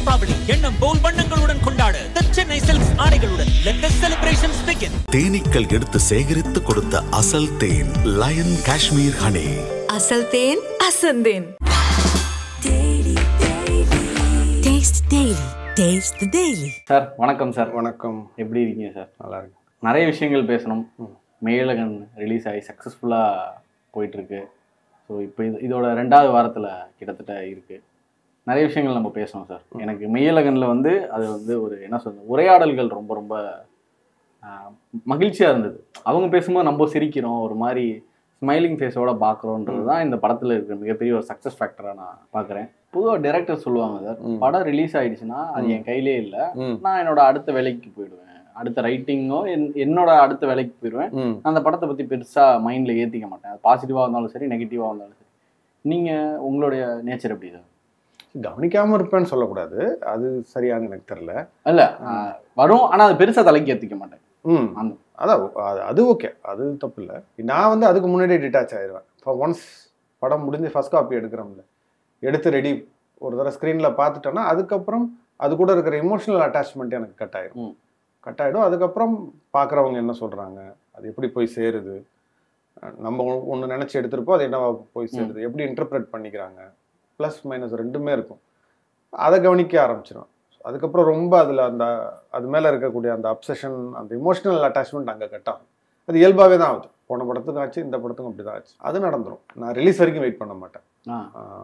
தீபாவளி எண்ணம் போல் வண்ணங்களுடன் கொண்டாட The Chennai Silks ஆடைகளுடன் let the celebrations begin. தேனீக்கள் எடுத்து சேகரித்து கொடுத்த அசல் தேன் லயன் காஷ்மீர் ஹனி. அசல் தேன் அசந்தேன். Taste Daily. Taste the Daily. Sir வணக்கம் சார். வணக்கம். எப்படி இருக்கீங்க சார்? நல்லா இருக்கு. நிறைய விஷயங்கள் பேசணும். மெய்யழகன் ரிலீஸ் ஆகி சக்ஸஸ்ஃபுல்லாக போயிட்டுருக்கு. ஸோ இப்போ இதோட 2வது வாரத்தில் கிட்டத்தட்ட இருக்குது. நிறைய விஷயங்கள் நம்ம பேசணும் சார். எனக்கு மெய்யழகனில் வந்து அது வந்து ஒரு என்ன சொல்றது, உரையாடல்கள் ரொம்ப ரொம்ப மகிழ்ச்சியாக இருந்தது. அவங்க பேசும்போது நம்ம சிரிக்கிறோம், ஒரு மாதிரி ஸ்மைலிங் ஃபேஸோட பார்க்குறோன்றது தான் இந்த படத்தில் இருக்கிற மிகப்பெரிய ஒரு சக்ஸஸ் ஃபேக்டராக நான் பார்க்குறேன். பொதுவாக டைரக்டர் சொல்லுவாங்க சார், படம் ரிலீஸ் ஆகிடுச்சுன்னா அது என் கையிலே இல்லை, நான் என்னோட அடுத்த வேலைக்கு போயிடுவேன், அடுத்த ரைட்டிங்கோ என்னோட அடுத்த வேலைக்கு போயிடுவேன், அந்த படத்தை பற்றி பெருசாக மைண்டில் ஏற்றிக்க மாட்டேன். அது பாசிட்டிவாக இருந்தாலும் சரி, நெகட்டிவாக இருந்தாலும் சரி. நீங்கள் உங்களுடைய நேச்சர் எப்படி சார்? கவனிக்காமல் இருப்பேன்னு சொல்லக்கூடாது, அது சரியான எனக்கு தெரியல. இல்லை வரும், ஆனால் அது பெருசாக தலைக்கு ஏற்றிக்க மாட்டேன். அதான் அது ஓகே, அது தப்பு இல்லை. நான் வந்து அதுக்கு முன்னாடியே டிட்டாச் ஆயிடுவேன். இப்போ ஒன்ஸ் படம் முடிஞ்சு ஃபர்ஸ்ட் காப்பி எடுக்கிறோம்ல, எடுத்து ரெடி ஒரு தடவை ஸ்க்ரீனில் பார்த்துட்டோன்னா அதுக்கப்புறம் அது கூட இருக்கிற எமோஷனல் அட்டாச்மெண்ட் எனக்கு கட் ஆகிடும். அதுக்கப்புறம் பார்க்குறவங்க என்ன சொல்கிறாங்க, அது எப்படி போய் சேருது, நம்ம ஒன்று நினச்சி எடுத்துருப்போம், அது என்னவா போய் சேருது, எப்படி இன்டர்பிரேட் பண்ணிக்கிறாங்க, ப்ளஸ் மைனஸ் ரெண்டுமே இருக்கும். அதை கவனிக்க ஆரம்பிச்சிடும். அதுக்கப்புறம் ரொம்ப அதில் அது மேலே இருக்கக்கூடிய அந்த அப்சஷன், அந்த இமோஷனல் அட்டாச்மெண்ட் அங்கே கட் ஆகும். அது இயல்பாகவே தான் ஆகுது. போன படத்துக்கும் ஆச்சு, இந்த படத்துக்கும் அப்படி தான் ஆச்சு. அது நடந்துடும். நான் ரிலீஸ் வரைக்கும் வெயிட் பண்ண மாட்டேன்.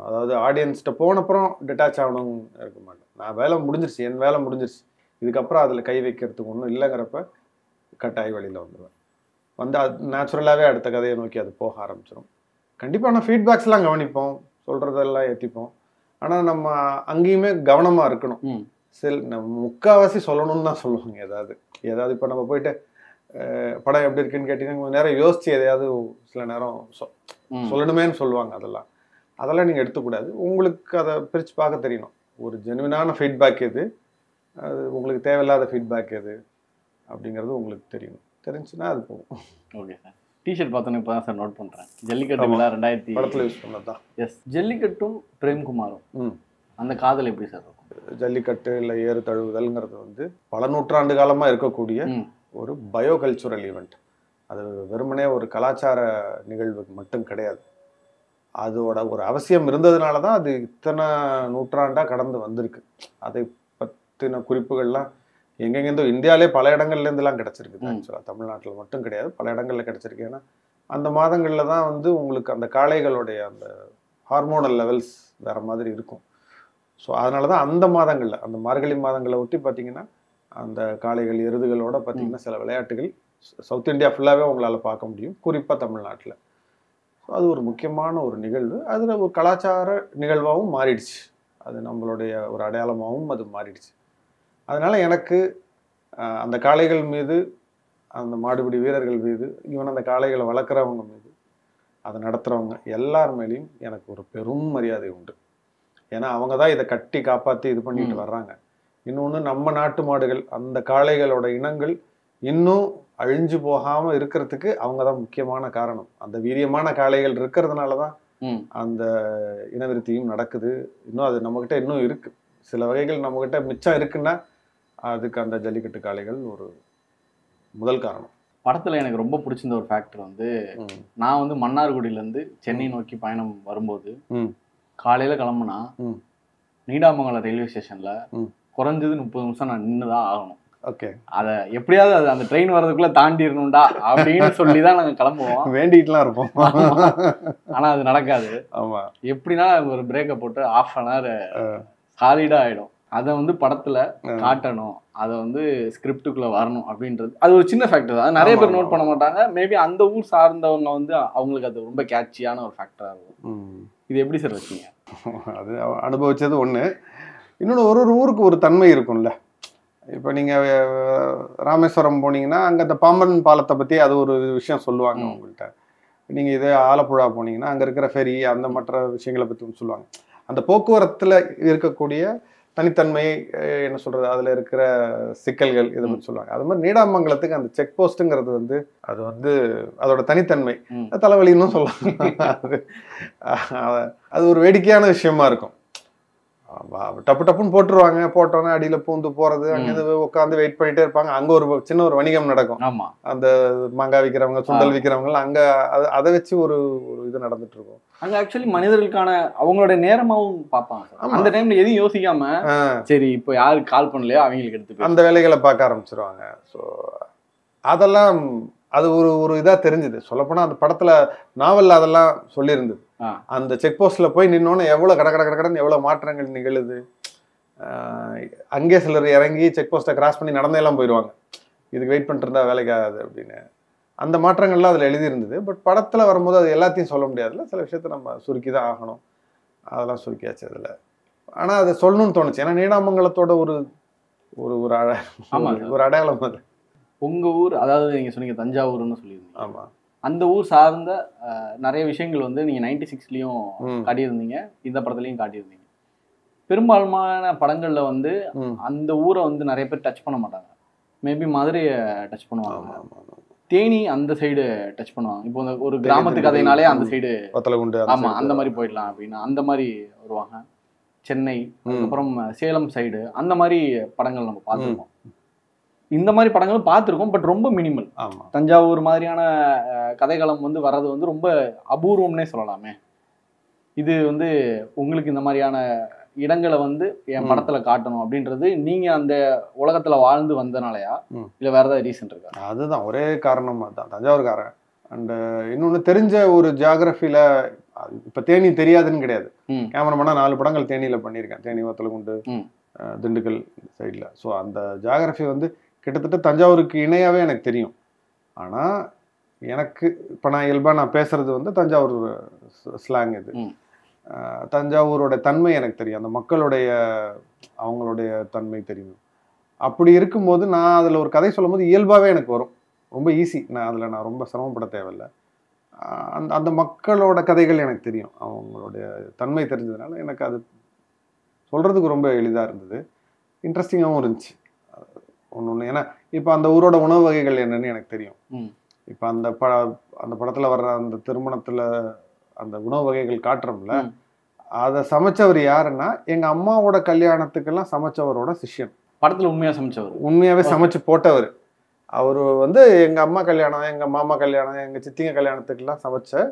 அதாவது ஆடியன்ஸ்கிட்ட போனப்புறம் டிட்டாச் ஆகணும்னு இருக்க மாட்டேன். நான் வேலை முடிஞ்சிருச்சு, என் வேலை முடிஞ்சிருச்சு, இதுக்கப்புறம் அதில் கை வைக்கிறதுக்கு ஒன்றும் இல்லைங்கிறப்ப கட்டாயி வழியில் வந்துடுவேன். வந்து அது நேச்சுரலாகவே அடுத்த கதையை நோக்கி அது போக ஆரம்பிச்சிடும். கண்டிப்பாக நான் ஃபீட்பேக்ஸ்லாம் கவனிப்போம், சொல்கிறதெல்லாம் ஏற்றிப்போம். ஆனால் நம்ம அங்கேயுமே கவனமாக இருக்கணும். நம்ம முக்கால்வாசி சொல்லணும்னு தான் சொல்லுவாங்க. ஏதாவது இப்போ நம்ம போயிட்டு படம் எப்படி இருக்குன்னு கேட்டிங்கன்னா கொஞ்சம் நேரம் யோசிச்சு எதையாவது சில நேரம் சொல்லணுமேன்னு சொல்லுவாங்க. அதெல்லாம் நீங்கள் எடுத்துக்கூடாது. உங்களுக்கு அதை பிரித்து பார்க்க தெரியணும். ஒரு ஜெனுவினான ஃபீட்பேக் எது, அது உங்களுக்கு தேவையில்லாத ஃபீட்பேக் எது அப்படிங்கிறது உங்களுக்கு தெரியணும். தெரிஞ்சுன்னா அது போகும். Okay sir. டிஷர்ட் பார்த்தோன்னு இப்போ தான் சார் நோட் பண்ணுறேன். ஜல்லிக்கட்டு விழா 2000 படத்தில் யூஸ் பண்ணது தான். எஸ். ஜல்லிக்கட்டும் பிரேம்குமாரும் அந்த காதல் எப்படி சார் இருக்கும்? ஜல்லிக்கட்டு இல்லை ஏறு தழுவுதல்ங்கிறது வந்து பல நூற்றாண்டு காலமாக இருக்கக்கூடிய ஒரு பயோ கல்ச்சுரல் ஈவெண்ட். அது வெறுமனே ஒரு கலாச்சார நிகழ்வு மட்டும் கிடையாது. அதோட ஒரு அவசியம் இருந்ததுனால தான் அது இத்தனை நூற்றாண்டாக கடந்து வந்திருக்கு. அதை பற்றின குறிப்புகள்லாம் எங்கெங்கேருந்தோ இந்தியாவிலே பல இடங்கள்லேருந்துலாம் கிடச்சிருக்கு. ஆக்சுவலாக தமிழ்நாட்டில் மட்டும் கிடையாது, பல இடங்களில் கிடச்சிருக்கு. ஏன்னா அந்த மாதங்களில் தான் வந்து உங்களுக்கு அந்த காளைகளுடைய அந்த ஹார்மோனல் லெவல்ஸ் வேறு மாதிரி இருக்கும். ஸோ அதனால தான் அந்த மாதங்களில், அந்த மார்கழி மாதங்களை ஒட்டி பார்த்திங்கன்னா அந்த காளைகள் எருதுகளோட பார்த்திங்கன்னா சில விளையாட்டுகள் சவுத் இந்தியா ஃபுல்லாகவே உங்களால் பார்க்க முடியும், குறிப்பாக தமிழ்நாட்டில். ஸோ அது ஒரு முக்கியமான ஒரு நிகழ்வு. அதில் ஒரு கலாச்சார நிகழ்வாகவும் மாறிடுச்சு. அது நம்மளுடைய ஒரு அடையாளமாகவும் அது மாறிடுச்சு. அதனால் எனக்கு அந்த காளைகள் மீது, அந்த மாடுபிடி வீரர்கள் மீது, ஈவன் அந்த காளைகளை வளர்க்குறவங்க மீது, அதை நடத்துகிறவங்க எல்லார் மேலேயும் எனக்கு ஒரு பெரும் மரியாதை உண்டு. ஏன்னா அவங்க தான் இதை கட்டி காப்பாற்றி இது பண்ணிட்டு வர்றாங்க. இன்னொன்று, நம்ம நாட்டு மாடுகள், அந்த காளைகளோட இனங்கள் இன்னும் அழிஞ்சு போகாமல் இருக்கிறதுக்கு அவங்க தான் முக்கியமான காரணம். அந்த வீரியமான காளைகள் இருக்கிறதுனால தான் அந்த இனவிருத்தியும் நடக்குது. இன்னும் அது நம்மக்கிட்ட இன்னும் இருக்குது. சில வகைகள் நம்மக்கிட்ட மிச்சம் இருக்குன்னா அதுக்கு அந்த ஜல்லிக்கட்டு காளைகள் ஒரு முதல் காரணம். படத்தில் எனக்கு ரொம்ப பிடிச்சிருந்த ஒரு ஃபேக்டர் வந்து, நான் வந்து மன்னார்குடியிலேருந்து சென்னை நோக்கி பயணம் வரும்போது காலையில் கிளம்புனா நீடாமங்கலம் ரயில்வே ஸ்டேஷனில் குறைஞ்சது 30 நிமிஷம் நான் நின்று தான் ஆகணும். ஓகே. அதை எப்படியாவது அது அந்த ட்ரெயின் வர்றதுக்குள்ளே தாண்டிடணும்டா அப்படின்னு சொல்லி தான் நாங்கள் கிளம்புவோம், வேண்டிகிட்டுலாம் இருப்போம். ஆனால் அது நடக்காது. ஆமாம். எப்படின்னா ஒரு பிரேக்கை போட்டு 1/2 hour சாலிடாக ஆகிடும். அதை வந்து படத்தில் காட்டணும், அதை வந்து ஸ்கிரிப்டுக்குள்ளே வரணும் அப்படின்றது அது ஒரு சின்ன ஃபேக்டர் தான். நிறைய பேர் நோட் பண்ண மாட்டாங்க. மேபி அந்த ஊர் சார்ந்தவங்க வந்து அவங்களுக்கு அது ரொம்ப கேட்சியான ஒரு ஃபேக்டராக இருக்கும். இது எப்படி சார் வச்சீங்க? அது அனுபவிச்சது ஒன்று. இன்னொன்று, ஒரு ஊருக்கு ஒரு தன்மை இருக்கும்ல. இப்போ நீங்கள் ராமேஸ்வரம் போனீங்கன்னா அங்கே அந்த பாம்பன் பாலத்தை பற்றி அது ஒரு விஷயம் சொல்லுவாங்க உங்கள்கிட்ட. நீங்கள் இதே ஆலப்புழா போனீங்கன்னா அங்கே இருக்கிற ஃபெரி, அந்த மற்ற விஷயங்களை பற்றி ஒன்று சொல்லுவாங்க. அந்த போக்குவரத்தில் இருக்கக்கூடிய தனித்தன்மை என்ன சொல்கிறது, அதில் இருக்கிற சிக்கல்கள் இதை பற்றி சொல்லுவாங்க. அது மாதிரி நீடாமங்கலத்துக்கு அந்த செக் போஸ்ட்டுங்கிறது வந்து அது வந்து அதோட தனித்தன்மை, தலைவலின்னு சொல்லலாம். அது ஒரு வேடிக்கையான விஷயமா இருக்கும். டப்பு டப்புன்னு போட்டுருவாங்க. போட்டோன்னே அடியில பூந்து போறது, அங்கேருந்து உட்காந்து வெயிட் பண்ணிட்டே இருப்பாங்க. அங்க ஒரு சின்ன ஒரு வணிகம் நடக்கும். ஆமா, அந்த மாங்காய் விற்கிறவங்க, சுண்டல் விற்கிறவங்க அங்க அதை வச்சு ஒரு இது நடந்துட்டு இருக்கும். அங்க ஆக்சுவலி மனிதர்களுக்கான அவங்களோட நேரமாவும் பார்ப்பாங்க. அந்த டைம்ல எதையும் யோசிக்காம சரி இப்போ யாருக்கு கால் பண்ணலையோ அவங்களுக்கு எடுத்து அந்த வேலைகளை பார்க்க ஆரம்பிச்சிருவாங்க. ஸோ அதெல்லாம் அது ஒரு இதா தெரிஞ்சுது. சொல்லப்போனா அந்த படத்துல நாவல்ல அதெல்லாம் சொல்லியிருந்தது. அந்த செக் போஸ்ட்ல போய் நின்னோன்னு எவ்வளவு கடன்னு எவ்வளவு மாற்றங்கள் நிகழுது. அங்கே சிலர் இறங்கி செக் போஸ்ட்டை கிராஸ் பண்ணி நடந்தெல்லாம் போயிடுவாங்க, இதுக்கு வெயிட் பண்ணிட்டு இருந்தா வேலைக்கு ஆகாது அப்படின்னு. அந்த மாற்றங்கள்லாம் அதில் எழுதியிருந்தது. பட் படத்தில் வரும்போது அது எல்லாத்தையும் சொல்ல முடியாதுல்ல, சில விஷயத்த நம்ம சுருக்கி தான் ஆகணும். அதெல்லாம் சுருக்கியாச்சு அதில். ஆனால் அதை சொல்லணும்னு தோணுச்சு. ஏன்னா நீடாமங்கலத்தோட ஒரு ஒரு ஒரு அடையாளம் அது. உங்கள் ஊர், அதாவது நீங்கள் சொன்னீங்க தஞ்சாவூர்னு சொல்லியிருந்தீங்க. ஆமாம். அந்த ஊர் சார்ந்த நிறைய விஷயங்கள் வந்து நீங்கள் 96லேயும் காட்டியிருந்தீங்க, இந்த படத்துலையும் காட்டியிருந்தீங்க. பெரும்பாலான படங்களில் வந்து அந்த ஊரை வந்து நிறைய பேர் டச் பண்ண மாட்டாங்க. மேபி மதுரையை டச் பண்ணுவாங்க, தேனி அந்த சைடு டச் பண்ணுவாங்க. இப்போ ஒரு கிராமத்து கதையினாலே அந்த சைடு ஆமாம் அந்த மாதிரி போயிடலாம் அப்படின்னு அந்த மாதிரி வருவாங்க. சென்னை, அதுக்கப்புறம் சேலம் சைடு அந்த மாதிரி படங்கள் நம்ம பார்த்துருக்கோம். இந்த மாதிரி படங்களும் பார்த்துருக்கோம், பட் ரொம்ப மினிமல். தஞ்சாவூர் மாதிரியான கதைக்களம் வந்து வர்றது வந்து ரொம்ப அபூர்வம்னே சொல்லலாமே. இது வந்து உங்களுக்கு இந்த மாதிரியான இடங்களை வந்து என் படத்துல காட்டணும் அப்படின்றது நீங்க அந்த உலகத்துல வாழ்ந்து வந்தனாலயா இல்ல வேற ஏதாவது ரீசன் இருக்கா? அதுதான் ஒரே காரணமா தான், தஞ்சாவூர்காரன். அண்ட் இன்னொன்னு தெரிஞ்ச ஒரு ஜியாகிரபில இப்ப தேனி தெரியாதுன்னு கிடையாது. கேமராமேனா 4 படங்கள் தேனியில பண்ணியிருக்கேன். தேனி, வத்தலகுண்டு, திண்டுக்கல் சைட்ல. ஸோ அந்த ஜியாகிரபி வந்து கிட்டத்தட்ட தஞ்சாவூருக்கு இணையாவே எனக்கு தெரியும். ஆனா எனக்கு இப்ப நான் இயல்பா நான் பேசுறது வந்து தஞ்சாவூர் ஸ்லாங். இது தஞ்சாவூரோட தன்மை எனக்கு தெரியும், அந்த மக்களுடைய அவங்களுடைய தன்மை தெரியும். அப்படி இருக்கும்போது நான் அதில் ஒரு கதை சொல்லும் போது இயல்பாகவே எனக்கு வரும், ரொம்ப ஈஸி. நான் ரொம்ப சிரமப்பட தேவையில்லை. அந்த மக்களோட கதைகள் எனக்கு தெரியும், அவங்களுடைய தன்மை தெரிஞ்சதுனால எனக்கு அது சொல்கிறதுக்கு ரொம்ப எளிதாக இருந்தது, இன்ட்ரெஸ்டிங்காகவும் இருந்துச்சு ஒன்று. ஏன்னா இப்போ அந்த ஊரோட உணவு வகைகள் என்னன்னு எனக்கு தெரியும். இப்போ அந்த படத்தில் வர்ற அந்த திருமணத்தில் அந்த உணவு வகைகள் காட்டுறோம்ல, அதை சமைச்சவர் யாருன்னா எங்க அம்மாவோட கல்யாணத்துக்கெல்லாம் சமைச்சவரோட சிஷ்யன். படத்துல உண்மையா சமைச்சவர், உண்மையாவே சமைச்சு போட்டவர். அவரு வந்து எங்க அம்மா கல்யாணம், எங்க மாமா கல்யாணம், எங்க சித்திங்க கல்யாணத்துக்கெல்லாம் சமைச்ச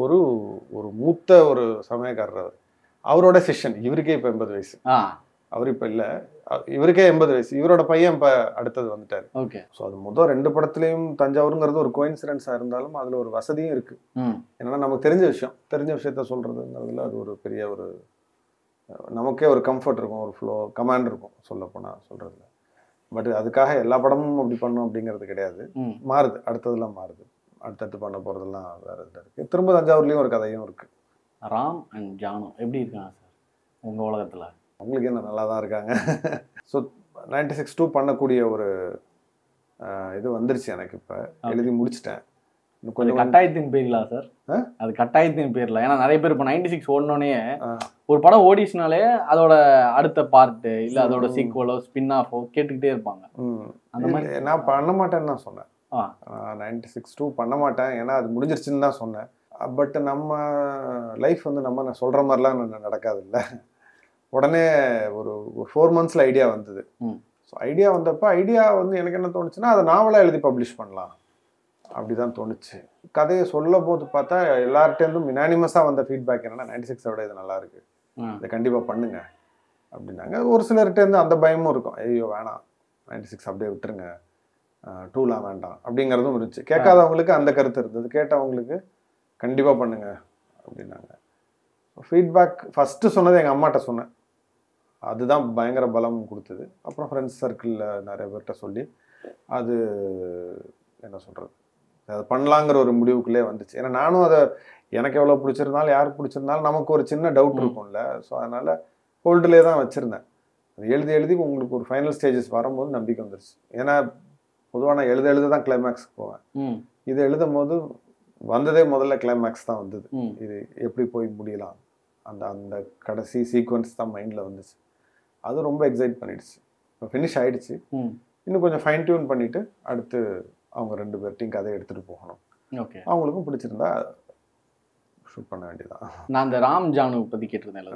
ஒரு மூத்த ஒரு சமயக்காரர் அவர். அவரோட சிஷ்யன். இவருக்கே இப்ப 80 வயசு. அவர் இப்ப இல்ல, இவருக்கே 80 வயசு. இவரோட பையன் இப்ப அடுத்தது வந்துட்டாரு. ஸோ அது முதல் 2 படத்துலயும் தஞ்சாவூருங்கிறது ஒரு கோயின்சிடன்ஸா இருந்தாலும் அதுல ஒரு வசதியும் இருக்கு. என்னன்னா நமக்கு தெரிஞ்ச விஷயத்த சொல்றதுங்கிறதுல அது ஒரு பெரிய ஒரு நமக்கே ஒரு கம்ஃபர்ட் இருக்கும், ஒரு ஃப்ளோ கமாண்ட் இருக்கும் சொல்ல போனா சொல்றதுல. பட் அதுக்காக எல்லா படமும் அப்படி பண்ணும் அப்படிங்கிறது கிடையாது. மாறுது, அடுத்ததெல்லாம் மாறுது, அடுத்தடுத்து பண்ண போறதெல்லாம் வேற இதுல இருக்கு. திரும்ப தஞ்சாவூர்லயும் ஒரு கதையும் இருக்கு. ராம் அண்ட் ஜானு எப்படி இருக்காங்க சார் உங்க உலகத்துல? அவங்களுக்கு என்ன நல்லா தான் இருக்காங்க. ஸோ 96 பண்ணக்கூடிய ஒரு இது வந்துருச்சு எனக்கு. இப்போ எழுதி முடிச்சிட்டேன். கொஞ்சம் கட்டாயத்தின் பேர்லா சார்? அது கட்டாயத்தின் பேர்ல. ஏன்னா நிறைய பேர் இப்போ 96 ஓடனோடனே ஒரு படம் ஓடிச்சுனாலே அதோட அடுத்த பார்ட்டு இல்லை அதோட சீக்வலோ ஸ்பின் ஆஃபோ கேட்டுக்கிட்டே இருப்பாங்க. அந்த மாதிரி நான் பண்ண மாட்டேன்னு தான் சொன்னேன். 96 பண்ண மாட்டேன், ஏன்னா அது முடிஞ்சிருச்சுன்னு தான் சொன்னேன். பட் நம்ம லைஃப் வந்து நம்ம சொல்கிற மாதிரிலாம் நடக்காது இல்லை. உடனே ஒரு 4 monthsல ஐடியா வந்தது. ஸோ ஐடியா வந்தப்போ ஐடியா வந்து எனக்கு என்ன தோணுச்சுன்னா அதை நாவலாக எழுதி பப்ளிஷ் பண்ணலாம் அப்படிதான் தோணுச்சு. கதையை சொல்லும் போது பார்த்தா எல்லார்ட்டேருந்தும் யுனானிமஸாக வந்த ஃபீட்பேக் என்னன்னா 96 விட இது நல்லா இருக்கு, இதை கண்டிப்பாக பண்ணுங்க அப்படின்னாங்க. ஒரு சிலர்கிட்டேருந்து அந்த பயமும் இருக்கும், ஐயோ வேணாம் 96 அப்படியே விட்டுருங்க, 2லாம் வேண்டாம் அப்படிங்கிறதும் இருந்துச்சு. கேட்காதவங்களுக்கு அந்த கருத்து இருந்தது, கேட்டவங்களுக்கு கண்டிப்பாக பண்ணுங்க அப்படின்னாங்க. ஃபீட்பேக் ஃபஸ்ட்டு சொன்னது எங்கள் அம்மாட்ட சொன்னேன், அதுதான் பயங்கர பலம் கொடுத்தது. அப்புறம் ஃப்ரெண்ட்ஸ் சர்க்கிளில் நிறைய பேர்கிட்ட சொல்லி அது என்ன சொல்கிறது, அதை பண்ணலாங்கிற ஒரு முடிவுக்குள்ளே வந்துச்சு. ஏன்னா நானும் அதை எனக்கு எவ்வளோ பிடிச்சிருந்தாலும் யார் பிடிச்சிருந்தாலும் நமக்கு ஒரு சின்ன டவுட் இருக்கும்ல. ஸோ அதனால் ஹோல்டுலே தான் வச்சுருந்தேன். அது எழுதி உங்களுக்கு ஒரு ஃபைனல் ஸ்டேஜஸ் வரும்போது நம்பிக்கை வந்துருச்சு. ஏன்னா பொதுவாக நான் எழுத தான் கிளைமேக்ஸ்க்கு போவேன். இது எழுதும் போது வந்ததே முதல்ல கிளைமேக்ஸ் தான் வந்தது. இது எப்படி போய் முடியலாம், அந்த கடைசி சீக்வன்ஸ் தான் மைண்டில் வந்துச்சு. அது ரொம்ப எக்ஸைட் பண்ணிடுச்சு. இப்போ ஃபினிஷ் ஆகிடுச்சு. இன்னும் கொஞ்சம் ஃபைன் டியூன் பண்ணிவிட்டு அடுத்து அவங்க 2 பேர்ட்டையும் கதையை எடுத்துகிட்டு போகணும். அவங்களுக்கும் பிடிச்சிருந்தா ஷூட் பண்ண வேண்டியதான். நான் அந்த ராம் ஜானு பற்றி கேட்டிருந்தேன்.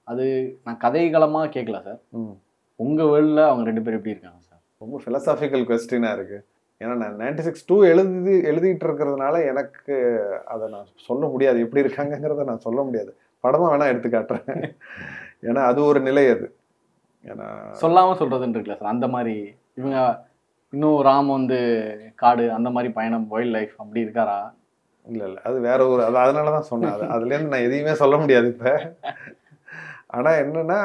அது நான் கதைகளமாக கேட்கல சார். ம். உங்கள் வேர்ல்டில் அவங்க 2 பேரும் எப்படி இருக்காங்க சார்? ரொம்ப ஃபிலசாபிக்கல் கொஸ்டினாக இருக்குது. ஏன்னா நான் 96 எழுதிட்டு இருக்கிறதுனால எனக்கு அதை நான் சொல்ல முடியாது, எப்படி இருக்காங்கங்கிறத நான் சொல்ல முடியாது. படமாக வேணால் எடுத்து காட்டுறேன். ஏன்னா அது ஒரு நிலை. அது ஏன்னா சொல்லாமல் சொல்கிறதுன்னு இருக்குல்ல சார், அந்த மாதிரி இவங்க இன்னும் ராம் வந்து காடு அந்த மாதிரி பயணம் வைல்ட் லைஃப் அப்படி இருக்காரா? இல்லை அது வேற ஒரு அதனால தான் சொன்னேன். அதுலேருந்து நான் எதையுமே சொல்ல முடியாது இப்போ. ஆனால் என்னன்னா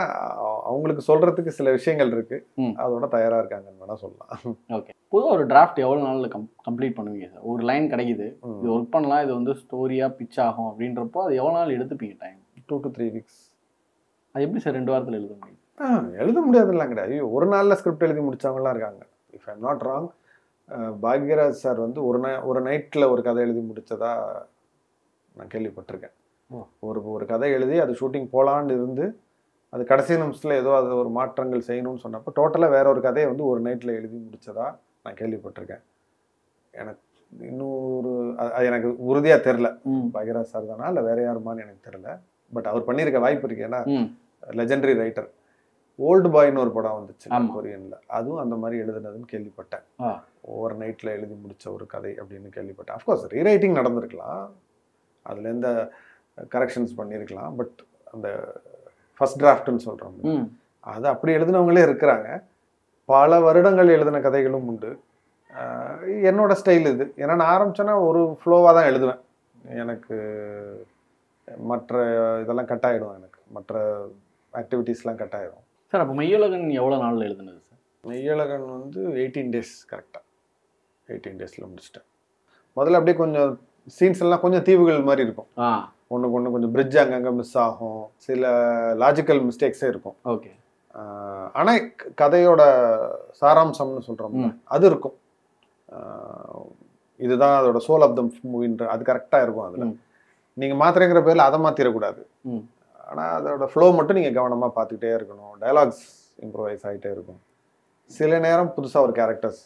அவங்களுக்கு சொல்றதுக்கு சில விஷயங்கள் இருக்கு, அதோட தயாராக இருக்காங்கன்னு வேணா சொல்லலாம். ஓகே. பொதுவாக ஒரு டிராஃப்ட் எவ்வளோ நாளில் கம்ப்ளீட் பண்ணுவீங்க சார்? ஒரு லைன் கிடைக்குது, இது ஒர்க் பண்ணலாம், இது வந்து ஸ்டோரியாக பிச் ஆகும் அப்படின்றப்போ அது எவ்வளோ நாள் எடுத்துப்பீங்க டைம்? 2 to 3 weeks. அது எப்படி சார் 2 வாரத்தில் எழுத முடியும்? எழுத முடியாதுலாம் கிடையாது. ஒரு நாளில் ஸ்கிரிப்ட் எழுதி முடிச்சவங்கலாம் இருக்காங்க. If I'm not wrong, Bhagyaraj sir வந்து ஒரு நைட்டில் ஒரு கதை எழுதி முடித்ததா நான் கேள்விப்பட்டிருக்கேன். ஒரு கதை எழுதி அது ஷூட்டிங் போகலான்னு இருந்து அது கடைசி நிமிஷத்தில் ஏதோ அது ஒரு மாற்றங்கள் செய்யணும்னு சொன்னப்போ டோட்டலாக வேற ஒரு கதையை வந்து ஒரு நைட்டில் எழுதி முடித்ததா நான் கேள்விப்பட்டிருக்கேன். எனக்கு இன்னொரு எனக்கு உறுதியாக தெரில பாக்யராஜ் சார் தானா இல்லை வேற யாருமான்னு எனக்கு தெரில. பட் அவர் பண்ணியிருக்க வாய்ப்பு இருக்கு. ஏன்னா லெஜெண்டரி ரைட்டர். ஓல்டு பாய்னு ஒரு படம் வந்துச்சு கொரியன்ல, அதுவும் அந்த மாதிரி எழுதுனதுன்னு கேள்விப்பட்டேன். ஓவர் நைட்டில் எழுதி முடித்த ஒரு கதை அப்படின்னு கேள்விப்பட்டேன். அஃப்கோர்ஸ் ரீரைட்டிங் நடந்திருக்கலாம், அதில் எந்த கரெக்ஷன்ஸ் பண்ணியிருக்கலாம். பட் அந்த ஃபர்ஸ்ட் டிராஃப்ட்னு சொல்கிறோம், அது அப்படி எழுதினவங்களே இருக்கிறாங்க. பல வருடங்கள் எழுதின கதைகளும் உண்டு. என்னோட ஸ்டைல் இது. ஏன்னா நான் ஆரம்பித்தேன்னா ஒரு ஃப்ளோவாக தான் எழுதுவேன். எனக்கு மற்ற இதெல்லாம் கட் ஆகிடும், எனக்கு மற்ற ஆக்டிவிட்டீஸ்லாம் கட் ஆகிடும். சார் அப்போ மெய்யுலகன் எவ்வளோ நாளில் எழுதுனது சார்? மெய்யுலகன் வந்து 18 days கரெக்டாக 18 daysல முடிச்சிட்டேன். முதல்ல அப்படியே கொஞ்சம் சீன்ஸ் எல்லாம் கொஞ்சம் தீவுகள் மாதிரி இருக்கும். ஒன்றுக்கு ஒன்று கொஞ்சம் பிரிட்ஜ் அங்கங்கே மிஸ் ஆகும், சில லாஜிக்கல் மிஸ்டேக்ஸே இருக்கும். ஓகே. ஆனால் கதையோட சாராம்சம்னு சொல்கிறோம்ல அது இருக்கும். இதுதான் அதோட சோல் ஆஃப் த மூவின்ற அது கரெக்டாக இருக்கும். அதில் நீங்கள் மாத்திரைங்கிற பேரில் அதை மாற்றிடக்கூடாது. ஆனால் அதோட ஃப்ளோ மட்டும் நீங்கள் கவனமாக பார்த்துக்கிட்டே இருக்கணும். டயலாக்ஸ் இம்ப்ரூவைஸ் ஆகிட்டே இருக்கும். சில நேரம் புதுசாக ஒரு கேரக்டர்ஸ்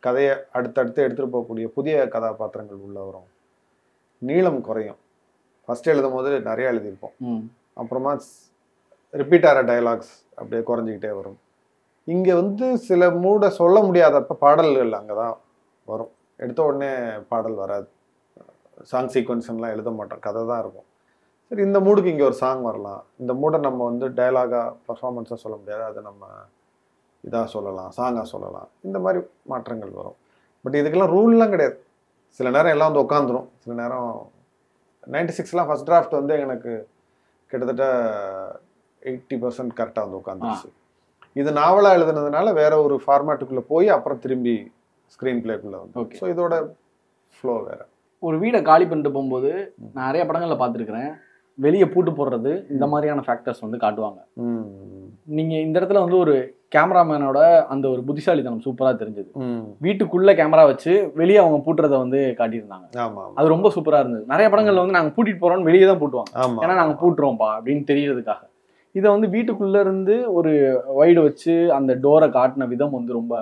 கதையை அடுத்தடுத்து எடுத்துகிட்டு போகக்கூடிய புதிய கதாபாத்திரங்கள் உள்ள வரும். நீளம் குறையும். ஃபஸ்ட் எழுதும் போது நிறைய எழுதியிருப்போம், அப்புறமா ரிப்பீட் ஆகிற டயலாக்ஸ் அப்படியே குறைஞ்சிக்கிட்டே வரும். இங்கே வந்து சில மூடை சொல்ல முடியாதப்ப பாடல்கள் அங்கே தான் வரும். எடுத்த உடனே பாடல் வராது. சாங் சீக்வன்ஸ்லாம் எழுத மாட்டோம், கதை தான் இருக்கும். சரி, இந்த மூடுக்கு இங்கே ஒரு சாங் வரலாம், இந்த மூடை நம்ம வந்து டயலாகாக பர்ஃபார்மன்ஸாக சொல்ல முடியாது, அதை நம்ம இதாக சொல்லலாம், சாங்காக சொல்லலாம். இந்த மாதிரி மாற்றங்கள் வரும். பட் இதுக்கெல்லாம் ரூல்லாம் கிடையாது. சில நேரம் எல்லாம் வந்து உட்காந்துரும். சில நேரம் 96 ஃபர்ஸ்ட் டிராஃப்ட் வந்து எனக்கு கிட்டத்தட்ட 80% கரெக்டாக வந்து உட்காந்துருச்சு. இது நாவலாக எழுதுனதுனால வேற ஒரு ஃபார்மேட்டுக்குள்ளே போய் அப்புறம் திரும்பி ஸ்க்ரீன் பிளேக்குள்ளே வந்து. ஸோ இதோட ஃப்ளோ வேறு. ஒரு வீடை காலி பண்ணிட்டு போகும்போது நான் நிறைய படங்களில் பார்த்துருக்குறேன், வெளியே பூட்டு போடுறது இந்த மாதிரியான ஃபேக்டர்ஸ் வந்து காட்டுவாங்க. நீங்கள் இந்த இடத்துல வந்து ஒரு கேமராமேனோட அந்த ஒரு புத்திசாலித்தனம் சூப்பராக தெரிஞ்சது. வீட்டுக்குள்ளே கேமரா வச்சு வெளியே அவங்க பூட்டுறதை வந்து காட்டியிருந்தாங்க. அது ரொம்ப சூப்பராக இருந்தது. நிறைய படங்களில் வந்து நாங்கள் பூட்டிட்டு போகிறோம்னு வெளியே தான் பூட்டுவாங்க, ஏன்னா நாங்கள் பூட்டுறோம்ப்பா அப்படின்னு தெரியறதுக்காக. இதை வந்து வீட்டுக்குள்ளே இருந்து ஒரு வைடு வச்சு அந்த டோரை காட்டின விதம் வந்து ரொம்ப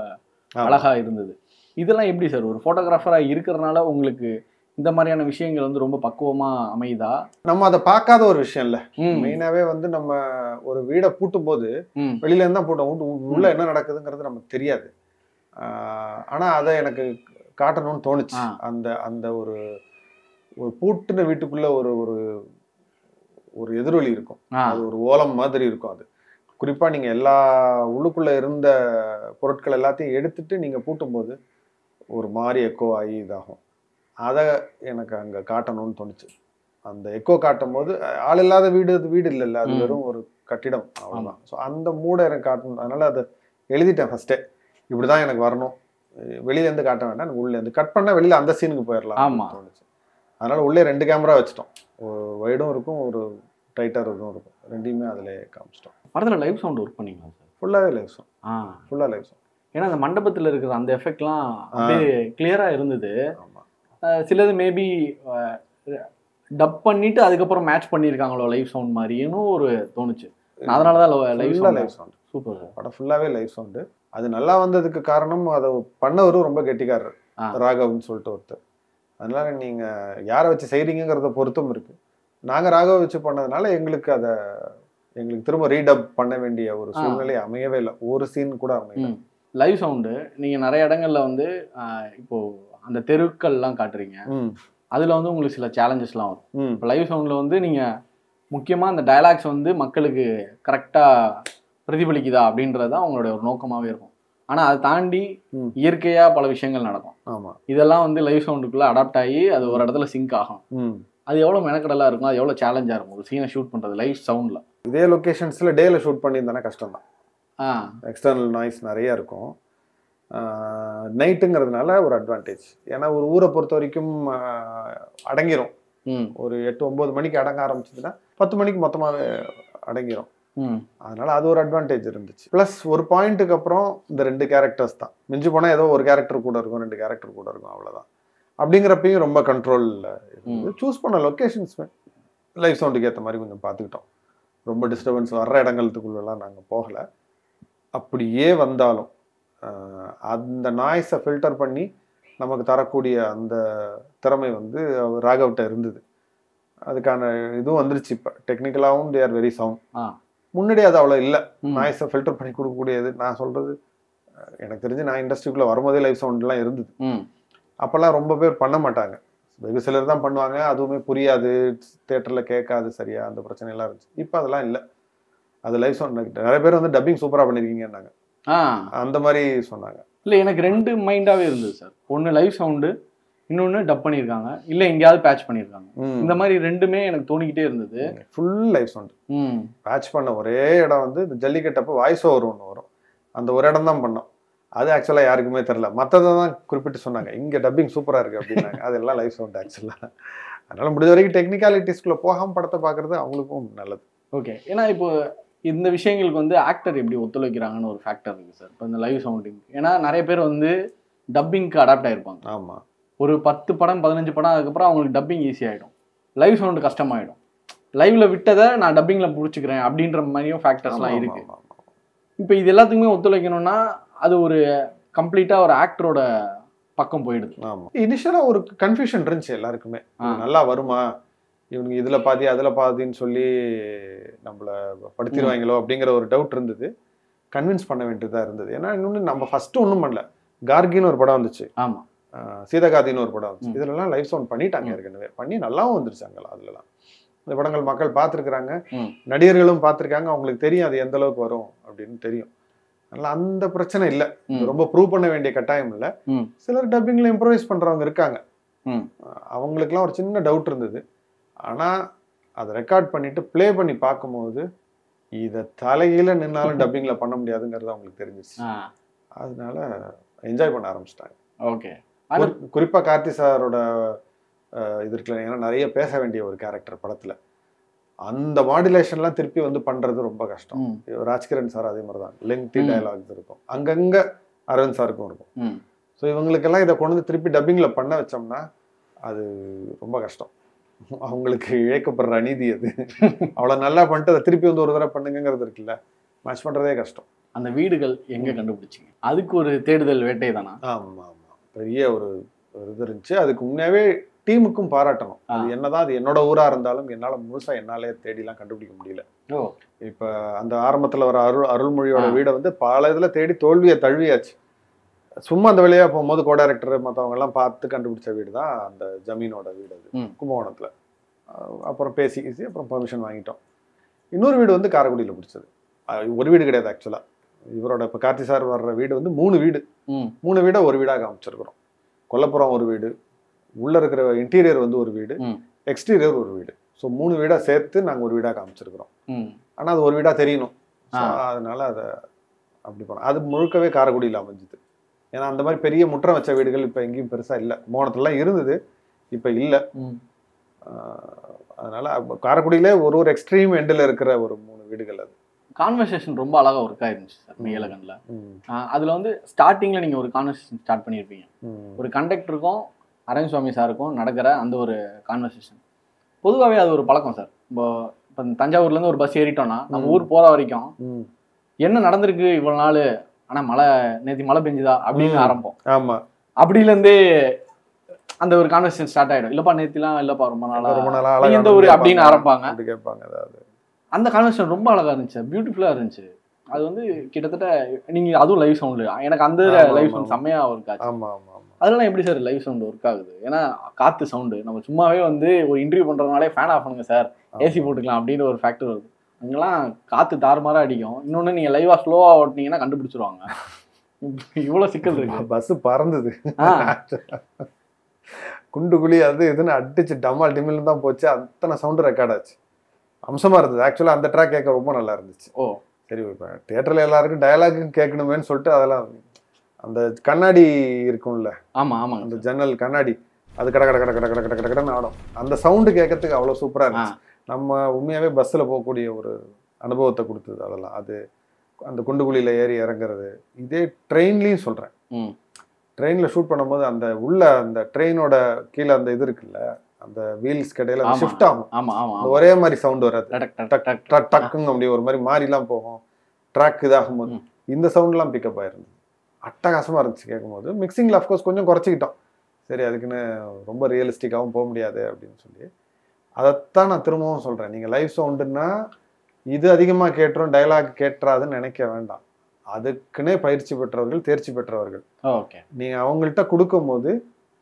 அழகாக இருந்தது. இதெல்லாம் எப்படி சார் ஒரு ஃபோட்டோகிராஃபராக இருக்கிறதுனால உங்களுக்கு இந்த மாதிரியான விஷயங்கள் வந்து ரொம்ப பக்குவமா அமையுதா? நம்ம அதை பார்க்காத ஒரு விஷயம் இல்லை. மெயினாவே வந்து நம்ம ஒரு வீடை பூட்டும் போது வெளியில இருந்தா பூட்டும், உள்ள என்ன நடக்குதுங்கிறது நமக்கு தெரியாது. ஆனா அதை எனக்கு காட்டணும்னு தோணுச்சு. அந்த அந்த ஒரு பூட்டுன வீட்டுக்குள்ள ஒரு ஒரு ஒரு எதிரொலி இருக்கும், அது ஒரு ஓலம் மாதிரி இருக்கும். அது குறிப்பா நீங்க எல்லா உள்ளுக்குள்ள இருந்த பொருட்கள் எல்லாத்தையும் எடுத்துட்டு நீங்க பூட்டும் போது ஒரு மாதிரி எக்கோ ஆகி இதாகும். அதை எனக்கு அங்கே காட்டணும்னு தோணுச்சு. அந்த எக்கோ காட்டும் போது ஆள் இல்லாத வீடு, அது வீடு இல்லைல்ல, அது வெறும் ஒரு கட்டிடம், அவ்வளோதான். ஸோ அந்த மூடை எனக்கு காட்டணும். அதனால அதை எழுதிட்டேன் ஃபர்ஸ்டே, இப்படிதான் எனக்கு வரணும், வெளியிலேருந்து காட்ட வேண்டாம், எனக்கு உள்ளேருந்து கட் பண்ணால் வெளியில் அந்த சீனுக்கு போயிடலாம் தோணுச்சு. அதனால உள்ளே 2 கேமரா வச்சுட்டோம். ஒரு வைடும் இருக்கும், ஒரு டைட்டர் இதுவும் இருக்கும், ரெண்டையுமே அதில் காமிச்சிட்டோம். படத்தில் லைவ் சவுண்ட் ஒர்க் பண்ணிக்கலாம் சார்? ஃபுல்லாகவே லைவ் சவுண்ட். ஃபுல்லாக லைவ் சவுண்ட். ஏன்னா அந்த மண்டபத்தில் இருக்கிற அந்த எஃபெக்ட்லாம் அப்படியே கிளியராக இருந்தது. சிலது மேபி டப் பண்ணிட்டு அதுக்கப்புறம் மேட்ச் பண்ணியிருக்காங்களோ லைவ் சவுண்ட் மாதிரியும் ஒரு தோணுச்சு. அதனால தான் லைவ் சவுண்ட் சூப்பர் சார். படம் ஃபுல்லாகவே லைவ் சவுண்டு. அது நல்லா வந்ததுக்கு காரணம் அதை பண்ணவரும் ரொம்ப கெட்டிக்காரர், ராகவ்னு சொல்லிட்டு ஒருத்தர். அதனால நீங்கள் யாரை வச்சு செய்கிறீங்கிறத பொறுத்தும் இருக்குது. நாங்கள் ராகவ வச்சு பண்ணதுனால எங்களுக்கு திரும்ப ரீடப் பண்ண வேண்டிய ஒரு சூழ்நிலை அமையவே இல்லை. ஒரு சீன் கூட அமையல. லைவ் சவுண்டு நீங்கள் நிறைய இடங்கள்ல வந்து இப்போ அந்த தெருக்கள்லாம் காட்டுறீங்க, அதில் வந்து உங்களுக்கு சில சேலஞ்சஸ்லாம் வரும். இப்போ லைவ் சவுண்டில் வந்து நீங்கள் முக்கியமாக அந்த டயலாக்ஸ் வந்து மக்களுக்கு கரெக்டாக பிரதிபலிக்குதா அப்படின்றது தான் உங்களுடைய ஒரு நோக்கமாகவே இருக்கும். ஆனால் அதை தாண்டி இயற்கையாக பல விஷயங்கள் நடக்கும். ஆமாம், இதெல்லாம் வந்து லைவ் சவுண்டுக்குள்ளே அடாப்ட் ஆகி அது ஒரு இடத்துல சிங்க் ஆகும். அது எவ்வளோ மெனக்கடலாக இருக்கும், அது எவ்வளோ சேலஞ்சாக இருக்கும் ஒரு சீனை ஷூட் பண்ணுறது லைவ் சவுண்டில். இதே லொக்கேஷன்ஸில் டேயில் ஷூட் பண்ணியிருந்தானே கஷ்டம் தான். எக்ஸ்டர்னல் நாய்ஸ் நிறையா இருக்கும். நைட்டுங்கிறதுனால ஒரு அட்வான்டேஜ். ஏன்னா ஒரு ஊரை பொறுத்த வரைக்கும் அடங்கிரும். ஒரு 8-9 மணிக்கு அடங்க ஆரம்பிச்சதுன்னா 10 மணிக்கு மொத்தமாகவே அடங்கிரும். அதனால அது ஒரு அட்வான்டேஜ் இருந்துச்சு. ப்ளஸ் ஒரு பாயிண்ட்டுக்கு அப்புறம் இந்த 2 கேரக்டர்ஸ் தான் மிஞ்சி போனால், ஏதோ ஒரு கேரக்டர் கூட இருக்கும், 2 கேரக்டர் கூட இருக்கும், அவ்வளோதான். அப்படிங்கிறப்பையும் ரொம்ப கண்ட்ரோலில் இருந்து சூஸ் பண்ண லொக்கேஷன்ஸ் லைவ் சவுண்டுக்கு ஏற்ற மாதிரி கொஞ்சம் பார்த்துக்கிட்டோம். ரொம்ப டிஸ்டர்பன்ஸ் வர்ற இடங்களுக்குள்ளெல்லாம் நாங்கள் போகலை. அப்படியே வந்தாலும் அந்த நாய்ஸை ஃபில்டர் பண்ணி நமக்கு தரக்கூடிய அந்த திறமை வந்து ராகவ்ட்ட இருந்தது. அதுக்கான இதுவும் வந்துருச்சு. இப்போ டெக்னிக்கலாகவும் தே ஆர் வெரி சவுண்ட். முன்னாடி அது அவ்வளோ இல்லை. நாய்ஸை ஃபில்டர் பண்ணி கொடுக்கக்கூடியது. நான் சொல்கிறது, எனக்கு தெரிஞ்சு நான் இண்டஸ்ட்ரிக்குள்ளே வரும்போதே லைவ் சவுண்ட்லாம் இருந்தது. அப்போல்லாம் ரொம்ப பேர் பண்ண மாட்டாங்க, வெகு சிலர் தான் பண்ணுவாங்க. அதுவுமே புரியாது, தேட்டரில் கேட்காது சரியா, அந்த பிரச்சனைலாம் இருந்துச்சு. இப்போ அதெல்லாம் இல்லை. அது லைவ் சவுண்ட் நிறைய பேர் வந்து டப்பிங் சூப்பராக பண்ணியிருக்கீங்கன்னாங்க, அந்த மாதிரி சொன்னாங்க. இல்லை, எனக்கு 2 மைண்டாகவே இருந்தது சார். ஒன்று லைவ் சவுண்டு, இன்னொன்று டப் பண்ணியிருக்காங்க, இல்லை எங்கேயாவது பேட்ச் பண்ணியிருக்காங்க. இந்த மாதிரி 2மே எனக்கு தோணிக்கிட்டே இருந்தது. Full live sound. பேட்ச் பண்ண ஒரே இடம் வந்து இந்த ஜல்லிக்கட்டப்போ வாய்ஸ் ஓவர் ஒன்று வரும், அந்த ஒரு இடம் தான் பண்ணோம். அது ஆக்சுவலாக யாருக்குமே தெரில. மற்றதை தான் குறிப்பிட்டு சொன்னாங்க, இங்கே டப்பிங் சூப்பராக இருக்குது அப்படின்னாங்க. அதெல்லாம் லைவ் சவுண்ட் ஆக்சுவலாக. அதனால் முடிஞ்ச வரைக்கும் டெக்னிக்காலிட்டிஸ்குள்ளே போகாமல் படத்தை பார்க்குறது அவங்களுக்கும் நல்லது. ஓகே, ஏன்னா இப்போ இந்த விஷயங்களுக்கு வந்து ஆக்டர் எப்படி ஒத்துழைக்கிறாங்கன்னு ஒரு ஃபேக்டர் இருக்குது சார். இப்போ இந்த லைவ் சவுண்டிங், ஏன்னா நிறைய பேர் வந்து டப்பிங்க்கு அடாப்ட் ஆகிருப்பாங்க. ஆமாம், ஒரு 10 படம் 15 படம் அதுக்கப்புறம் அவங்களுக்கு டப்பிங் ஈஸியாகிடும், லைவ் சவுண்டு கஷ்டமாயிடும். லைவ்ல விட்டதை நான் டப்பிங்கில் பிடிச்சிக்கிறேன் அப்படின்ற மாதிரியும் ஃபேக்டர்ஸ்லாம் இருக்குது. இப்போ இது எல்லாத்துக்குமே ஒத்துழைக்கணும்னா அது ஒரு கம்ப்ளீட்டாக ஒரு ஆக்டரோட பக்கம் போயிடுது. ஆமாம், இனிஷியலாக ஒரு கன்ஃபியூஷன் இருந்துச்சு எல்லாருக்குமே. நல்லா வருமா, இவனுங்க இதில் பாதி அதில் பாதின்னு சொல்லி நம்மளை படுத்திடுவாங்களோ அப்படிங்கிற ஒரு டவுட் இருந்தது. கன்வின்ஸ் பண்ண வேண்டியதாக இருந்தது. ஏன்னா இன்னொன்று, நம்ம ஃபஸ்ட்டு ஒன்றும் பண்ணல. கார்கின்னு ஒரு படம் வந்துச்சு, ஆமாம், சீதகாதின்னு ஒரு படம் வந்துச்சு. இதுலலாம் லைவ் சவுண்ட் பண்ணிட்டாங்க ஏற்கனவே, பண்ணி நல்லாவும் வந்துருச்சாங்களா. அதுலலாம் இந்த படங்கள் மக்கள் பார்த்துருக்குறாங்க, நடிகர்களும் பார்த்துருக்காங்க, அவங்களுக்கு தெரியும் அது எந்த அளவுக்கு வரும் அப்படின்னு தெரியும். அதனால அந்த பிரச்சனை இல்லை, ரொம்ப ப்ரூவ் பண்ண வேண்டிய கட்டாயம் இல்லை. சிலர் டப்பிங்ல இம்ப்ரோவைஸ் பண்றவங்க இருக்காங்க, அவங்களுக்குலாம் ஒரு சின்ன டவுட் இருந்தது. ஆனால் அதை ரெக்கார்ட் பண்ணிட்டு ப்ளே பண்ணி பார்க்கும்போது இதை தலையில நின்னாலும் டப்பிங்ல பண்ண முடியாதுங்கிறது அவங்களுக்கு தெரிஞ்சிச்சு. அதனால என்ஜாய் பண்ண ஆரம்பிச்சிட்டாங்க. ஓகே, குறிப்பாக கார்த்தி சாரோட இது இருக்குல்ல, ஏன்னா நிறைய பேச வேண்டிய ஒரு கேரக்டர் படத்தில், அந்த மாடுலேஷன்லாம் திருப்பி வந்து பண்ணுறது ரொம்ப கஷ்டம். ராஜ்கிரண் சார் அதே மாதிரி தான் லெங்க்தி டயலாக்ஸ் இருக்கும், அங்கங்கே அரவிந்த் சாருக்கும் இருக்கும். ஸோ இவங்களுக்கெல்லாம் இதை கொண்டு வந்து திருப்பி டப்பிங்கில் பண்ண வச்சோம்னா அது ரொம்ப கஷ்டம். அவங்களுக்கு இழைக்கப்படுற அநீதி அது. அவ்வளோ நல்லா பண்ணிட்டு அதை திருப்பி வந்து ஒரு தடவை பண்ணுங்கிறது இருக்குல்ல, மேட்ச் பண்ணுறதே கஷ்டம். அந்த வீடுகள் எங்கே கண்டுபிடிச்சிங்க? அதுக்கு ஒரு தேடுதல் வேட்டை தானா? ஆமாம் ஆமாம், பெரிய ஒரு இது இருந்துச்சு. அதுக்கு முன்னாவே டீமுக்கும் பாராட்டணும். அது என்னதான் அது என்னோட ஊராக இருந்தாலும் என்னால் முழுசாக என்னாலே தேடிலாம் கண்டுபிடிக்க முடியல. இப்போ அந்த ஆரம்பத்தில் வர அருள்மொழியோட வீடை வந்து பல இதில் தேடி தோல்வியை தழுவியாச்சு. சும்மா அந்த வழியாக போகும்போது கோ டைரக்டர் மற்றவங்கெல்லாம் பார்த்து கண்டுபிடிச்ச வீடு தான் அந்த ஜமீனோட வீடு, அது கும்பகோணத்தில். அப்புறம் பேசி அப்புறம் பர்மிஷன் வாங்கிட்டோம். இன்னொரு வீடு வந்து காரைக்குடியில் பிடிச்சது. ஒரு வீடு கிடையாது ஆக்சுவலாக. இவரோட இப்போ கார்த்தி சார் வர்ற வீடு வந்து 3 வீடு, 3 வீடை ஒரு வீடாக அமைச்சிருக்கிறோம். கொல்லப்புறம் ஒரு வீடு, உள்ளே இருக்கிற இன்டீரியர் வந்து ஒரு வீடு, எக்ஸ்டீரியர் ஒரு வீடு. ஸோ 3 வீடாக சேர்த்து நாங்கள் ஒரு வீடாக காமிச்சிருக்கிறோம். ஆனால் அது ஒரு வீடாக தெரியணும், அதனால அதை அப்படி பண்ணோம். அது முழுக்கவே காரைக்குடியில் அமைஞ்சுது. ஏன்னா அந்த மாதிரி பெரிய முற்றம் வச்ச வீடுகள் இப்போ எங்கேயும் பெருசாக இல்லை. கும்பகோணத்துலாம் இருந்தது, இப்போ இல்லை. அதனால காரைக்குடியிலே ஒரு எக்ஸ்ட்ரீம் எண்டில் இருக்கிற ஒரு 3 வீடுகள். அது கான்வர்சேஷன் ரொம்ப அழகாக ஒர்க் ஆயிருந்துச்சு சார் மெய்யழகன்ல. அதில் வந்து ஸ்டார்டிங்கில் நீங்கள் ஒரு கான்வர்சேஷன் ஸ்டார்ட் பண்ணியிருப்பீங்க. ஒரு கண்டக்டருக்கும் அரவிந்த் சுவாமி சாருக்கும் நடக்கிற அந்த ஒரு கான்வர்சேஷன் பொதுவாகவே அது ஒரு பழக்கம் சார். இப்போ தஞ்சாவூர்லேருந்து ஒரு பஸ் ஏறிட்டோம்னா நம்ம ஊர் போகிற வரைக்கும் என்ன நடந்திருக்கு இவ்வளோ நாள், ஆனால் நேற்று மழை பெஞ்சுதா அப்படின்னு ஆரம்பம். ஆமாம், அப்படிலேருந்தே அந்த ஒரு கான்வர்சேஷன் ஸ்டார்ட் ஆயிடும். இல்லப்பா நேத்திலாம் இல்லப்பா ரொம்ப நாளா அழகா எந்த ஊரு அப்படின்னு ஆரம்பிப்பாங்க. அப்படி கேட்பாங்க. அதாவது அந்த கான்வர்சேஷன் ரொம்ப அழகா இருந்துச்சு, பியூட்டிஃபுல்லா இருந்துச்சு. அது வந்து கிட்டத்தட்ட நீங்க அதுவும் லைவ் சவுண்ட், எனக்கு அந்த லைவ் சவுண்ட் செம்மையா ஒர்க் ஆச்சு. ஆமா ஆமா ஆமா. அதெல்லாம் எப்படி சார் லைவ் சவுண்ட் ஒர்க் ஆகுது? ஏன்னா காத்து சவுண்டு நம்ம சும்மாவே வந்து ஒரு இன்டர்வியூ பண்றதுனாலே ஃபேன் ஆஃப் பண்ணுங்க சார், ஏசி போட்டுக்கலாம் அப்படின்னு ஒரு ஃபேக்டர் வருது. அங்கெல்லாம் காத்து தாறுமாறா அடிக்கும். இன்னொன்னு நீங்க லைவா ஸ்லோவா ஓட்டினீங்கன்னா கண்டுபிடிச்சிருவாங்க. இவ்வளவு சிக்கல் இருக்கு. பஸ் பறந்தது, குண்டு குழி அது இதுன்னு அடிச்சு டமால் டிமில் தான் போச்சு. அத்தனை சவுண்டு ரெக்கார்ட் ஆச்சு. அம்சமா இருந்தது. ஆக்சுவலா அந்த ட்ராக் கேட்க ரொம்ப நல்லா இருந்துச்சு. ஓ சரி, இப்போ தியேட்டர்ல எல்லாருக்கும் டயலாகும் கேட்கணுமேன்னு சொல்லிட்டு அதெல்லாம் அந்த கண்ணாடி இருக்கும்ல, ஆமா ஆமா, அந்த ஜன்னல் கண்ணாடி அது கட கட கட கட கட கட கட கடன்னு ஆடும். அந்த சவுண்டு கேட்கறதுக்கு அவ்வளோ சூப்பராக இருந்துச்சு. நம்ம உண்மையாகவே பஸ்ஸில் போகக்கூடிய ஒரு அனுபவத்தை கொடுத்தது அதெல்லாம். அது அந்த குண்டுகுழியில் ஏறி இறங்குறது. இதே ட்ரெயின்லேயும் சொல்கிறேன், ட்ரெயினில் ஷூட் பண்ணும்போது அந்த உள்ள அந்த ட்ரெயினோட கீழே அந்த இது இருக்குல்ல, அந்த வீல்ஸ் கடையில் அந்த ஷிஃப்ட் ஆகும். ஆமா ஆமா, ஒரே மாதிரி சவுண்ட் வராது, டக் டக்குங்க அப்படி ஒரு மாதிரி மாறிலாம் போகும். ட்ராக் இதாகும்போது இந்த சவுண்ட்லாம் பிக்கப் ஆயிருந்தது. அட்டகாசமாக இருந்துச்சு கேட்கும்போது. மிக்சிங்கில் அஃப்கோர்ஸ் கொஞ்சம் குறைச்சிக்கிட்டோம். சரி, அதுக்குன்னு ரொம்ப ரியலிஸ்டிக்காகவும் போக முடியாது அப்படின்னு சொல்லி அதைத்தான் நான் திரும்பவும் சொல்கிறேன். நீங்கள் லைவ் சவுண்டுன்னா இது அதிகமாக கேட்டுரும், டைலாக் கேட்டுறாதுன்னு நினைக்க வேண்டாம். அதுக்குன்னே பயிற்சி பெற்றவர்கள், தேர்ச்சி பெற்றவர்கள். ஓகே, நீங்கள் அவங்கள்ட்ட கொடுக்கும்போது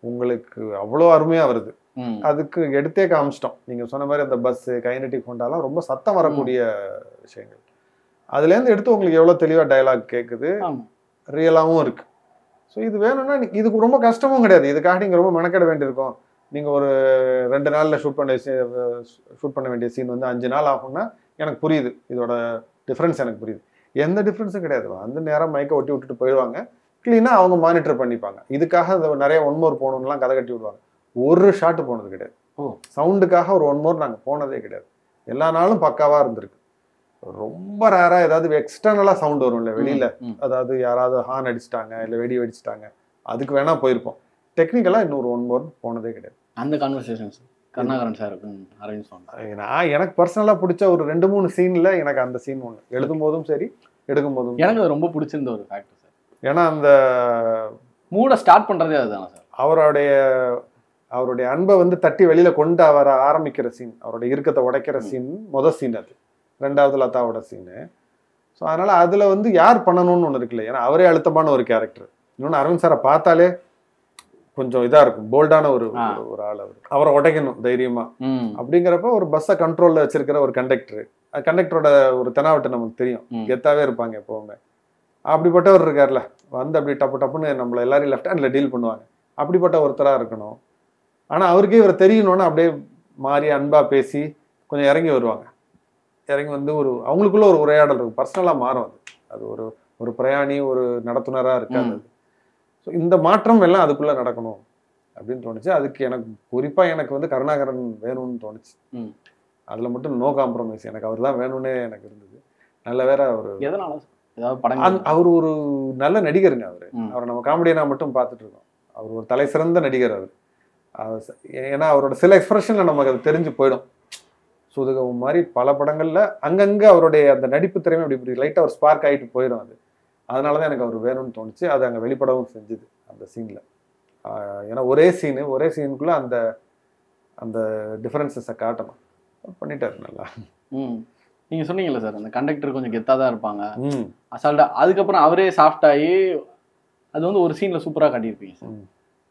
உங்களுக்கு அவ்வளோ அருமையாக வருது. அதுக்கு எடுத்தே காமிச்சிட்டோம். நீங்கள் சொன்ன மாதிரி அந்த பஸ்ஸு கைனடிக் ஹோண்டாலாம் ரொம்ப சத்தம் வரக்கூடிய விஷயங்கள். அதுலேருந்து எடுத்து உங்களுக்கு எவ்வளோ தெளிவாக டைலாக் கேட்குது, ரியலாகவும் இருக்குது. ஸோ இது வேணும்னா இதுக்கு ரொம்ப கஷ்டமும் கிடையாது. இதுக்காக நீங்கள் ரொம்ப மெனக்கெட வேண்டியிருக்கும். நீங்கள் ஒரு 2 நாளில் ஷூட் பண்ண வேண்டிய சீன் வந்து 5 நாள் ஆகும்னா எனக்கு புரியுது, இதோட டிஃப்ரென்ஸ் எனக்கு புரியுது. எந்த டிஃப்ரென்ஸும் கிடையாது. அந்த நேரம் மைக்கை ஒட்டி விட்டுட்டு போயிடுவாங்க, க்ளீனாக அவங்க மானிட்டர் பண்ணிப்பாங்க. இதுக்காக அந்த நிறைய 1 more போகணுன்னுலாம் கதை கட்டி விடுவாங்க. ஒரு ஷாட்டு போனது கிடையாது. சவுண்டுக்காக ஒரு 1 more நாங்கள் போனதே கிடையாது. எல்லா நாளும் பக்காவாக இருந்திருக்கு. ரொம்ப ரேராக ஏதாவது எக்ஸ்டர்னலாக சவுண்ட் வரும்ல வெளியில், அதாவது யாராவது ஹார்ன் அடிச்சிட்டாங்க இல்லை வெடி வெடிச்சிட்டாங்க, அதுக்கு வேணா போயிருப்போம். டெக்னிக்கலாக இன்னொரு 1 more போனதே கிடையாது. அந்த கான்வர்சேஷன்ஸ் கருணாகரன் சார் அரேஞ்ச் பண்ணாங்க. நான் எனக்கு பர்சனலாக பிடிச்ச ஒரு 2-3 சீனில் எனக்கு அந்த சீன் ஒன்று, எழுதும் போதும் சரி எடுக்கும் போதும் எனக்கு அது ரொம்ப பிடிச்சிருந்த ஒரு ஃபேக்டர் சார். ஏன்னா அந்த மூடை ஸ்டார்ட் பண்ணுறதே அதுதானே சார். அவருடைய அன்பை வந்து தட்டி வெளியில் கொண்டு வர ஆரம்பிக்கிற சீன், அவருடைய இறுக்கத்தை உடைக்கிற சீன் மொதல் சீன், அது 2வது லதாவோட சீனு. ஸோ அதனால் அதில் வந்து யார் பண்ணணும்னு ஒன்று இருக்குல்ல. ஏன்னா அவரே அழுத்தமான ஒரு கேரக்டர். இன்னொன்று அரவிந்த் சாரை பார்த்தாலே கொஞ்சம் இதாக இருக்கும், போல்டான ஒரு ஆள். அவரை உடைக்கணும் தைரியமாக. அப்படிங்கிறப்ப ஒரு பஸ்ஸை கண்ட்ரோலில் வச்சிருக்கிற ஒரு கண்டக்டரோட ஒரு தெனாவட்டு நமக்கு தெரியும், கெத்தாவே இருப்பாங்க எப்போவுமே. அப்படிப்பட்டவர் இருக்கார்ல, வந்து அப்படி டப்பு டப்புன்னு நம்மளை எல்லாரையும் லெஃப்ட் ஹேண்டில் டீல் பண்ணுவாங்க. அப்படிப்பட்ட ஒருத்தராக இருக்கணும். ஆனால் அவருக்கே இவரை தெரியணும்னா அப்படியே மாறி அன்பாக பேசி கொஞ்சம் இறங்கி வருவாங்க. இறங்கி வந்து அவங்களுக்குள்ள ஒரு உரையாடல் இருக்கும், பர்சனலாக மாறும். அது ஒரு பிரயாணி, ஒரு நடத்துனராக இருக்காது. ஸோ இந்த மாற்றம் எல்லாம் அதுக்குள்ளே நடக்கணும் அப்படின்னு தோணுச்சு. அதுக்கு எனக்கு குறிப்பாக எனக்கு வந்து கருணாகரன் வேணும்னு தோணுச்சு. அதில் மட்டும் நோ காம்ப்ரமைஸ், எனக்கு அவர் தான் வேணும்னே எனக்கு இருந்தது. நல்ல வேற அவர் ஒரு நல்ல நடிகருங்க. அவரை நம்ம காமெடியனாக மட்டும் பார்த்துட்டு இருக்கோம். அவர் ஒரு தலை சிறந்த நடிகர் அவர். ஏன்னா அவரோட சில எக்ஸ்பிரஷனில் நமக்கு அது தெரிஞ்சு போயிடும். சுதுகவும் மாதிரி பல படங்களில் அங்கங்கே அவருடைய அந்த நடிப்பு திறமை அப்படி லைட்டாக ஒரு ஸ்பார்க் ஆகிட்டு போயிடும். அதனால தான் எனக்கு அவர் வேணும்னு தோணுச்சு. அது அங்கே வெளிப்படவும் செஞ்சுது அந்த சீனில். ஏன்னா ஒரே சீனுக்குள்ளே அந்த டிஃபரன்சஸை காட்டணும், பண்ணிட்டாரு நல்லா. நீங்கள் சொன்னீங்கல்ல சார், அந்த கண்டக்டர் கொஞ்சம் கெத்தாக தான் இருப்பாங்க, அசால்ட்டாக. அதுக்கப்புறம் அவரே சாஃப்ட் ஆகி அது வந்து ஒரு சீனில் சூப்பராக காட்டியிருப்பீங்க சார்.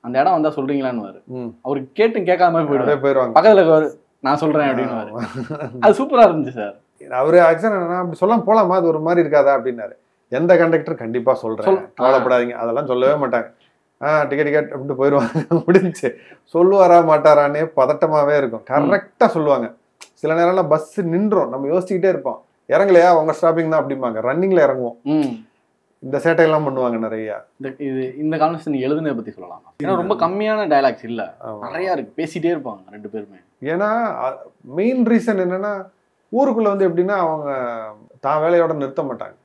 அந்த இடம் வந்தால் சொல்கிறீங்களான்னு அவருக்கு கேட்டும் கேட்காம போயிடுவாங்க. பக்கத்தில் நான் சொல்கிறேன் அப்படின்னு அது சூப்பராக இருந்துச்சு சார். அவரு ஆக்சுவலாக என்னன்னா அப்படி சொல்ல போலாமா, அது ஒரு மாதிரி இருக்காதா அப்படின்னாரு. எந்த கண்டக்டர் கண்டிப்பாக சொல்கிறேன், கவலைப்படாதீங்க, அதெல்லாம் சொல்லவே மாட்டாங்க. டிக்கெட் அப்படின்ட்டு போயிடுவாங்க, முடிஞ்சு. சொல்லுவாரா மாட்டாரானே பதட்டமாகவே இருக்கும். கரெக்டாக சொல்லுவாங்க. சில நேரம்லாம் பஸ் நின்றோம், நம்ம யோசிச்சுக்கிட்டே இருப்போம், இறங்கலையா அவங்க ஸ்டாப்பிங் தான் அப்படிம்பாங்க, ரன்னிங்கில் இறங்குவோம். இந்த சேட்டையெல்லாம் பண்ணுவாங்க நிறையா. இந்த கான்வர்சேஷன் எழுதுனதை பற்றி சொல்லலாம். ஏன்னா ரொம்ப கம்மியான டயலாக்ஸ் இல்லை, நிறையா இருக்குது, பேசிகிட்டே இருப்பாங்க 2 பேருமே. ஏன்னா மெயின் ரீசன் என்னன்னா, ஊருக்குள்ளே வந்து எப்படின்னா அவங்க தான் வேலையோட நிறுத்த மாட்டாங்க.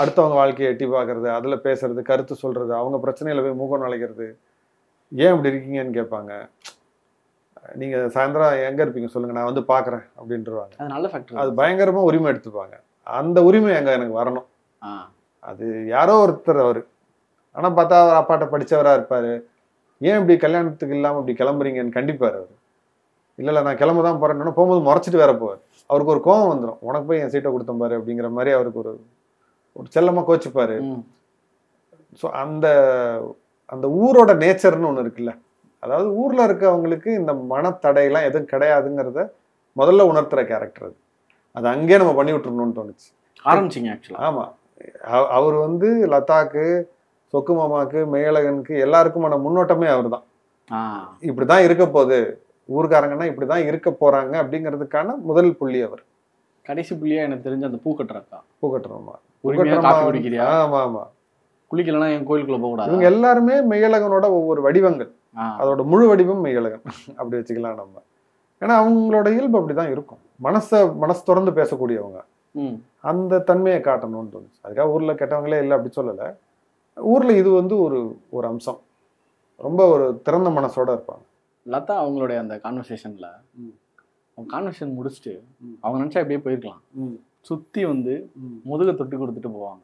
அடுத்தவங்க வாழ்க்கையை எட்டி பார்க்கறது, அதில் பேசுறது, கருத்து சொல்றது, அவங்க பிரச்சனையில போய் மூக்கம் நுழைக்கிறது. ஏன் இப்படி இருக்கீங்கன்னு கேட்பாங்க. நீங்கள் சாயந்தரம் எங்கே இருப்பீங்க சொல்லுங்கள், நான் வந்து பார்க்குறேன் அப்படின்றவாங்க. அது நல்ல ஃபேக்டர். அது பயங்கரமாக உரிமை எடுத்துப்பாங்க. அந்த உரிமை எங்கே எனக்கு வரணும். அது யாரோ ஒருத்தர் அவர். ஆனால் பார்த்தா அவர் அப்பாட்ட படித்தவராக இருப்பார், ஏன் இப்படி கல்யாணத்துக்கு இல்லாமல் இப்படி கிளம்புறீங்கன்னு கண்டிப்பார் அவர். இல்லை நான் கிளம்ப தான் போகிறேன்னு போகும்போது முறைச்சிட்டு வேற போவார். அவருக்கு ஒரு கோவம் வந்துடும், உனக்கு போய் என் சீட்டை கொடுத்தேன் பாரு அப்படிங்கிற மாதிரி அவருக்கு ஒரு செல்லமாக கோச்சிப்பார். ஸோ அந்த அந்த ஊரோட நேச்சர்னு ஒன்று இருக்குல்ல, அதாவது ஊரில் இருக்கவங்களுக்கு இந்த மனத்தடையெல்லாம் எதுவும் கிடையாதுங்கிறத முதல்ல உணர்த்துற கேரக்டர் அது. அது அங்கேயே நம்ம பண்ணி விட்டுருணும்னு தோணுச்சு ஆரம்பிச்சிங்க ஆக்சுவலாக. ஆமாம், அவர் வந்து லதாக்கு, சொக்கு மாமாவுக்கு, மெய்யழகனுக்கு எல்லாருக்குமான முன்னோட்டமே அவர் தான். இப்படி தான் இருக்க போகுது, ஊருக்காரங்கன்னா இப்படி தான் இருக்க போகிறாங்க அப்படிங்கிறதுக்கான முதல் புள்ளி அவர். கடைசி புள்ளியாக எனக்கு தெரிஞ்ச அந்த பூக்கட்டுறக்கா, பூக்கட்டுறோமா, காஃபி குடிக்கிறியா, ஆமாம் ஆமாம், குளிக்கலன்னா என் கோயிலுக்குள்ள போகக்கூடாது. இவங்க எல்லாருமே மெய்யழகனோட ஒவ்வொரு வடிவங்கள், அதோட முழு வடிவம் மெய்யழகன் அப்படி வச்சுக்கலாம் நம்ம. ஏன்னா அவங்களோட இயல்பு அப்படிதான் இருக்கும், மனசு திறந்து பேசக்கூடியவங்க, அந்த தன்மையை காட்டணும்னு தோணுச்சு. அதுக்காக ஊர்ல கெட்டவங்களே இல்லை அப்படி சொல்லலை, ஊர்ல இது வந்து ஒரு அம்சம், ரொம்ப ஒரு திறந்த மனசோட இருப்பாங்க. லதா அவங்களுடைய அந்த கான்வர்சேஷன்ல அவங்க கான்வர்சேஷன் முடிச்சுட்டு அவங்க நினைச்சா அப்படியே போயிருக்கலாம், சுத்தி வந்து முதுகை தொட்டு கொடுத்துட்டு போவாங்க.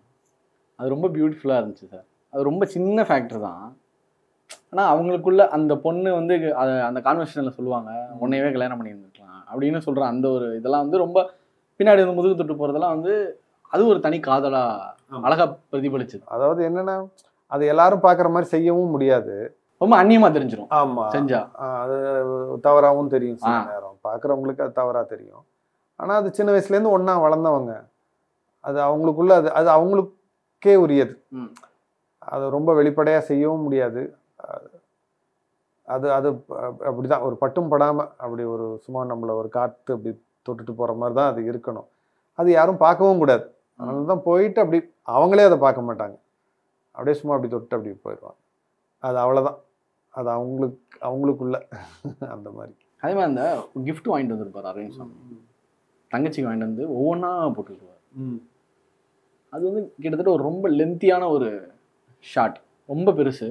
அது ரொம்ப பியூட்டிஃபுல்லா இருந்துச்சு சார். அது ரொம்ப சின்ன ஃபேக்டர் தான், ஆனா அவங்களுக்குள்ள அந்த பொண்ணு வந்து அந்த கான்வர்சேஷன்ல சொல்லுவாங்க உன்னையவே கல்யாணம் பண்ணி இருந்துக்கலாம் அப்படின்னு சொல்ற அந்த ஒரு இதெல்லாம் வந்து ரொம்ப பின்னாடி வந்து முதுகு தொட்டு போறதெல்லாம் வந்து அது ஒரு தனி காதலா அழகா பிரதிபலிச்சது. அதாவது என்னன்னா அது எல்லாரும் பாக்குற மாதிரி செய்யவும் முடியாது, ரொம்ப அந்நியமா தெரிஞ்சிடும். ஆமா, செஞ்சா அது தவறாவும் தெரியும், சில நேரம் பாக்குறவங்களுக்கு அது தவறா தெரியும். ஆனா அது சின்ன வயசுல இருந்து ஒன்னா வளர்ந்தவங்க, அது அவங்களுக்குள்ள அது அவங்களுக்கே உரியது, அது ரொம்ப வெளிப்படையா செய்யவும் முடியாது. அது அது அப்படிதான் ஒரு பட்டும் படாம அப்படி ஒரு சும்மா நம்மள ஒரு காத்து அப்படி தொட்டுட்டு போற மாதிரி தான் அது இருக்கணும். அது யாரும் பார்க்கவும் கூடாது, அதனால தான் போயிட்டு அப்படி அவங்களே அதை பார்க்க மாட்டாங்க, அப்படியே சும்மா அப்படி தொட்டு அப்படி போயிடுவாங்க. அது அவ்வளோதான், அது அவங்களுக்குள்ள அந்த மாதிரி. அதே மாதிரி அந்த கிஃப்ட் வாங்கிட்டு வந்துருப்பார் அரவிந்த் சாமி, தங்கச்சிக்கு வாங்கிட்டு வந்து ஒவ்வொன்றா போட்டுக்குவார். அது வந்து கிட்டத்தட்ட ஒரு ரொம்ப லென்த்தியான ஒரு ஷாட், ரொம்ப பெருசு.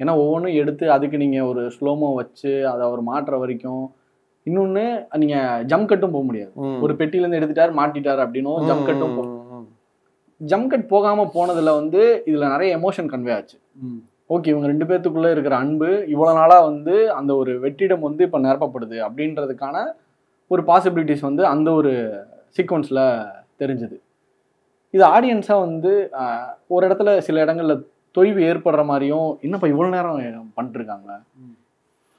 ஏன்னா ஒவ்வொன்றும் எடுத்து அதுக்கு நீங்கள் ஒரு ஸ்லோமோ வச்சு அதை அவர் மாட்டுற வரைக்கும். இன்னொன்று நீங்கள் ஜம்ப் கட்டும் போக முடியாது, ஒரு பெட்டியிலேருந்து எடுத்துட்டார் மாட்டிட்டார் அப்படின்னும் ஜம்ப் கட்டும் ஜம்ப் கட் போகாமல் போனதில் வந்து இதில் நிறைய எமோஷன் கன்வே ஆச்சு. ஓகே, இவங்க ரெண்டு பேர்த்துக்குள்ளே இருக்கிற அன்பு இவ்வளோ நாளாக வந்து அந்த ஒரு வெற்றிடம் வந்து இப்போ நிரப்பப்படுது அப்படின்றதுக்கான ஒரு பாசிபிலிட்டிஸ் வந்து அந்த ஒரு சீக்வன்ஸில் தெரிஞ்சுது. இது ஆடியன்ஸாக வந்து ஒரு இடத்துல சில இடங்களில் தொய்வு ஏற்படுற மாதிரியும், என்னப்பா இவ்வளோ நேரம் பண்ணிட்டுருக்காங்க.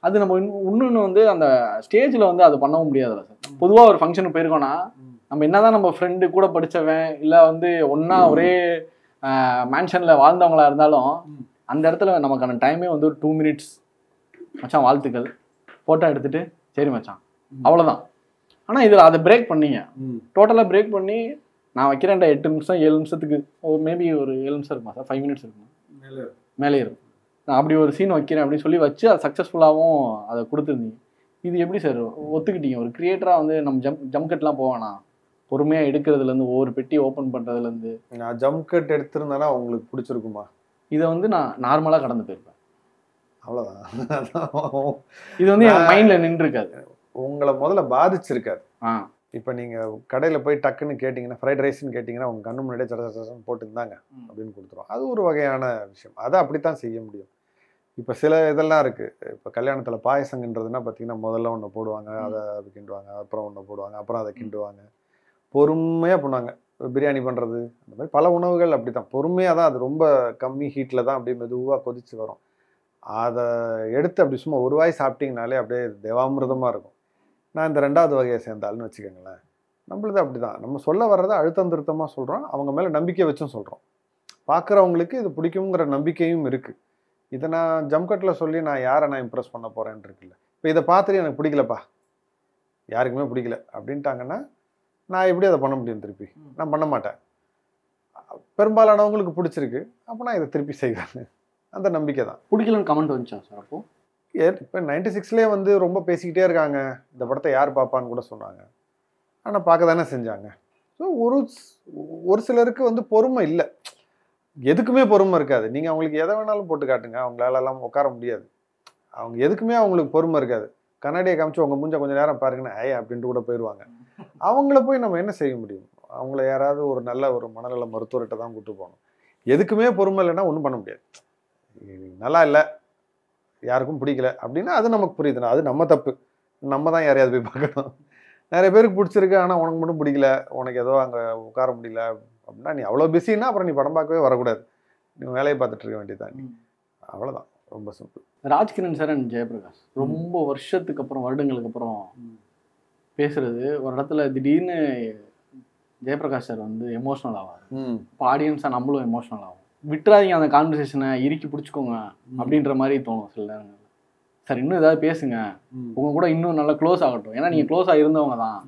அது நம்ம இன்னொன்று வந்து அந்த ஸ்டேஜில் வந்து அது பண்ணவும் முடியாதுல்ல சார். பொதுவாக ஒரு ஃபங்க்ஷனுக்கு போயிருக்கோன்னா நம்ம என்னதான் நம்ம ஃப்ரெண்டு கூட படித்தவன் இல்லை வந்து ஒன்றா ஒரே மேன்ஷனில் வாழ்ந்தவங்களா இருந்தாலும் அந்த இடத்துல நமக்கான டைமே வந்து ஒரு 2 minutes மச்சான் வாழ்த்துக்கள் ஃபோட்டோ எடுத்துகிட்டு சரி மச்சான் அவ்வளோதான். ஆனால் இதில் அதை பிரேக் பண்ணீங்க, டோட்டலாக பிரேக் பண்ணி நான் வைக்கிறேன்டா 8 நிமிஷம் 7 நிமிஷத்துக்கு மேபி ஒரு 7 நிமிஷம் இருக்குமா சார், 5 minutes இருக்குமா, மேலே இருக்கும். நான் அப்படி ஒரு சீன் வைக்கிறேன் அப்படின்னு சொல்லி வச்சு அது சக்ஸஸ்ஃபுல்லாகவும் அதை கொடுத்துருந்தீங்க. இது எப்படி சார் ஒத்துக்கிட்டீங்க? ஒரு கிரியேட்டராக வந்து நம்ம ஜம்ப் கட்லாம் போவேனா, பொறுமையாக எடுக்கிறதுலேருந்து ஒவ்வொரு பெட்டி ஓப்பன் பண்ணுறதுலேருந்து. நான் ஜம்ப் கட் எடுத்திருந்தேன்னா உங்களுக்கு பிடிச்சிருக்குமா? இதை வந்து நான் நார்மலாக கடந்து போயிருப்பேன், அவ்வளோதான். இது வந்து என் மைண்டில் நின்றுருக்காது, உங்களை முதல்ல பாதிச்சிருக்காது. இப்போ நீங்கள் கடையில் போய் டக்குன்னு கேட்டிங்கன்னா ஃப்ரைட் ரைஸ்ன்னு கேட்டிங்கன்னா உங்கள் கண்ணு முன்னாடியே சடசடன்னு போட்டுருந்தாங்க அப்படின்னு கொடுத்துருவோம். அது ஒரு வகையான விஷயம், அதை அப்படித்தான் செய்ய முடியும். இப்போ சில இதெல்லாம் இருக்குது, இப்போ கல்யாணத்தில் பாயசங்கன்றதுன்னா பார்த்தீங்கன்னா முதல்ல ஒன்று போடுவாங்க, அதை கிண்டுவாங்க, அப்புறம் ஒன்று போடுவாங்க, அப்புறம் அதை கிண்டுவாங்க, பொறுமையாக பண்ணுவாங்க. பிரியாணி பண்ணுறது அந்த மாதிரி பல உணவுகள் அப்படி தான் பொறுமையாக தான், அது ரொம்ப கம்மி ஹீட்டில் தான் அப்படியே மெதுவாக கொதிச்சு வரும். அதை எடுத்து அப்படி சும்மா ஒரு வாய் சாப்பிட்டிங்கனாலே அப்படியே தேவாமிர்தமாக இருக்கும். நான் இந்த 2வது வகையை சேர்ந்தாலுன்னு வச்சுக்கோங்களேன், நம்மளது அப்படி தான், நம்ம சொல்ல வர்றதை அழுத்தம் திருத்தமாக சொல்கிறோம், அவங்க மேலே நம்பிக்கை வச்சும் சொல்கிறோம், பார்க்குறவங்களுக்கு இது பிடிக்குங்கிற நம்பிக்கையும் இருக்குது. இதை நான் ஜம்கட்டில் சொல்லி நான் யாரை நான் இம்ப்ரெஸ் பண்ண போகிறேன்னு இருக்குல்ல. இப்போ இதை பார்த்துட்டு எனக்கு பிடிக்கலப்பா, யாருக்குமே பிடிக்கல அப்படின்ட்டாங்கன்னா நான் எப்படி அதை பண்ண முடியும்? திருப்பி நான் பண்ண மாட்டேன். பெரும்பாலானவங்களுக்கு பிடிச்சிருக்கு, அப்போ நான் இதை திருப்பி செய்வேன், அந்த நம்பிக்கை தான். பிடிக்கலன்னு கமெண்ட் வந்துச்சா சார்? அப்போது இப்போ 96லேயே வந்து ரொம்ப பேசிக்கிட்டே இருக்காங்க, இந்த படத்தை யார் பார்ப்பான்னு கூட சொன்னாங்க, ஆனால் பார்க்க தானே செஞ்சாங்க. ஸோ ஒரு சிலருக்கு வந்து பொறுமை இல்லை, எதுக்குமே பொறுமை இருக்காது. நீங்கள் அவங்களுக்கு எதை வேணாலும் போட்டு காட்டுங்க, அவங்களாலலாம் உட்கார முடியாது. அவங்க எதுக்குமே அவங்களுக்கு பொறுமை இருக்காது. கண்ணாடியை காமிச்சு உங்கள் மூஞ்ச கொஞ்சம் நேரம் பாருங்கன்னா அப்படின்ட்டு கூட போயிடுவாங்க. அவங்கள போய் நம்ம என்ன செய்ய முடியும்? அவங்கள யாராவது ஒரு நல்ல ஒரு மனநல மருத்துவர்கிட்ட தான் கூப்பிட்டு போகணும். எதுக்குமே பொறுமை இல்லைன்னா ஒன்றும் பண்ண முடியாது. நல்லா இல்லை, யாருக்கும் பிடிக்கல அப்படின்னா அது நமக்கு புரியுதுண்ணா, அது நம்ம தப்பு, நம்ம தான் யாரையாவது போய் பார்க்கணும். நிறைய பேருக்கு பிடிச்சிருக்கு ஆனால் உனக்கு மட்டும் பிடிக்கல, உனக்கு ஏதோ அங்கே உட்கார முடியல அப்படின்னா நீ அவ்வளோ பிஸின்னா அப்புறம் நீ படம் பார்க்கவே வரக்கூடாது, நீ வேலையை பார்த்துட்டு இருக்க வேண்டியதான். நீ அவ்வளோதான், ரொம்ப simple. Rajkiran sir and Jayaprakash ரொம்ப வருஷத்துக்கு அப்புறம், வருடங்களுக்கு அப்புறம் பேசுறது, ஒரு இடத்துல திடீர்னு ஜெயபிரகாஷ் சார் வந்து எமோஷனல் ஆவார். இப்போ ஆடியன்ஸாக நம்மளும் எமோஷனல் ஆகும். விட்டுறாதீங்க அந்த கான்வர்சேஷனை, இறுக்கி பிடிச்சிக்கோங்க அப்படின்ற மாதிரி தோணும் சில நேரங்கள். சார் இன்னும் ஏதாவது பேசுங்க, உங்க கூட இன்னும் நல்லா க்ளோஸ் ஆகட்டும், ஏன்னா நீங்கள் க்ளோஸாக இருந்தவங்க தான்,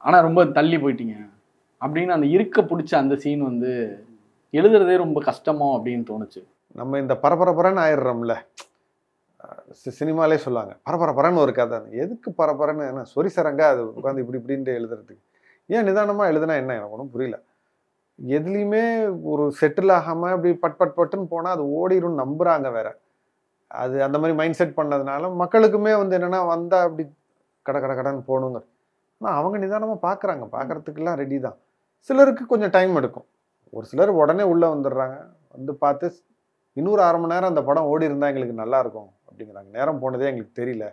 ஆனால் ரொம்ப தள்ளி போயிட்டீங்க அப்படின்னு அந்த இருக்க பிடிச்ச அந்த சீன் வந்து எழுதுறதே ரொம்ப கஷ்டமோ அப்படின்னு தோணுச்சு. நம்ம இந்த பரபரப்பரன்னு ஆயிடுறோம்ல, சினிமாலே சொல்லுவாங்க பரபரப்பரன்னு ஒரு கதை, எதுக்கு பரபரன்னு, என்ன சொரி சரங்கா அது உட்காந்து இப்படி இப்படின்ட்டு எழுதுறதுக்கு, ஏன் நிதானமாக எழுதுனா என்ன, எனக்கு ஒன்றும் புரியல. எதுலேயுமே ஒரு செட்டில் ஆகாமல் இப்படி பட்டுன்னு போனால் அது ஓடிடும் நம்புகிறாங்க வேற. அது அந்த மாதிரி மைண்ட் செட் பண்ணதுனால மக்களுக்குமே வந்து என்னென்னா வந்தால் அப்படி கடைன்னு போகணுங்க. ஆனால் அவங்க நிதானமாக பார்க்குறாங்க, பார்க்குறதுக்கெல்லாம் ரெடி தான். சிலருக்கு கொஞ்சம் டைம் எடுக்கும், ஒரு சிலர் உடனே உள்ளே வந்துடுறாங்க, வந்து பார்த்து இன்னொரு 1/2 மணி நேரம் அந்த படம் ஓடி இருந்தால் எங்களுக்கு நல்லாயிருக்கும் அப்படிங்கிறாங்க. நேரம் போனதே எங்களுக்கு தெரியல,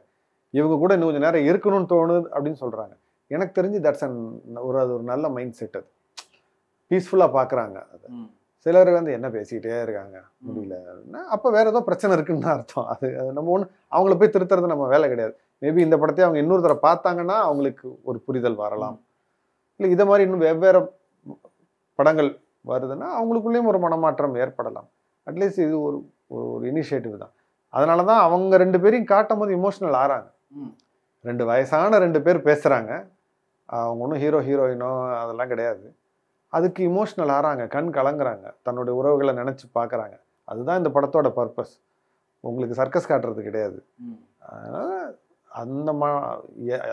இவங்க கூட இன்னும் கொஞ்சம் நேரம் இருக்கணும்னு தோணுது அப்படின்னு சொல்கிறாங்க. எனக்கு தெரிஞ்சு தட்ஸ் அது ஒரு நல்ல மைண்ட் செட், அது பீஸ்ஃபுல்லாக பார்க்குறாங்க. அது சிலர் வந்து என்ன பேசிக்கிட்டே இருக்காங்க முடியல அப்படின்னா அப்போ வேற ஏதோ பிரச்சனை இருக்குன்னு தான் அர்த்தம். அது நம்ம ஒன்று அவங்கள போய் திருத்துறது நம்ம வேலை கிடையாது. மேபி இந்த படத்தை அவங்க இன்னொரு தடவை பார்த்தாங்கன்னா அவங்களுக்கு ஒரு புரிதல் வரலாம், இல்லை இதை மாதிரி இன்னும் வெவ்வேறு படங்கள் வருதுன்னா அவங்களுக்குள்ளேயும் ஒரு மனமாற்றம் ஏற்படலாம். அட்லீஸ்ட் இது ஒரு ஒரு இனிஷியேட்டிவ் தான். அதனால தான் அவங்க 2 பேரையும் காட்டும் போது இமோஷனல் ஆகிறாங்க. 2 வயசான 2 பேர் பேசுகிறாங்க, அவங்க ஒன்றும் ஹீரோயினோ அதெல்லாம் கிடையாது. அதுக்கு இமோஷனல் ஆகிறாங்க, கண் கலங்குறாங்க, தன்னுடைய உறவுகளை நினச்சி பார்க்குறாங்க. அதுதான் இந்த படத்தோட பர்பஸ், உங்களுக்கு சர்க்கஸ் காட்டுறது கிடையாது. அதனால் அந்த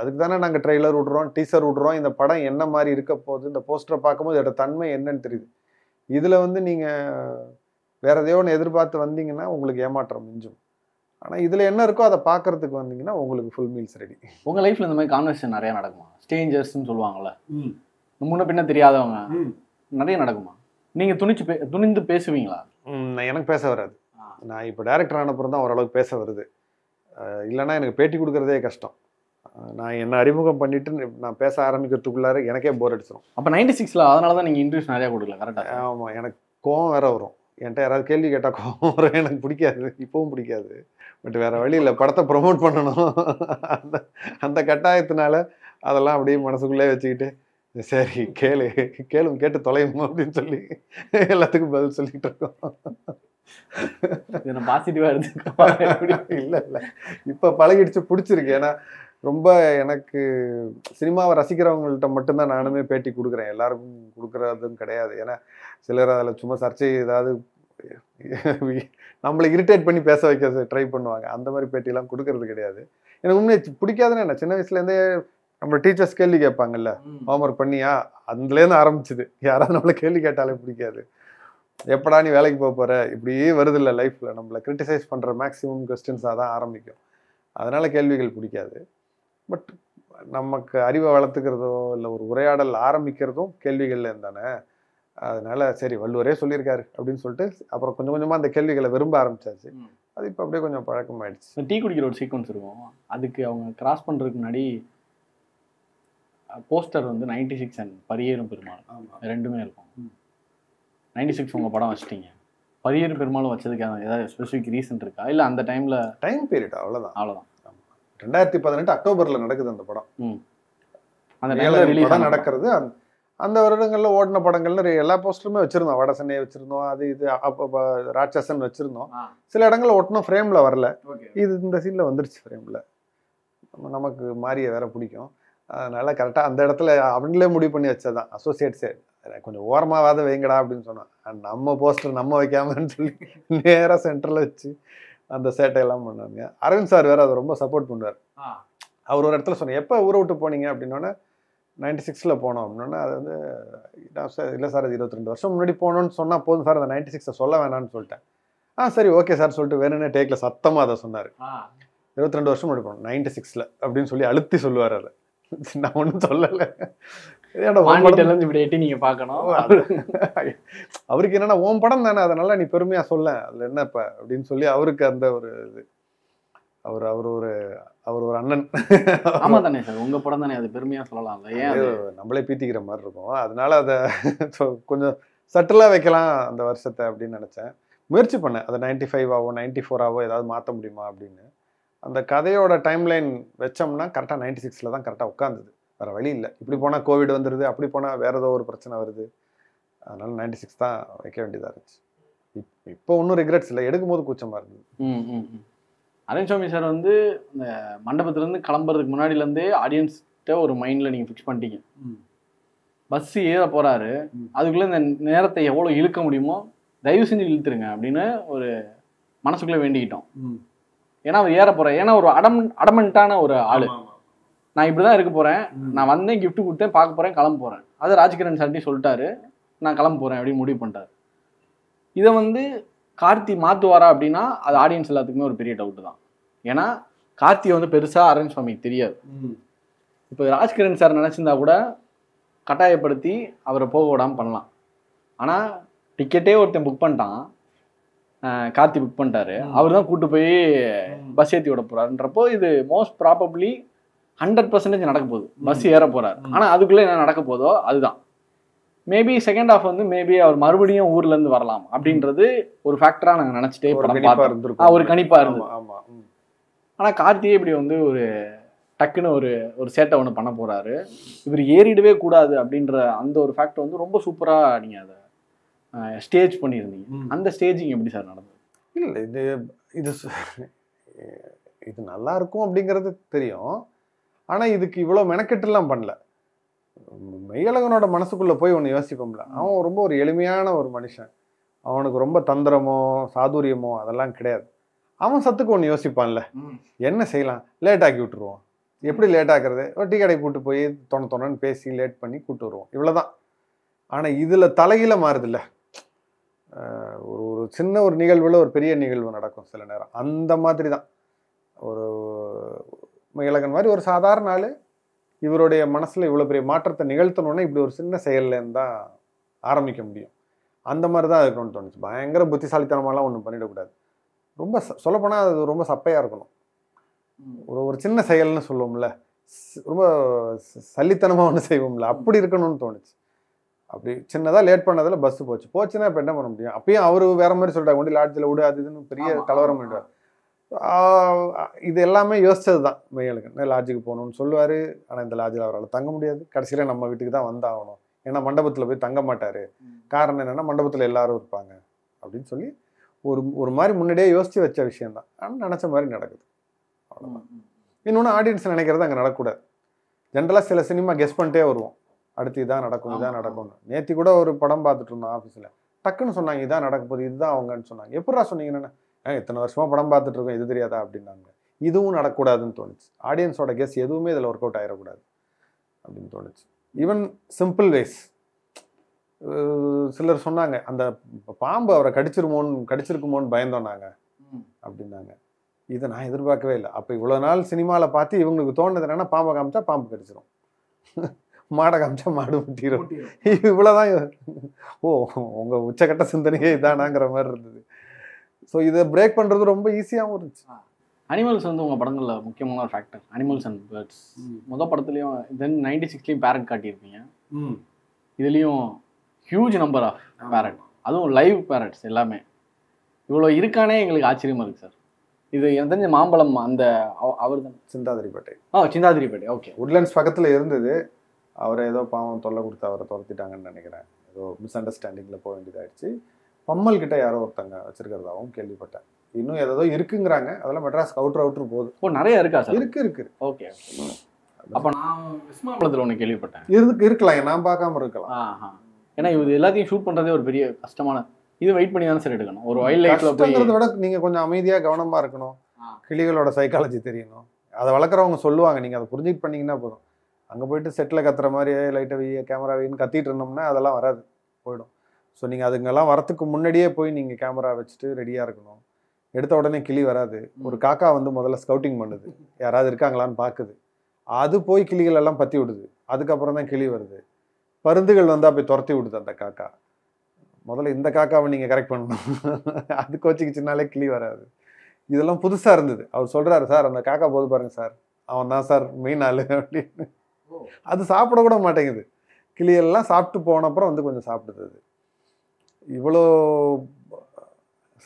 அதுக்கு தானே நாங்கள் ட்ரெய்லர் விட்றோம், டீசர் விட்றோம். இந்த படம் என்ன மாதிரி இருக்க போகுது, இந்த போஸ்டரை பார்க்கும்போது இதோட தன்மை என்னன்னு தெரியுது. இதில் வந்து நீங்கள் வேறு எதையோ ஒன்று எதிர்பார்த்து வந்தீங்கன்னா உங்களுக்கு ஏமாற்றம் மிஞ்சும். ஆனால் இதில் என்ன இருக்கோ அதை பார்க்கறதுக்கு வந்தீங்கன்னா உங்களுக்கு ஃபுல் மீல்ஸ் ரெடி. உங்கள் லைஃப்பில் இந்த மாதிரி கான்வர்சேஷன் நிறையா நடக்குமா? ஸ்ட்ரேஞ்சர்ஸ்ன்னு சொல்லுவாங்கள்ல, முன்ன பின்ன தெரியாதவங்க, நிறைய நடக்குமா? நீங்கள் துணிந்து பேசுவீங்களா? எனக்கு பேச வராது. நான் இப்போ டைரக்டர் ஆனப்புறம் தான் ஓரளவுக்கு பேச வருது. இல்லைன்னா எனக்கு பேட்டி கொடுக்குறதே கஷ்டம். நான் என்ன அறிமுகம் பண்ணிட்டு நான் பேச ஆரம்பிக்கிறதுக்குள்ளார எனக்கே போர் அடிச்சிடும். அப்போ 96ல் அதனால தான் நீங்கள் இன்டர்வியூஸ் நிறையா கொடுக்கல, கரெக்டாக? ஆமாம், எனக்கு கோவம் வேற வரும். என்கிட்ட யாராவது கேள்வி கேட்டால் கோவம் வரும், எனக்கு பிடிக்காது, இப்பவும் பிடிக்காது. பட் வேறு வழி இல்லை, படத்தை ப்ரொமோட் பண்ணணும். அந்த கட்டாயத்தினால அதெல்லாம் அப்படியே மனசுக்குள்ளே வச்சுக்கிட்டு சரி கேட்டு தொலையும் அப்படின்னு சொல்லி எல்லாத்துக்கும் பதில் சொல்லிட்டு இருக்கோம். பாசிட்டிவா எடுத்து இல்லை இப்போ பழகிடுச்சு, பிடிச்சிருக்கு. ஏன்னா ரொம்ப எனக்கு சினிமாவை ரசிக்கிறவங்கள்ட்ட மட்டும்தான் நானுமே பேட்டி கொடுக்குறேன், எல்லாருக்கும் கொடுக்குறதும் கிடையாது. ஏன்னா சிலர் அதில் சும்மா சர்ச்சை ஏதாவது நம்மளை இரிட்டேட் பண்ணி பேச வைக்க ட்ரை பண்ணுவாங்க. அந்த மாதிரி பேட்டிலாம் கொடுக்கறது கிடையாது. எனக்கு உண்மையை பிடிக்காதுன்னு என்ன, சின்ன வயசுலேருந்தே நம்ம டீச்சர்ஸ் கேள்வி கேட்பாங்கல்ல, ஹோம்ஒர்க் பண்ணியா, அதுலேருந்து ஆரம்பிச்சுது. யாராவது நம்மளை கேள்வி கேட்டாலே பிடிக்காது. எப்படா நீ வேலைக்கு போகிற, இப்படியே வருது இல்லை லைஃப்பில், நம்மளை கிரிட்டிசைஸ் பண்ணுற மேக்ஸிமம் கொஸ்டின்ஸாக தான் ஆரம்பிக்கும். அதனால் கேள்விகள் பிடிக்காது. பட் நமக்கு அறிவை வளர்த்துக்கிறதோ இல்லை ஒரு உரையாடல் ஆரம்பிக்கிறதும் கேள்விகள்ல இருந்தானே. அதனால சரி வள்ளுவரே சொல்லியிருக்காரு அப்படின்னு சொல்லிட்டு அப்புறம் கொஞ்சம் கொஞ்சமாக அந்த கேள்விகளை விரும்ப ஆரம்பிச்சாச்சு. அது இப்போ அப்படியே கொஞ்சம் பழக்கமாயிடுச்சு. டீ குடிக்கிற ஒரு சீக்வன்ஸ் இருக்கும், அதுக்கு அவங்க கிராஸ் பண்ணுறதுக்கு முன்னாடி போஸ்டர் வந்து 96 அண்ட் பரியேறும் பெருமாள் ரெண்டுமே இருக்கும். 96 உங்கள் படம் வச்சிட்டீங்க, பரியேறும் பெருமாளும் வச்சதுக்கான ஏதாவது ஸ்பெசிஃபிக் ரீசன் இருக்கா, இல்லை அந்த டைம் பீரியட் அவ்வளோதான்? 2018 அக்டோபரில் நடக்குது அந்த படம். அந்த படம் நடக்கிறது. அந்த வருடங்களில் ஓடின படங்கள்னு எல்லா போஸ்டருமே வச்சுருந்தோம். வட சென்னையை வச்சுருந்தோம், அது இது அப்போ ராட்சசன் வச்சுருந்தோம். சில இடங்களில் ஒட்டணும் ஃப்ரேமில் வரல, இது இந்த சீனில் வந்துருச்சு ஃப்ரேமில். நமக்கு மாறிய வேற பிடிக்கும், அதனால் கரெக்டாக அந்த இடத்துல அவங்களே முடிவு பண்ணி வச்சதான். அசோசியேட்ஸே கொஞ்சம் ஓரமாவாத வைங்கடா அப்படின்னு சொன்னோம். நம்ம போஸ்டர் நம்ம வைக்காமன்னு சொல்லி நேராக சென்டரில் வச்சு அந்த சேட்டையெல்லாம் பண்ணாங்க. அரவிந்த் சார் வேறு அதை ரொம்ப சப்போர்ட் பண்ணுவார். அவர் ஒரு இடத்துல சொன்னார், எப்போ ஊரை விட்டு போனீங்க அப்படின்னோடனே 96ல் போனோம் அப்படின்னா, அது வந்து இல்லை சார் அது 22 வருஷம் முன்னாடி போகணுன்னு சொன்னால் போதும் சார், அந்த 96 சொல்ல வேணான்னு சொல்லிட்டேன். சரி ஓகே சார் சொல்லிட்டு வேணும்னே டேக்கில் சத்தமாக அதை சொன்னார். 22 வருஷம் முன்னாடி போனோம் 96ல் அப்படின்னு சொல்லி அழுத்தி சொல்லுவார். அதை நான் ஒன்றும் சொல்லலை. மானிட்டர்ல இருந்து இப்படி எட்டி நீங்க பார்க்கணும். அவருக்கு என்னன்னா உன் படம் தானே, அதனால நீ பெருமையா சொல்ல, அதுல என்ன இப்ப அப்படின்னு சொல்லி அவருக்கு அந்த ஒரு இது. அவர் ஒரு அண்ணன். ஆமா தானே சார், உங்க படம் தானே, அது பெருமையா சொல்லலாம்ல, ஏன் நம்மளே பீத்திக்கிற மாதிரி இருக்கும். அதனால அதை கொஞ்சம் சட்டிலா வைக்கலாம் அந்த வருஷத்தை அப்படின்னு நினைச்சேன். முயற்சி பண்ணேன் அதை 95 94 ஏதாவது மாற்ற முடியுமா அப்படின்னு. அந்த கதையோட டைம்லைன் வச்சோம்னா கரெக்டாக 96 தான் கரெக்டாக உட்காந்துது. வேற வழி இல்லை. இப்படி போனால் கோவிட் வந்துடுது, அப்படி போனால் வேற ஏதோ ஒரு பிரச்சனை வருது. அதனால 96 தான் வைக்க வேண்டியதாக இருந்துச்சு. இப்போ ஒன்றும் ரிக்ரெட்ஸ் இல்லை, எடுக்கும்போது கூச்சமாக இருந்தது. அரவிந்த் சார் வந்து இந்த மண்டபத்திலேருந்து கிளம்புறதுக்கு முன்னாடிலேருந்தே ஆடியன்ஸ்கிட்ட ஒரு மைண்டில் நீங்கள் ஃபிக்ஸ் பண்ணிட்டீங்க. பஸ் ஏற போகிறாரு, அதுக்குள்ளே இந்த நேரத்தை எவ்வளோ இழுக்க முடியுமோ தயவு செஞ்சு இழுத்துருங்க அப்படின்னு ஒரு மனசுக்குள்ளே வேண்டிக்கிட்டோம். ஏன்னா அவர் ஏற போகிறேன், ஏன்னா ஒரு அடமெண்ட்டான ஒரு ஆள். நான் இப்படி தான் இருக்க போகிறேன், நான் வந்தேன், கிஃப்ட் கொடுத்தேன், பார்க்க போகிறேன், கிளம்ப போகிறேன். அது ராஜ்கிரண் சார்ட்டி சொல்லிட்டாரு, நான் கிளம்ப போகிறேன் அப்படின்னு முடிவு பண்ணிட்டாரு. இதை வந்து கார்த்தி மாற்றுவாரா அப்படின்னா அது ஆடியன்ஸ் எல்லாத்துக்குமே ஒரு பெரிய டவுட்டு தான். ஏன்னா கார்த்தியை வந்து பெருசாக அரவிந்த் சுவாமிக்கு தெரியாது. இப்போ ராஜ்கிரண் சார் நினச்சிருந்தா கூட கட்டாயப்படுத்தி அவரை போக விடாமல் பண்ணலாம். ஆனால் டிக்கெட்டே ஒருத்தன் புக் பண்ணிட்டான், கார்த்தி புக் பண்ணிட்டாரு, அவர் தான் கூப்பிட்டு போய் பஸ் ஏற்றி விட போகிறாருன்றப்போ இது மோஸ்ட் ப்ராபப்ளி 100% நடக்க போகுது. பஸ் ஏற போகிறாரு, ஆனால் அதுக்குள்ளே என்ன நடக்க போதோ அதுதான். மேபி செகண்ட் ஹாஃப் வந்து மேபி அவர் மறுபடியும் ஊர்ல இருந்து வரலாம் அப்படின்றது ஒரு ஃபேக்டரா நாங்க நினைச்சிட்டே படம் பார்த்தோம். ஒரு கணிப்பா இருந்தது. ஆனா கார்த்தியே இப்படி வந்து ஒரு டக்குன்னு ஒரு சேட்டை ஒன்று பண்ண போறாரு, இவர் ஏறிடவே கூடாது அப்படின்ற அந்த ஒரு ஃபேக்டர் வந்து ரொம்ப சூப்பரா நீங்க அதை ஸ்டேஜ் பண்ணியிருந்தீங்க. அந்த ஸ்டேஜிங் எப்படி சார் நடந்தது? இல்லை, இது இது நல்லா இருக்கும் அப்படிங்கிறது தெரியும். ஆனா இதுக்கு இவ்வளவு மெனக்கெட்டுலாம் பண்ணல. மெய்யழகனோட மனசுக்குள்ள போய் ஒன்று யோசிப்போம்ல, அவன் ரொம்ப ஒரு எளிமையான ஒரு மனுஷன். அவனுக்கு ரொம்ப தந்திரமோ சாதுரியமோ அதெல்லாம் கிடையாது. அவன் சத்துக்கு ஒன்று யோசிப்பான்ல, என்ன செய்யலாம், லேட் ஆக்கி விட்டுருவோம். எப்படி லேட் ஆக்குறது, ஒரு டீ கடை கூட்டு போய் தொணன்னு பேசி லேட் பண்ணி கூப்பிட்டு வருவோம், இவ்வளோதான். ஆனால் இதில் தலையில மாறுதில்ல. ஒரு சின்ன ஒரு நிகழ்வில் ஒரு பெரிய நிகழ்வு நடக்கும் சில நேரம். அந்த மாதிரி தான் ஒரு மெய்யழகன் மாதிரி ஒரு சாதாரண ஆள் இவருடைய மனசில் இவ்வளோ பெரிய மாற்றத்தை நிகழ்த்தணுன்னா இப்படி ஒரு சின்ன செயல்லேருந்து தான் ஆரம்பிக்க முடியும். அந்த மாதிரி தான் இருக்கணும்னு தோணுச்சு. பயங்கர புத்திசாலித்தனமாலாம் ஒன்றும் பண்ணிடக்கூடாது. ரொம்ப சொல்லப்போனால் அது ரொம்ப சப்பையாக இருக்கணும். ஒரு சின்ன செயல்னு சொல்லுவோம்ல, ரொம்ப சல்லித்தனமாக ஒன்று செய்வோம்ல, அப்படி இருக்கணும்னு தோணுச்சு. அப்படி சின்னதாக லேட் பண்ணதில் பஸ்ஸு போச்சுன்னா இப்போ என்ன பண்ண முடியும்? அப்பயும் அவர் வேற மாதிரி சொல்லிட்டாங்க, கொண்டு லாட்ஜில் விடு அது இதுன்னு பெரிய கலவரம் பண்ணிடுவார். இது எல்லாமே யோசிச்சது தான். மெய்யழகன் லாட்ஜுக்கு போகணும்னு சொல்லுவார், ஆனால் இந்த லாட்ஜில் அவரால் தங்க முடியாது, கடைசியில் நம்ம வீட்டுக்கு தான் வந்தாகணும், ஏன்னா மண்டபத்தில் போய் தங்க மாட்டார், காரணம் என்னென்னா மண்டபத்தில் எல்லாரும் இருப்பாங்க அப்படின்னு சொல்லி ஒரு மாதிரி முன்னாடியே யோசித்து வச்ச விஷயந்தான். ஆனால் நினச்ச மாதிரி நடக்குது, அவ்வளோதான். இன்னொன்று ஆடியன்ஸ் நினைக்கிறது அங்கே நடக்கூடாது. ஜென்ரலாக சில சினிமா கெஸ் பண்ணிட்டே வருவோம், அடுத்து இதான் நடக்கும் இதான் நடக்கும்னு. நேற்று கூட ஒரு படம் பார்த்துட்டு இருந்தோம் ஆஃபீஸில், டக்குன்னு சொன்னாங்க இதான் நடக்க போகுது, இதுதான் அவங்கன்னு சொன்னாங்க. எப்படா சொன்னீங்கன்னா, இத்தனை வருஷமாக படம் பார்த்துட்டு இருக்கோம், இது தெரியாதா அப்படின்னாங்க. இதுவும் நடக்கூடாதுன்னு தோணுச்சு. ஆடியன்ஸோட கெஸ் எதுவுமே இதில் ஒர்க் அவுட் ஆகிடக்கூடாது அப்படின்னு தோணுச்சு. ஈவன் சிம்பிள் வேஸ், சிலர் சொன்னாங்க அந்த பாம்பு அவரை கடிச்சிருக்குமோன்னு பயந்தோம் நாங்கள் அப்படின்னாங்க. இதை நான் எதிர்பார்க்கவே இல்லை. அப்போ இவ்வளோ நாள் சினிமாவில் பார்த்து இவங்களுக்கு தோணுது என்னன்னா, பாம்பை காமிச்சா பாம்பு கடிச்சிரும், மாடை காமிச்சா மாடு முட்டிடும், இவ்வளோதான். ஓ, உங்கள் உச்சக்கட்ட சிந்தனையே இதானாங்கிற மாதிரி இருந்தது. ஸோ இதை பிரேக் பண்ணுறது ரொம்ப ஈஸியாகவும் இருந்துச்சு. அனிமல்ஸ் வந்து உங்கள் படங்களில் முக்கியமான ஒரு ஃபேக்டர், அனிமல்ஸ் அண்ட் பேர்ட்ஸ். மொதல் படத்துலையும் தென் 96 பேரட் காட்டியிருப்பீங்க, இதுலேயும் ஹியூஜ் நம்பர் ஆஃப் பேரட், அதுவும் லைவ் பேரட்ஸ் எல்லாமே. இவ்வளோ இருக்கானே எங்களுக்கு ஆச்சரியமாக இருக்குது சார். இது எனக்கு தெரிஞ்ச மாம்பழம் அந்த அவர் தான் சிந்தாதிரிப்பேட்டை. சிந்தாதிரிப்பேட்டை, ஓகே. உட்லண்ட்ஸ் பக்கத்தில் இருந்தது. அவரை ஏதோ பாவம் தொல்லை கொடுத்து அவரை துரத்திட்டாங்கன்னு நினைக்கிறேன். ஏதோ மிஸ் அண்டர்ஸ்டாண்டிங்கில் போக வேண்டியதாகிடுச்சு. பம்மல் கிட்ட யாரோ ஒருத்தங்க வச்சிருக்கிறதாவும் கேள்விப்பட்டேன். இன்னும் ஏதோ இருக்குங்கிறாங்க. அதெல்லாம் மெட்ராஸ் அவுட்ரு போகுது. ஓ, நிறைய இருக்கா சார்? இருக்கு. ஓகே. அப்போ நான் விஸ்மாம்பலத்தில் ஒன்று கேள்விப்பட்டேன். இருக்கலாம், நான் பார்க்காம இருக்கலாம். ஏன்னா இது எல்லாத்தையும் ஷூட் பண்ணுறதே ஒரு பெரிய கஷ்டமான, இது வெயிட் பண்ணி தானே சார் எடுக்கணும். ஒரு வைல்ட் லைஃப்ல போய் விட நீங்கள் கொஞ்சம் அமைதியாக கவனமாக இருக்கணும். கிளிகளோட சைக்காலஜி தெரியணும். அதை வளர்க்குறவங்க சொல்லுவாங்க, நீங்கள் அதை புரிஞ்சுட்டு பண்ணிங்கன்னா போதும். அங்கே போயிட்டு செட்டில் கத்துற மாதிரி லைட்டை வை கேமரா வைன்னு கத்திட்டு இருந்தோம்னா அதெல்லாம் வராது, போயிடும். ஸோ நீங்கள் அதுங்கெல்லாம் வரத்துக்கு முன்னாடியே போய் நீங்கள் கேமரா வச்சுட்டு ரெடியாக இருக்கணும். எடுத்த உடனே கிளி வராது. ஒரு காக்கா வந்து முதல்ல ஸ்கவுட்டிங் பண்ணுது, யாராவது இருக்காங்களான்னு பார்க்குது. அது போய் கிளிகள் எல்லாம் பற்றி விடுது, அதுக்கப்புறம் தான் கிளி வருது. பருந்துகள் வந்தால் போய் துரத்தி விடுது அந்த காக்கா. முதல்ல இந்த காக்காவை நீங்கள் கரெக்ட் பண்ணணும். அது கோச்சிக்கிச்சுனாலே கிளி வராது. இதெல்லாம் புதுசாக இருந்தது. அவர் சொல்கிறாரு, சார் அந்த காக்கா போது பாருங்க சார், அவன் தான் சார் மெயின் ஆளு அப்படின்னு. அது சாப்பிட கூட மாட்டேங்குது. கிளியெல்லாம் சாப்பிட்டு போனப்புறம் வந்து கொஞ்சம் சாப்பிடுது. அது இவ்வளோ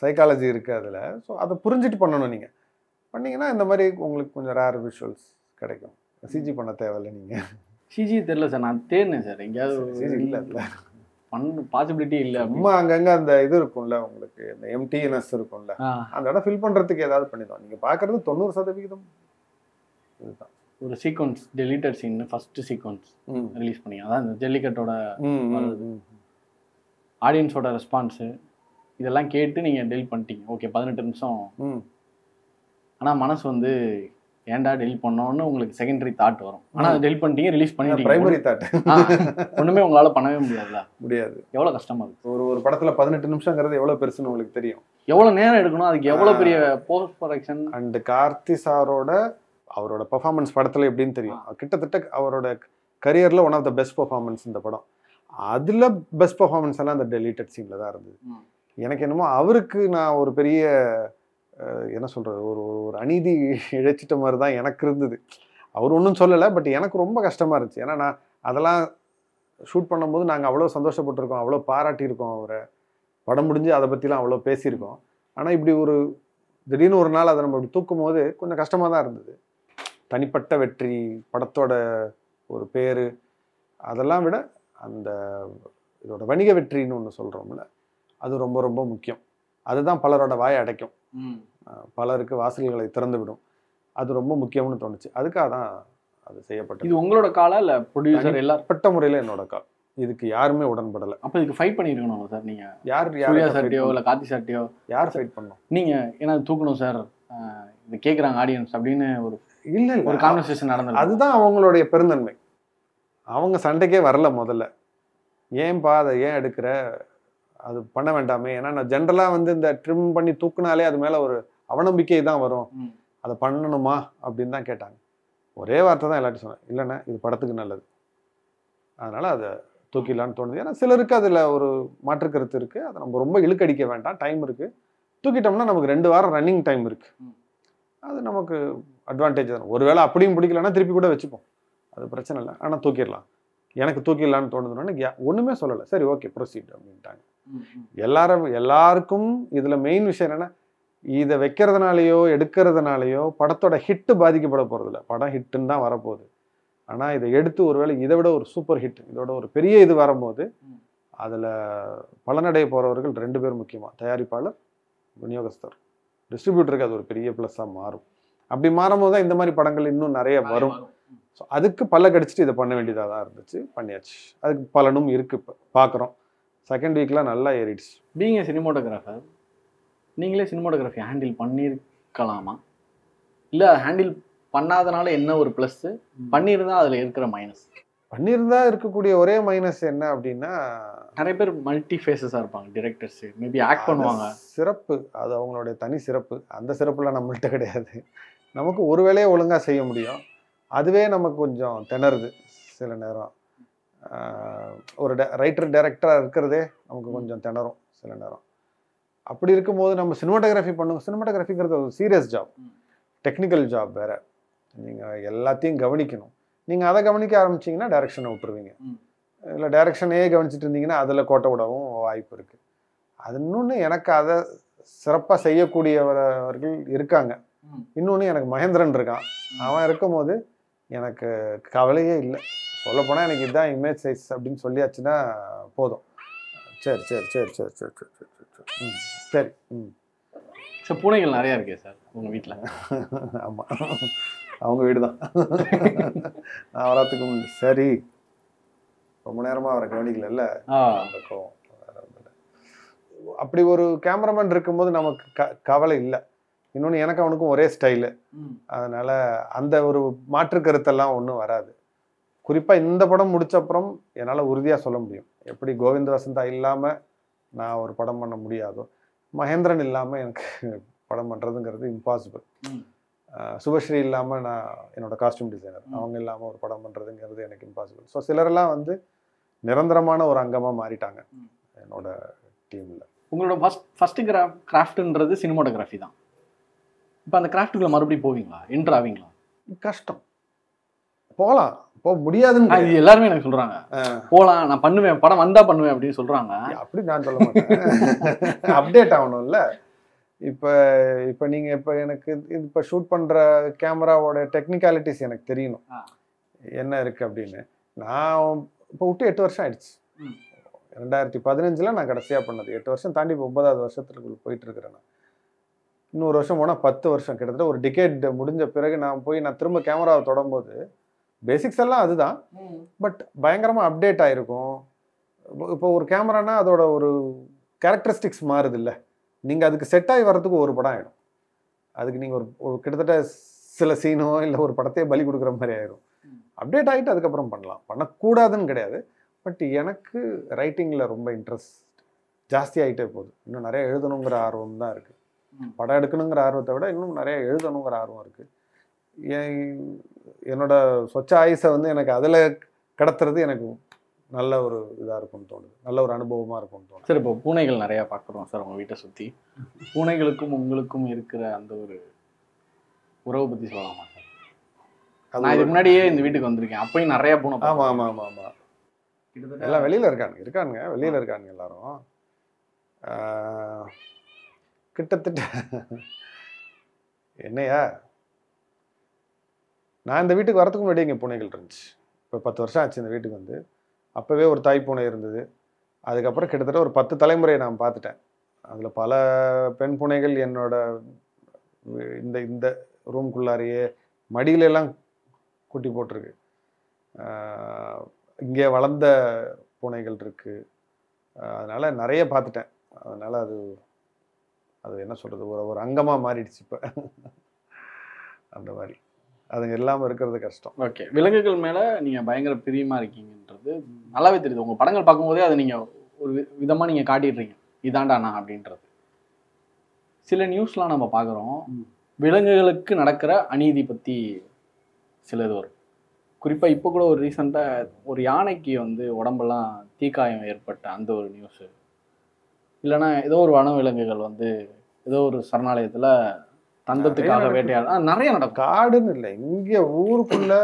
சைக்காலஜி இருக்குது அதில். ஸோ அதை புரிஞ்சுட்டு பண்ணணும். நீங்கள் பண்ணிங்கன்னா இந்த மாதிரி உங்களுக்கு கொஞ்சம் ரேர் விஷுவல்ஸ் கிடைக்கும். சிஜி பண்ண தேவையில்லை. நீங்கள் சிஜி தெரியல சார், நான் தேடினேன் சார், எங்கேயாவது சிஜி இல்லை அதில் பண்ண பாசிபிலிட்டி இல்லை. அம்மா அங்கங்கே அந்த இது இருக்கும்ல, உங்களுக்கு இந்த எம்டிஎன்எஸ் இருக்கும்ல, அந்த இடம் ஃபில் பண்ணுறதுக்கு ஏதாவது பண்ணிடுவோம். நீங்கள் பார்க்குறது 90% இதுதான். ஒரு sequence deleted scene first sequence release பண்ணி, அதான் இந்த ஜல்லிக்கட்டோட ஆடியன்ஸோட ரெஸ்பான்ஸு இதெல்லாம் கேட்டு நீங்கள் டெலிட் பண்ணிட்டீங்க. ஓகே 18 நிமிஷம். ஆனால் மனசு வந்து ஏன்டா டெலிட் பண்ணோன்னு உங்களுக்கு செகண்டரி தாட் வரும். ஆனால் அதை டெலிட் பண்ணிட்டீங்க, ரிலீஸ் பண்ணிட்டீங்க. பிரைமரி தாட் ஒன்றுமே உங்களால் பண்ணவே முடியாதுல்ல. முடியாது. எவ்வளோ கஷ்டமாக இருக்குது. ஒரு படத்தில் 18 நிமிஷங்கிறது எவ்வளோ பெருசுன்னு உங்களுக்கு தெரியும். எவ்வளோ நேரம் எடுக்கணும், அதுக்கு எவ்வளோ பெரிய போஸ்ட் ப்ரொடக்ஷன். அண்ட் கார்த்தி சாரோட அவரோட பெர்ஃபார்மன்ஸ் படத்தில் எப்படின்னு தெரியும். கிட்டத்தட்ட அவரோட கரியரில் one of the best performance இந்த படம். அதில் பெஸ்ட் பெர்ஃபார்மன்ஸ் எல்லாம் அந்த டெலிட்டட் சீனில் தான் இருந்தது. எனக்கு என்னமோ அவருக்கு நான் ஒரு பெரிய என்ன சொல்கிறது, ஒரு அநீதி இழைச்சிட்ட மாதிரி தான் எனக்கு இருந்தது. அவர் ஒன்றும் சொல்லலை, பட் எனக்கு ரொம்ப கஷ்டமாக இருந்துச்சு. ஏன்னா நான் அதெல்லாம் ஷூட் பண்ணும்போது நாங்கள் அவ்வளோ சந்தோஷப்பட்டிருக்கோம், அவ்வளோ பாராட்டியிருக்கோம் அவரை. படம் முடிஞ்சு அதை பற்றிலாம் அவ்வளோ பேசியிருக்கோம். ஆனால் இப்படி ஒரு திடீர்னு ஒரு நாள் அதை நம்ம இப்படி தூக்கும் போது கொஞ்சம் கஷ்டமாக தான் இருந்தது. தனிப்பட்ட வெற்றி, படத்தோட ஒரு பேர், அதெல்லாம் விட அந்த இதோட வணிக வெற்றின்னு ஒன்று சொல்கிறோம்ல, அது ரொம்ப ரொம்ப முக்கியம். அதுதான் பலரோட வாயை அடைக்கும், பலருக்கு வாசல்களை திறந்து விடும். அது ரொம்ப முக்கியம்னு தோணுச்சு. அதுக்காக தான் அது செய்யப்பட்டது. இது உங்களோட காலா இல்லை ப்ரொடியூசர் எல்லாப்பட்ட முறையில் என்னோட கால். இதுக்கு யாருமே உடன்படலை. அப்போ இதுக்கு ஃபைட் பண்ணியிருக்கணும் சார். நீங்கள் யார் சூர்யா சார்ட்டியோ இல்லை கார்த்தி சார்ட்டியோ யார் ஃபைட் பண்ணணும்? நீங்கள் ஏன்னா தூக்கணும் சார், இது கேட்குறாங்க ஆடியன்ஸ் அப்படின்னு ஒரு இல்லை ஒரு கான்வர்சேஷன் நடந்தது. அதுதான் அவங்களுடைய பெருந்தன்மை. அவங்க சண்டைக்கே வரல முதல்ல. ஏன்பா அதை ஏன் எடுக்கிற, அது பண்ண வேண்டாமே. ஏன்னா நான் ஜென்ரலாக வந்து இந்த ட்ரிம் பண்ணி தூக்குனாலே அது மேலே ஒரு அவநம்பிக்கை தான் வரும். அதை பண்ணணுமா அப்படின்னு தான் கேட்டாங்க. ஒரே வார்த்தை தான் எல்லாத்தையும் சொன்னேன், இல்லைண்ணா இது படத்துக்கு நல்லது, அதனால் அதை தூக்கிடலான்னு தோணுது. ஏன்னா சிலருக்கு அதில் ஒரு மாற்று கருத்து இருக்குது. அதை நம்ம ரொம்ப இழுக்கடிக்க வேண்டாம், டைம் இருக்குது. தூக்கிட்டோம்னா நமக்கு 2 வாரம் ரன்னிங் டைம் இருக்குது. அது நமக்கு அட்வான்டேஜ் தான். ஒருவேளை அப்படியும் பிடிக்கலன்னா திருப்பி கூட வச்சுப்போம், அது பிரச்சனை இல்லை. ஆனால் தூக்கிடலாம், எனக்கு தூக்கிடலான்னு தோணுதுன்னு ஒன்றுமே சொல்லலை. சரி ஓகே ப்ரொசீட் அப்படின்ட்டாங்க. எல்லாருக்கும் இதில் மெயின் விஷயம் என்னென்னா, இதை வைக்கிறதுனாலையோ எடுக்கிறதுனாலையோ படத்தோட ஹிட்டு பாதிக்கப்பட போகிறதில்ல. படம் ஹிட்டுன்னு தான் வரப்போகுது. ஆனால் இதை எடுத்து ஒருவேளை இதை விட ஒரு சூப்பர் ஹிட், இதோட ஒரு பெரிய இது வரும்போது அதில் பலனடைய போகிறவர்கள் 2 பேர் முக்கியமாக, தயாரிப்பாளர், விநியோகஸ்தர், டிஸ்ட்ரிபியூட்டருக்கு அது ஒரு பெரிய ப்ளஸ்ஸாக மாறும். அப்படி மாறும்போது தான் இந்த மாதிரி படங்கள் இன்னும் நிறைய வரும். ஸோ அதுக்கு பல்ல கடிச்சிட்டு இதை பண்ண வேண்டியதாக தான் இருந்துச்சு, பண்ணியாச்சு. அதுக்கு பலனும் இருக்குது. இப்போ பார்க்குறோம், செகண்ட் வீக்கில் நல்லா ஏறிடுச்சு. பீயிங் சினிமோட்டோகிராஃபர், நீங்களே சினிமோட்டோகிராஃபி ஹேண்டில் பண்ணியிருக்கலாமா, இல்லை ஹேண்டில் பண்ணாதனால என்ன ஒரு ப்ளஸ்ஸு, பண்ணியிருந்தா அதில் இருக்கிற மைனஸ்? பண்ணியிருந்தா இருக்கக்கூடிய ஒரே மைனஸ் என்ன அப்படின்னா, நிறைய பேர் மல்டி ஃபேஸஸாக இருப்பாங்க டிரெக்டர்ஸு, மேபி ஆக்ட் பண்ணுவாங்க. சிறப்பு, அது அவங்களுடைய தனி சிறப்பு. அந்த சிறப்புலாம் நம்மள்கிட்ட கிடையாது. நமக்கு ஒரு வேலையை ஒழுங்காக செய்ய முடியும், அதுவே நமக்கு கொஞ்சம் திணறுது சில நேரம். ஒரு ரைட்டர் டைரக்டராக இருக்கிறதே நமக்கு கொஞ்சம் திணறும் சில நேரம். அப்படி இருக்கும்போது நம்ம சினிமாட்டோகிராஃபி பண்ணுவோம். சினிமாட்டோகிராஃபிங்கிறது ஒரு சீரியஸ் ஜாப், டெக்னிக்கல் ஜாப் வேறு. நீங்கள் எல்லாத்தையும் கவனிக்கணும். நீங்கள் அதை கவனிக்க ஆரம்பிச்சிங்கன்னா டைரக்ஷனை விட்டுருவீங்க. இல்லை டைரக்ஷனையே கவனிச்சிட்டு இருந்தீங்கன்னா அதில் கோட்டை விடவும் வாய்ப்பு இருக்குது. அது இன்னொன்று, எனக்கு அதை சிறப்பாக செய்யக்கூடியவர்கள் இருக்காங்க. இன்னொன்று எனக்கு மகேந்திரன் இருக்கான். அவன் இருக்கும்போது எனக்கு கவலையே இல்லை. சொல்லப்போனால் எனக்கு இதுதான் இமேஜ் சைஸ் அப்படின்னு சொல்லியாச்சுன்னா போதும். சரி சரி சரி சரி சரி சரி சரி சரி சரி சார், பூனைகள் நிறையா இருக்கே சார் உங்கள் வீட்டில்? ஆமாம், அவங்க வீடு தான். நான் வரத்துக்கு சரி ரொம்ப நேரமாக அவரை கவனிக்கல. அந்த கோவம் அப்படி ஒரு கேமராமேன் இருக்கும்போது நமக்கு கவலை இல்லை. இன்னொன்று, எனக்கு அவனுக்கும் ஒரே ஸ்டைலு, அதனால் அந்த ஒரு மாற்று கருத்தெல்லாம் ஒன்றும் வராது. குறிப்பாக இந்த படம் முடிச்ச அப்புறம் என்னால் உறுதியாக சொல்ல முடியும், எப்படி கோவிந்த வசந்தா இல்லாமல் நான் ஒரு படம் பண்ண முடியாதோ, மகேந்திரன் இல்லாமல் எனக்கு படம் பண்ணுறதுங்கிறது இம்பாசிபிள். சுபஸ்ரீ இல்லாமல் நான் என்னோட காஸ்டியூம் டிசைனர், அவங்க இல்லாமல் ஒரு படம் பண்ணுறதுங்கிறது எனக்கு இம்பாசிபிள். ஸோ சிலரெல்லாம் வந்து நிரந்தரமான ஒரு அங்கமாக மாறிட்டாங்க என்னோட டீமில். உங்களோட ஃபர்ஸ்ட் கிராஃப்ட்ன்றது சினிமாட்டோகிராஃபி தான். இப்போ அந்த கிராஃப்ட்டுக்குள்ள மறுபடியும் போவீங்களா, என்ட்ரு ஆவீங்களா? கஷ்டம், போகலாம், போக முடியாதுன்னு இது எல்லாருமே எனக்கு சொல்றாங்க. போகலாம், நான் பண்ணுவேன், படம் வந்தா பண்ணுவேன் அப்படின்னு சொல்றாங்க. அப்படி நான் சொல்ல மாட்டேன். அப்டேட் ஆகணும்ல. இப்போ இப்போ நீங்கள் இப்போ எனக்கு இப்போ ஷூட் பண்ணுற கேமராவோட டெக்னிக்காலிட்டிஸ் எனக்கு தெரியணும் என்ன இருக்குது அப்படின்னு. நான் இப்போ விட்டு 8 வருஷம் ஆயிடுச்சு. 2015 நான் கடைசியாக பண்ணது. 8 வருஷம் தாண்டி இப்போ 9வது வருஷத்துக்குள்ள போயிட்டு இருக்கிறேன். நான் இன்னொரு வருஷம் போனால் 10 வருஷம், கிட்டத்தட்ட ஒரு டிகேட் முடிஞ்ச பிறகு நான் திரும்ப கேமராவை தொடரும்போது பேசிக்ஸ் எல்லாம் அதுதான், பட் பயங்கரமாக அப்டேட் ஆகிருக்கும். இப்போ ஒரு கேமரானா அதோட ஒரு கேரக்டரிஸ்டிக்ஸ் மாறுது இல்லை, நீங்கள் அதுக்கு செட் ஆகி வர்றதுக்கு ஒரு படம் ஆகிடும். அதுக்கு நீங்கள் ஒரு கிட்டத்தட்ட சில சீனோ இல்லை ஒரு படத்தையே பலி கொடுக்குற மாதிரி ஆயிடும். அப்டேட் ஆகிட்டு அதுக்கப்புறம் பண்ணலாம், பண்ணக்கூடாதுன்னு கிடையாது. பட் எனக்கு ரைட்டிங்கில் ரொம்ப இன்ட்ரெஸ்ட் ஜாஸ்தி ஆகிட்டே போகுது. இன்னும் நிறைய எழுதணுங்கிற ஆர்வம் தான் இருக்குது. படம் எடுக்கணுங்கிற ஆர்வத்தை விட இன்னும் நிறைய எழுதணுங்கிற ஆர்வம் இருக்குது. என்னோட சொச்ச ஆயுசை எனக்கு அதில் கடத்துறது எனக்கு நல்ல ஒரு இதாக இருக்கும்னு தோணுது, நல்ல ஒரு அனுபவமாக இருக்கும்னு தோணுது. சார், இப்போ பூனைகள் நிறையா பார்க்குறோம் சார் உங்கள் வீட்டை சுற்றி. பூனைகளுக்கும் உங்களுக்கும் இருக்கிற அந்த ஒரு உறவை பற்றி சொல்லலாமா சார்? நான் இதுக்கு முன்னாடியே இந்த வீட்டுக்கு வந்திருக்கேன், அப்பயும் நிறைய பூனை. ஆமாம் ஆமாம் ஆமாம் ஆமாம், எல்லாம் வெளியில் இருக்கானுங்க வெளியில் இருக்கானுங்க எல்லாரும். கிட்டத்தட்ட என்னையா, நான் இந்த வீட்டுக்கு வரதுக்கு முன்னாடி இங்கே பூனைகள் இருந்துச்சு. இப்போ 10 வருஷம் ஆச்சு இந்த வீட்டுக்கு வந்து. அப்போவே ஒரு தாய் பூனை இருந்தது. அதுக்கப்புறம் கிட்டத்தட்ட ஒரு 10 தலைமுறையை நான் பார்த்துட்டேன். அதில் பல பெண் பூனைகள் என்னோட இந்த இந்த ரூம்குள்ளாரையே மடியிலெல்லாம் குட்டி போட்டிருக்கு. இங்கே வளர்ந்த பூனைகள் இருக்குது. அதனால் நிறைய பார்த்துட்டேன். அதனால் அது என்ன சொல்கிறது, ஒரு அங்கமாக மாறிடுச்சு இப்போ. அந்த மாதிரி அதுங்க இல்லாமல் இருக்கிறது கஷ்டம். ஓகே, விலங்குகள் மேலே நீங்கள் பயங்கர பிரியமாக இருக்கீங்கன்றது நல்லாவே தெரியுது. உங்கள் படங்கள் பார்க்கும்போதே அதை நீங்கள் ஒரு விதமாக நீங்கள் காட்டிடுறீங்க, இதாண்டா நான் அப்படின்றது. சில நியூஸ்லாம் நம்ம பார்க்குறோம், விலங்குகளுக்கு நடக்கிற அநீதி பற்றி சில இது வரும். குறிப்பாக இப்போ கூட ஒரு ரீசெண்டாக ஒரு யானைக்கு உடம்பெல்லாம் தீக்காயம் ஏற்பட்ட அந்த ஒரு நியூஸு, இல்லைன்னா ஏதோ ஒரு வனவிலங்குகள் ஏதோ ஒரு சரணாலயத்தில் தந்தத்துக்காக வேட்டையாட நிறைய நடக்கும். காடுன்னு இல்லை, இங்கே ஊருக்குள்ள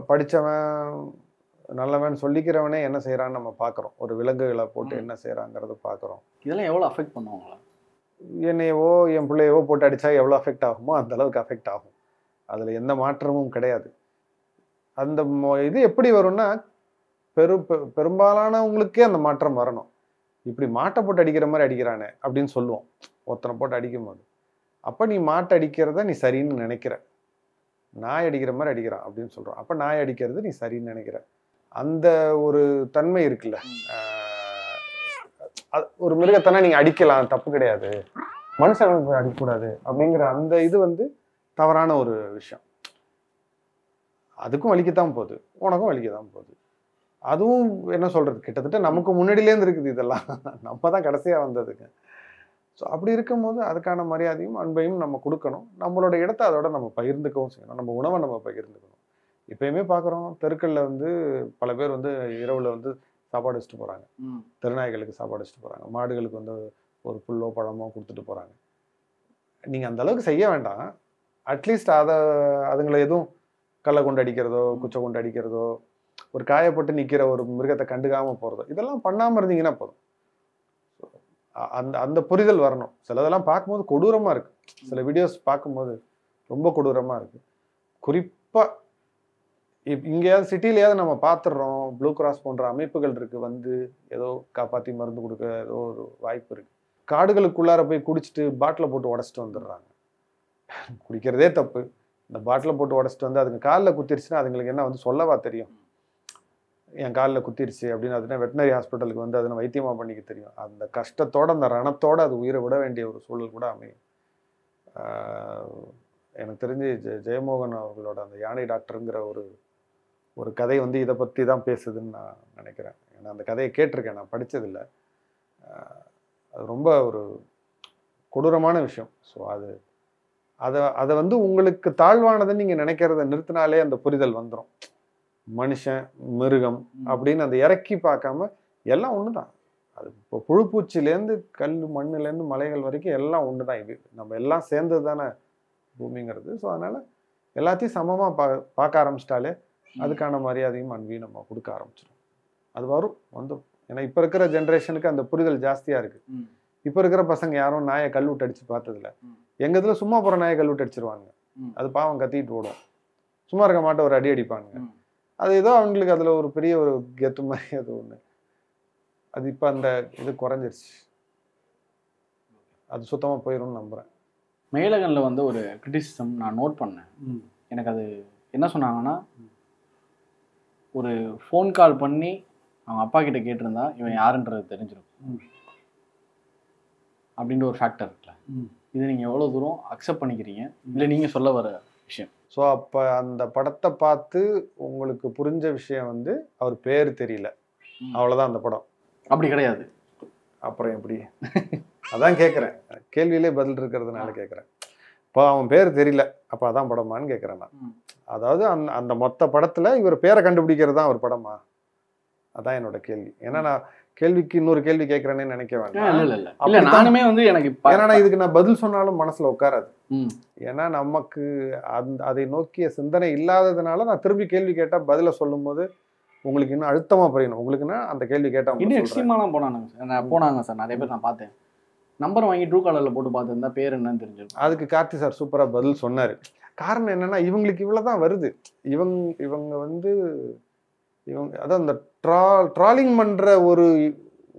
படித்தவன் நல்லவன் சொல்லிக்கிறவனே என்ன செய்கிறான்னு நம்ம பார்க்குறோம். ஒரு விலங்குகளை போட்டு என்ன செய்கிறாங்கிறத பார்க்குறோம். இதெல்லாம் எவ்வளோ அஃபெக்ட் பண்ணுவாங்களா? என்னையவோ என் பிள்ளையவோ போட்டு அடித்தா எவ்வளோ அஃபெக்ட் ஆகுமோ அந்த அளவுக்கு அஃபெக்ட் ஆகும். அதில் எந்த மாற்றமும் கிடையாது. அந்த இது எப்படி வரும்னா பெரும்பாலானவங்களுக்கே அந்த மாற்றம் வரணும். இப்படி மாட்டை போட்டு அடிக்கிற மாதிரி அடிக்கிறானே அப்படின்னு சொல்லுவோம் ஒருத்தனை போட்டு அடிக்கும் போது. அப்போ நீ மாட்டை அடிக்கிறத நீ சரின்னு நினைக்கிற, நாய் அடிக்கிற மாதிரி அடிக்கிறான் அப்படின்னு சொல்கிறோம். அப்போ நாய் அடிக்கிறது நீ சரின்னு நினைக்கிற. அந்த ஒரு தன்மை இருக்குல்ல, ஒரு மிருகத்தனை நீங்கள் அடிக்கலாம், தப்பு கிடையாது, மனுஷனுக்கு அடிக்கக்கூடாது அப்படிங்கிற அந்த இது தவறான ஒரு விஷயம். அதுக்கும் வலிக்கத்தான் போகுது, உனக்கும் வலிக்கத்தான் போகுது. அதுவும் என்ன சொல்கிறது, கிட்டத்தட்ட நமக்கு முன்னாடியிலேருந்து இருக்குது இதெல்லாம், நம்ம தான் கடைசியாக வந்ததுங்க. ஸோ அப்படி இருக்கும்போது அதுக்கான மரியாதையும் அன்பையும் நம்ம கொடுக்கணும். நம்மளோட இடத்த அதோட நம்ம பகிர்ந்துக்கவும் செய்யணும். நம்ம உணவை நம்ம பகிர்ந்துக்கணும். இப்போயுமே பார்க்குறோம், தெருக்களில் பல பேர் இரவில் சாப்பாடு வச்சுட்டு போகிறாங்க. திருநாய்களுக்கு சாப்பாடு வச்சுட்டு போகிறாங்க, மாடுகளுக்கு ஒரு புல்லோ பழமோ கொடுத்துட்டு போகிறாங்க. நீங்கள் அந்த அளவுக்கு செய்ய வேண்டாம். அட்லீஸ்ட் அதுங்களை எதுவும் கல்லை கொண்டு அடிக்கிறதோ குச்சை கொண்டு அடிக்கிறதோ ஒரு காயப்பட்டு நிற்கிற ஒரு மிருகத்தை கண்டுக்காமல் போகிறதோ இதெல்லாம் பண்ணாமல் இருந்தீங்கன்னா போதும். அந்த புரிதல் வரணும். சிலதெல்லாம் பார்க்கும்போது கொடூரமாக இருக்குது. சில வீடியோஸ் பார்க்கும்போது ரொம்ப கொடூரமாக இருக்குது. குறிப்பாக இங்கேயாவது சிட்டிலையாவது நம்ம பார்த்துடுறோம், ப்ளூ கிராஸ் போன்ற அமைப்புகள் இருக்குது, ஏதோ காப்பாற்றி மருந்து கொடுக்க ஏதோ ஒரு வாய்ப்பு இருக்குது. காடுகளுக்குள்ளார போய் குடிச்சிட்டு பாட்டிலை போட்டு உடச்சிட்டு வந்துடுறாங்க. குடிக்கிறதே தப்பு, இந்த பாட்டிலை போட்டு உடச்சிட்டு அதுங்க காலில் குத்திருச்சுன்னா அதுங்களுக்கு என்ன சொல்லவா தெரியும், என் காலில் குத்திருச்சு அப்படின்னு. அதுனா வெட்டினரி ஹாஸ்பிட்டலுக்கு அதுனை வைத்தியமாக பண்ணிக்க தெரியும். அந்த கஷ்டத்தோடு அந்த ரணத்தோடு அது உயிரை விட வேண்டிய ஒரு சூழல் கூட அமையும். எனக்கு தெரிஞ்சு ஜெயமோகன் அவர்களோட அந்த யானை டாக்டருங்கிற ஒரு கதை இதை பற்றி தான் பேசுதுன்னு நான் நினைக்கிறேன். ஏன்னா அந்த கதையை கேட்டிருக்கேன், நான் படித்ததில்லை. அது ரொம்ப ஒரு கொடூரமான விஷயம். ஸோ அதை உங்களுக்கு தாழ்வானதை நீங்கள் நினைக்கிறத நிறுத்தினாலே அந்த புரிதல் வந்துடும். மனுஷன், மிருகம் அப்படின்னு அந்த இறக்கி பார்க்காம எல்லாம் ஒண்ணுதான். அது இப்போ புழுப்பூச்சிலேருந்து கல் மண்ணுலேருந்து மலைகள் வரைக்கும் எல்லாம் ஒண்ணுதான். இது நம்ம எல்லாம் சேர்ந்தது தானே பூமிங்கிறது. ஸோ அதனால எல்லாத்தையும் சமமா பார்க்க ஆரம்பிச்சிட்டாலே அதுக்கான மரியாதையும் அன்பையும் நம்ம கொடுக்க ஆரம்பிச்சிடும். அது வந்துடும். ஏன்னா இப்ப இருக்கிற ஜென்ரேஷனுக்கு அந்த புரிதல் ஜாஸ்தியா இருக்கு. இப்ப இருக்கிற பசங்க யாரும் நாயை கல்விட்டு அடிச்சு பார்த்ததில்ல. எங்க இதுல சும்மா போற நாயை கல்விட்டு அடிச்சிருவாங்க. அது பாவம் கத்திட்டு ஓடும். சும்மா இருக்க மாட்ட ஒரு அடி அடிப்பானுங்க. அது ஏதோ அவங்களுக்கு அதுல ஒரு பெரிய ஒரு கெத்து மாதிரி அது ஒண்ணு. அது இப்ப அந்த இது குறைஞ்சிருச்சு. அது சுத்தமா போயிடும்னு நம்புறேன். மேலகன்ல வந்து ஒரு கிரிட்டிசிசம் நான் நோட் பண்ணேன். எனக்கு அது என்ன சொன்னாங்கன்னா, ஒரு ஃபோன் கால் பண்ணி அவங்க அப்பா கிட்ட கேட்டிருந்தா இவன் யாருன்றது தெரிஞ்சிடும் அப்படின்ற ஒரு ஃபேக்டர் இருக்குல்ல. இது நீங்க எவ்வளவு தூரம் அக்செப்ட் பண்ணிக்கிறீங்க, இல்லை நீங்க சொல்ல வர விஷயம்? ஸோ அப்போ அந்த படத்தை பார்த்து உங்களுக்கு புரிஞ்ச விஷயம் வந்து அவர் பேர் தெரியல, அவ்வளோதான் அந்த படம். அப்படி கிடையாது. அப்புறம் எப்படி? அதான் கேட்குறேன், கேள்வியிலே பதில் இருக்கிறதுனால கேட்குறேன். இப்போ அவன் பேர் தெரியல, அப்போ அதான் படமான்னு கேட்குறேன் நான். அதாவது அந்த மொத்த படத்தில் இவர் பேரை கண்டுபிடிக்கிறது தான் ஒரு படமா? அதான் என்னோட கேள்வி. ஏன்னா நான் கேள்விக்கு இன்னொரு கேள்வி கேட்கறேன்னு நினைக்க வேண்டாம். நானுமே வந்து எனக்கு ஏன்னா இதுக்கு நான் பதில் சொன்னாலும் மனசுல உட்காராது. ஏன்னா நமக்கு அதை நோக்கிய சிந்தனை இல்லாததுனால நான் திரும்பி கேள்வி கேட்டா பதில சொல்லும் போது உங்களுக்கு இன்னும் அழுத்தமா புரியணும். உங்களுக்குன்னா அந்த கேள்வி கேட்டா இன்னும் எக்ஸ்ட்ரீமாலாம் போனாங்க சார். நிறைய பேர் நான் பார்த்தேன். நம்பர் வாங்கி ட்ரூ காலர்ல போட்டு பார்த்துருந்தா பேர் என்னன்னு தெரிஞ்சிருக்கும். அதுக்கு கார்த்தி சார் சூப்பரா பதில் சொன்னாரு. காரணம் என்னன்னா இவங்களுக்கு இவ்வளவுதான் வருது. இவங்க வந்து அதான் அந்த ட்ராலிங் பண்ற ஒரு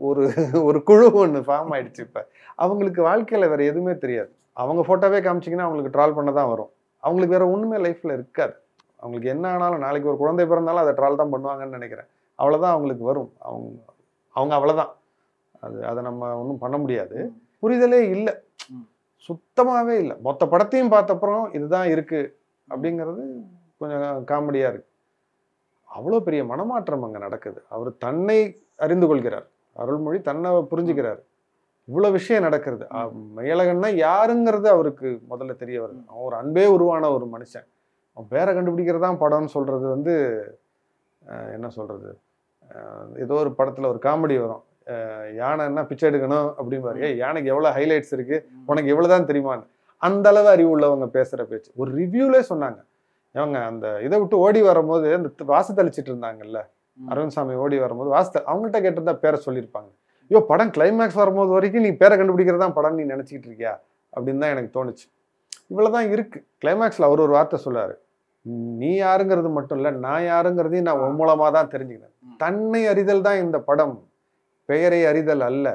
ஒரு ஒரு குழு ஒன்று ஃபார்ம் ஆயிடுச்சு. இப்ப அவங்களுக்கு வாழ்க்கையில வேற எதுவுமே தெரியாது. அவங்க போட்டோவே காமிச்சிங்கன்னா அவங்களுக்கு ட்ரால் பண்ண தான் வரும். அவங்களுக்கு வேற ஒண்ணுமே லைஃப்ல இருக்காது. அவங்களுக்கு என்ன ஆனாலும் நாளைக்கு ஒரு குழந்தை பிறந்தாலும் அதை ட்ரால் தான் பண்ணுவாங்கன்னு நினைக்கிறேன். அவ்வளவுதான் அவங்களுக்கு வரும். அவங்க அவ்வளவுதான். அதை நம்ம ஒன்றும் பண்ண முடியாது. புரிதலே இல்லை, சுத்தமாவே இல்லை. மொத்த படத்தையும் பார்த்தப்புறம் இதுதான் இருக்கு அப்படிங்கிறது கொஞ்சம் காமெடியா இருக்கு. அவ்வளோ பெரிய மனமாற்றம் அங்கே நடக்குது. அவர் தன்னை அறிந்து கொள்கிறார், அருள்மொழி தன்னை புரிஞ்சுக்கிறார். இவ்வளோ விஷயம் நடக்கிறது. மேலகன்னா யாருங்கிறது அவருக்கு முதல்ல தெரிய வருது. அவன் ஒரு அன்பே உருவான ஒரு மனுஷன். அவன் பேரை கண்டுபிடிக்கிறதான் படம்னு சொல்றது வந்து என்ன சொல்றது, ஏதோ ஒரு படத்துல ஒரு காமெடி வரும், யானைன்னா பிச்சை எடுக்கணும் அப்படிம்பாரு. யானைக்கு எவ்வளோ ஹைலைட்ஸ் இருக்கு, உனக்கு எவ்வளோதான் தெரியுமான்னு. அந்த அளவு அறிவு உள்ளவங்க பேசுற பேச்சு. ஒரு ரிவ்யூலே சொன்னாங்க, அவங்க அந்த இதை விட்டு ஓடி வரும்போது அந்த வாசு தெளிச்சிட்டு இருந்தாங்கல்ல, அரவிந்த் சாமி ஓடி வரும்போது அவங்கள்ட்ட கேட்டிருந்தா பேரை சொல்லியிருப்பாங்க. ஐயோ படம் கிளைமேக்ஸ் வரும்போது வரைக்கும் நீ பேரை கண்டுபிடிக்கிறதா படம் நீ நினைச்சிக்கிட்டு இருக்கியா அப்படின்னு தான் எனக்கு தோணுச்சு. இவ்வளவுதான் இருக்கு. கிளைமேக்ஸ்ல அவர் ஒரு வார்த்தை சொல்றாரு, நீ யாருங்கிறது மட்டும் இல்ல, நான் யாருங்கிறதையும் நான் உன் மூலமா தான் தெரிஞ்சுக்கிறேன். தன்னை அறிதல் தான் இந்த படம், பெயரை அறிதல் அல்ல.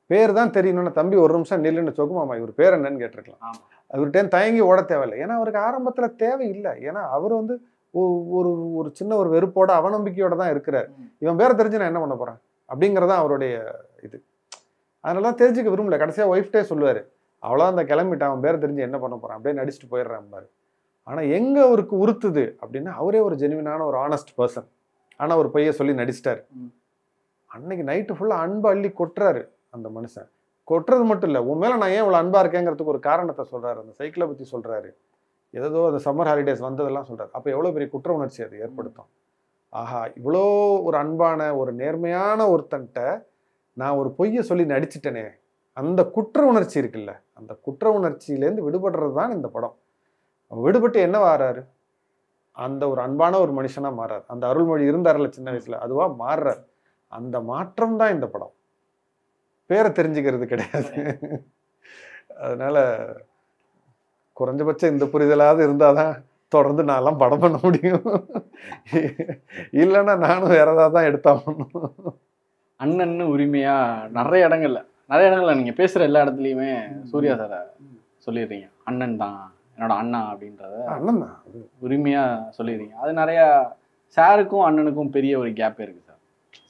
பேர் தான் தெரியணும்னா தம்பி ஒரு நிமிஷம் நில்லுன்னு சொக்குமாமா இவர் பேர் என்னன்னு கேட்டிருக்கலாம். அவர்கிட்ட தயங்கி ஓட தேவையில்லை. ஏன்னா அவருக்கு ஆரம்பத்துல தேவையில்லை. ஏன்னா அவர் வந்து ஒரு ஒரு சின்ன ஒரு வெறுப்போட அவநம்பிக்கையோட தான் இருக்கிறார். இவன் பேரை தெரிஞ்சு நான் என்ன பண்ண போறேன் அப்படிங்கறதான் அவருடைய இது. அதனாலதான் தெரிஞ்சுக்க விரும்பல. கடைசியா ஒய்ஃப்டே சொல்லுவாரு, அவ்வளோ அந்த கிளம்பிட்டான், அவன் பேரை தெரிஞ்சு என்ன பண்ண போறான் அப்படியே நடிச்சுட்டு போயிடுறான் பாரு. ஆனா எங்க அவருக்கு உறுத்துது அப்படின்னா, அவரே ஒரு ஜெனுவினான ஒரு ஆனஸ்ட் பர்சன். ஆனா ஒரு பைய சொல்லி நடிச்சிட்டாரு. அன்னைக்கு நைட்டு ஃபுல்லா அன்பு அள்ளி கொட்டுறாரு அந்த மனுஷன். கொட்டுறது மட்டும் இல்ல, உன் மேல நான் ஏன் இவ்வளவு அன்பா இருக்கேங்கிறதுக்கு ஒரு காரணத்தை சொல்றாரு. அந்த சைக்கிளை பத்தி சொல்றாரு, ஏதோ அந்த சம்மர் ஹாலிடேஸ் வந்ததெல்லாம் சொல்றாரு. அப்ப எவ்வளவு பெரிய குற்ற உணர்ச்சி அது ஏற்படுத்தும். ஆஹா, இவ்வளோ ஒரு அன்பான ஒரு நேர்மையான ஒருத்தன்ட்ட நான் ஒரு பொய்யை சொல்லி நடிச்சிட்டேனே, அந்த குற்ற உணர்ச்சி இருக்குல்ல, அந்த குற்ற உணர்ச்சியிலேருந்து விடுபடுறது தான் இந்த படம். விடுபட்டு என்ன வாராரு, அந்த ஒரு அன்பான ஒரு மனுஷனா மாறாரு. அந்த அருள்மொழி இருந்தார்ல சின்ன வயசுல, அதுவா மாறுறாரு. அந்த மாற்றம் தான் இந்த படம். பேரை தெரிஞ்சுக்கிறது கிடையாது. அதனால குறைஞ்சபட்சம் இந்த புரிதலாவது இருந்தாதான் தொடர்ந்து நான்லாம் படம் பண்ண முடியும். இல்லைன்னா நானும் வேற ஏதாவது தான் எடுத்தாகணும். அண்ணன்னு உரிமையா நிறைய இடங்கள்ல நீங்க பேசுற எல்லா இடத்துலயுமே சூர்யா சார சொல்லிடுறீங்க, அண்ணன் தான் என்னோட அண்ணா அப்படின்றத அண்ணன் தான் உரிமையா சொல்லிடுறீங்க. அது நிறைய சாருக்கும் அண்ணனுக்கும் பெரிய ஒரு கேப் இருக்கு சார்.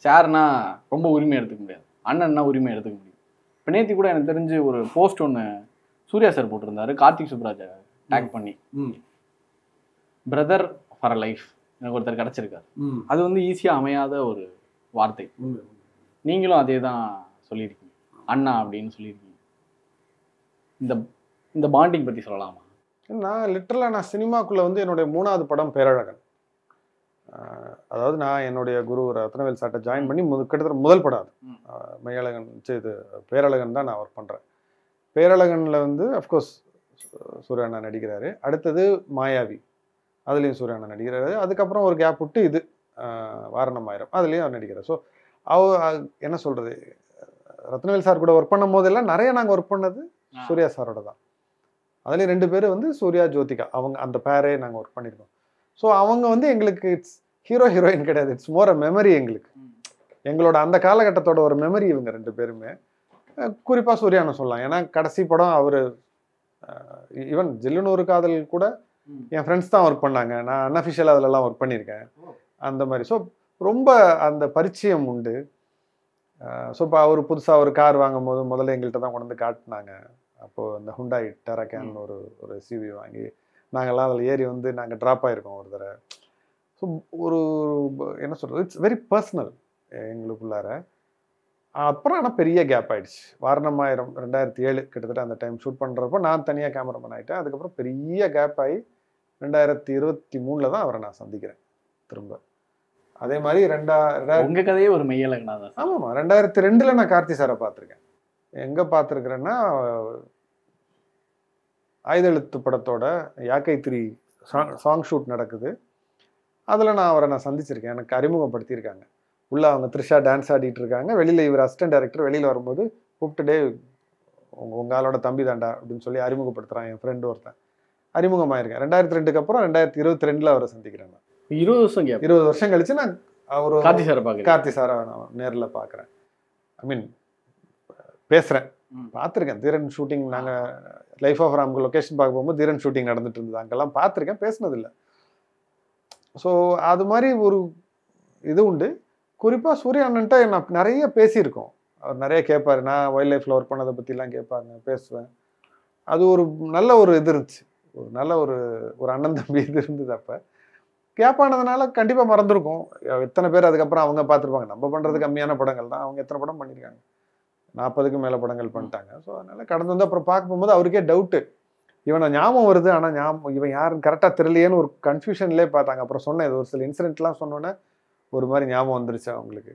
சார்னா ரொம்ப உரிமை எடுத்துக்க முடியாது, அண்ணன்னா உரிமை எடுத்துக்க முடியும். இப்போ நேத்தி கூட எனக்கு தெரிஞ்சு ஒரு போஸ்ட் ஒன்று சூர்யா சார் போட்டிருந்தாரு, கார்த்திக் சுப்ராஜை டேக் பண்ணி, பிரதர் ஃபார் லைஃப் எனக்கு ஒருத்தர் கிடைச்சிருக்காரு. அது வந்து ஈஸியா அமையாத ஒரு வார்த்தை. நீங்களும் அதே தான் சொல்லியிருக்கீங்க, அண்ணா அப்படின்னு சொல்லியிருக்கீங்க. இந்த பாண்டிங் பத்தி சொல்லலாமா? நான் லிட்டரலா நான் சினிமாக்குள்ள வந்து என்னுடைய 3வது படம் பேரழகன். அதாவது நான் என்னுடைய குரு ரத்னவேல் சார்ட்ட ஜாயின் பண்ணி கிட்டத்தட்ட முதல் படம் அது. மையழகன் இது பேரழகன் தான் நான் ஒர்க் பண்ணுறேன். பேரழகனில் வந்து அஃப்கோர்ஸ் சூர்யா அண்ணா நடிக்கிறாரு. அடுத்தது மாயாவி, அதுலேயும் சூர்யா அண்ணா நடிக்கிறாரு. அதுக்கப்புறம் ஒரு கேப் விட்டு இது வாரணம் ஆயிரம், அதுலேயும் அவர் நடிக்கிறார். ஸோ என்ன சொல்கிறது, ரத்னவேல் சார் கூட ஒர்க் பண்ணும் போதெல்லாம் நிறைய நாங்கள் ஒர்க் பண்ணது சூர்யா சாரோட தான். அதுலேயும் 2 பேர் வந்து சூர்யா ஜோதிகா, அவங்க அந்த பேரே நாங்கள் ஒர்க் பண்ணியிருக்கோம். ஸோ அவங்க வந்து எங்களுக்கு இட்ஸ் ஹீரோயின் கிடையாது, இட்ஸ் மோர் அ மெமரி. எங்களுக்கு எங்களோட அந்த காலகட்டத்தோட ஒரு மெமரி இவங்க 2 பேருமே. குறிப்பாக சூர்யான்னு சொல்லலாம். ஏன்னா கடைசி படம் அவர் ஈவன் ஜில்லுனூறு காதல் கூட என் ஃப்ரெண்ட்ஸ் தான் ஒர்க் பண்ணாங்க. நான் அன்அஃபிஷியலாக அதிலெல்லாம் ஒர்க் பண்ணியிருக்கேன் அந்த மாதிரி. ஸோ ரொம்ப அந்த பரிச்சயம் உண்டு. ஸோ இப்போ அவர் புதுசாக ஒரு கார் வாங்கும் போது முதல்ல எங்கள்கிட்ட தான் கொண்டு வந்து காட்டினாங்க. அப்போது அந்த ஹுண்டாய் டெராகேன் ஒரு சிவி வாங்கி நாங்கள்லாம் அதில் ஏறி வந்து நாங்கள் ட்ராப் ஆகிருக்கோம் ஒரு தடவை. ஸோ ஒரு என்ன சொல்கிறது, இட்ஸ் வெரி பர்சனல் எங்களுக்குள்ளார. அப்புறம் ஆனால் பெரிய கேப் ஆகிடுச்சு. வாரணம் ஆயிரம் 2007 கிட்டத்தட்ட அந்த டைம் ஷூட் பண்ணுறப்போ நான் தனியாக கேமராமேன் ஆகிட்டேன். அதுக்கப்புறம் பெரிய கேப் ஆகி 2023 தான் அவரை நான் சந்திக்கிறேன் திரும்ப. அதே மாதிரி உங்க கதையே ஒரு மையழகனா தான். ஆமாம்மா, 2002 நான் கார்த்தி சாரை பார்த்துருக்கேன். எங்கே பார்த்துருக்குறேன்னா ஆயுதெழுத்து படத்தோட யாக்கை 3 சாங் ஷூட் நடக்குது. அதில் நான் சந்திச்சிருக்கேன். எனக்கு அறிமுகப்படுத்தியிருக்காங்க. உள்ளே அவங்க த்ரிஷா டான்ஸ் ஆடிட்டு இருக்காங்க. வெளியில் இவர் அசிஸ்டன்ட் டைரக்டர் வெளியில் வரும்போது கூப்பிட்டுட்டே உங்கள் ஆளோட தம்பி தாண்டா அப்படின்னு சொல்லி அறிமுகப்படுத்துகிறான். என் ஃப்ரெண்டு ஒருத்தன் அறிமுகமாயிருக்கேன். 2002க்கு அப்புறம் 2022 அவரை சந்திக்கிறேன். நான் 20 வருஷம் கழிச்சு நான் அவர் கார்த்தி சாரை நான் நேரில் பார்க்குறேன். ஐ மீன் பேசுகிறேன், பார்த்துருக்கேன். தீரன் ஷூட்டிங் நாங்கள் லைஃப் ஆஃப் ராம்க்கு லொக்கேஷன் பார்க்க போகும்போது தீரன் ஷூட்டிங் நடந்துட்டு இருந்தது. அங்கெல்லாம் பார்த்துருக்கேன், பேசினதில்லை. ஸோ அது மாதிரி ஒரு இது உண்டு. குறிப்பாக சூர்யா அண்ணன்ட்ட நான் நிறைய பேசியிருக்கோம். அவர் நிறைய கேட்பார். நான் வைல்ட் லைஃப்பில் ஒர்க் பண்ணதை பற்றிலாம் கேட்பாங்க, பேசுவேன். அது ஒரு நல்ல ஒரு இது இருந்துச்சு. ஒரு நல்ல ஒரு அண்ணன் தம்பி இது இருந்தது. அப்போ கேப்பானதுனால கண்டிப்பாக மறந்துருக்கும். எத்தனை பேர் அதுக்கப்புறம் அவங்க பார்த்துருப்பாங்க. நம்ம பண்ணுறது கம்மியான படங்கள் தான், அவங்க எத்தனை படம் பண்ணியிருக்காங்க, 40க்கும் மேலே படங்கள் பண்ணிட்டாங்க. ஸோ அதனால் கடந்து வந்து அப்புறம் பார்க்க போகும்போது அவருக்கே டவுட்டு, இவனை ஞாபகம் வருது ஆனால் இவன் யாருன்னு கரெக்டாக தெரியலையேன்னு ஒரு கன்ஃபியூஷன்லேயே பார்த்தாங்க. அப்புறம் சொன்னேன், இது ஒரு சில இன்சிடென்ட்லாம் சொன்னோன்னே ஒரு மாதிரி ஞாபகம் வந்துருச்சு அவங்களுக்கு.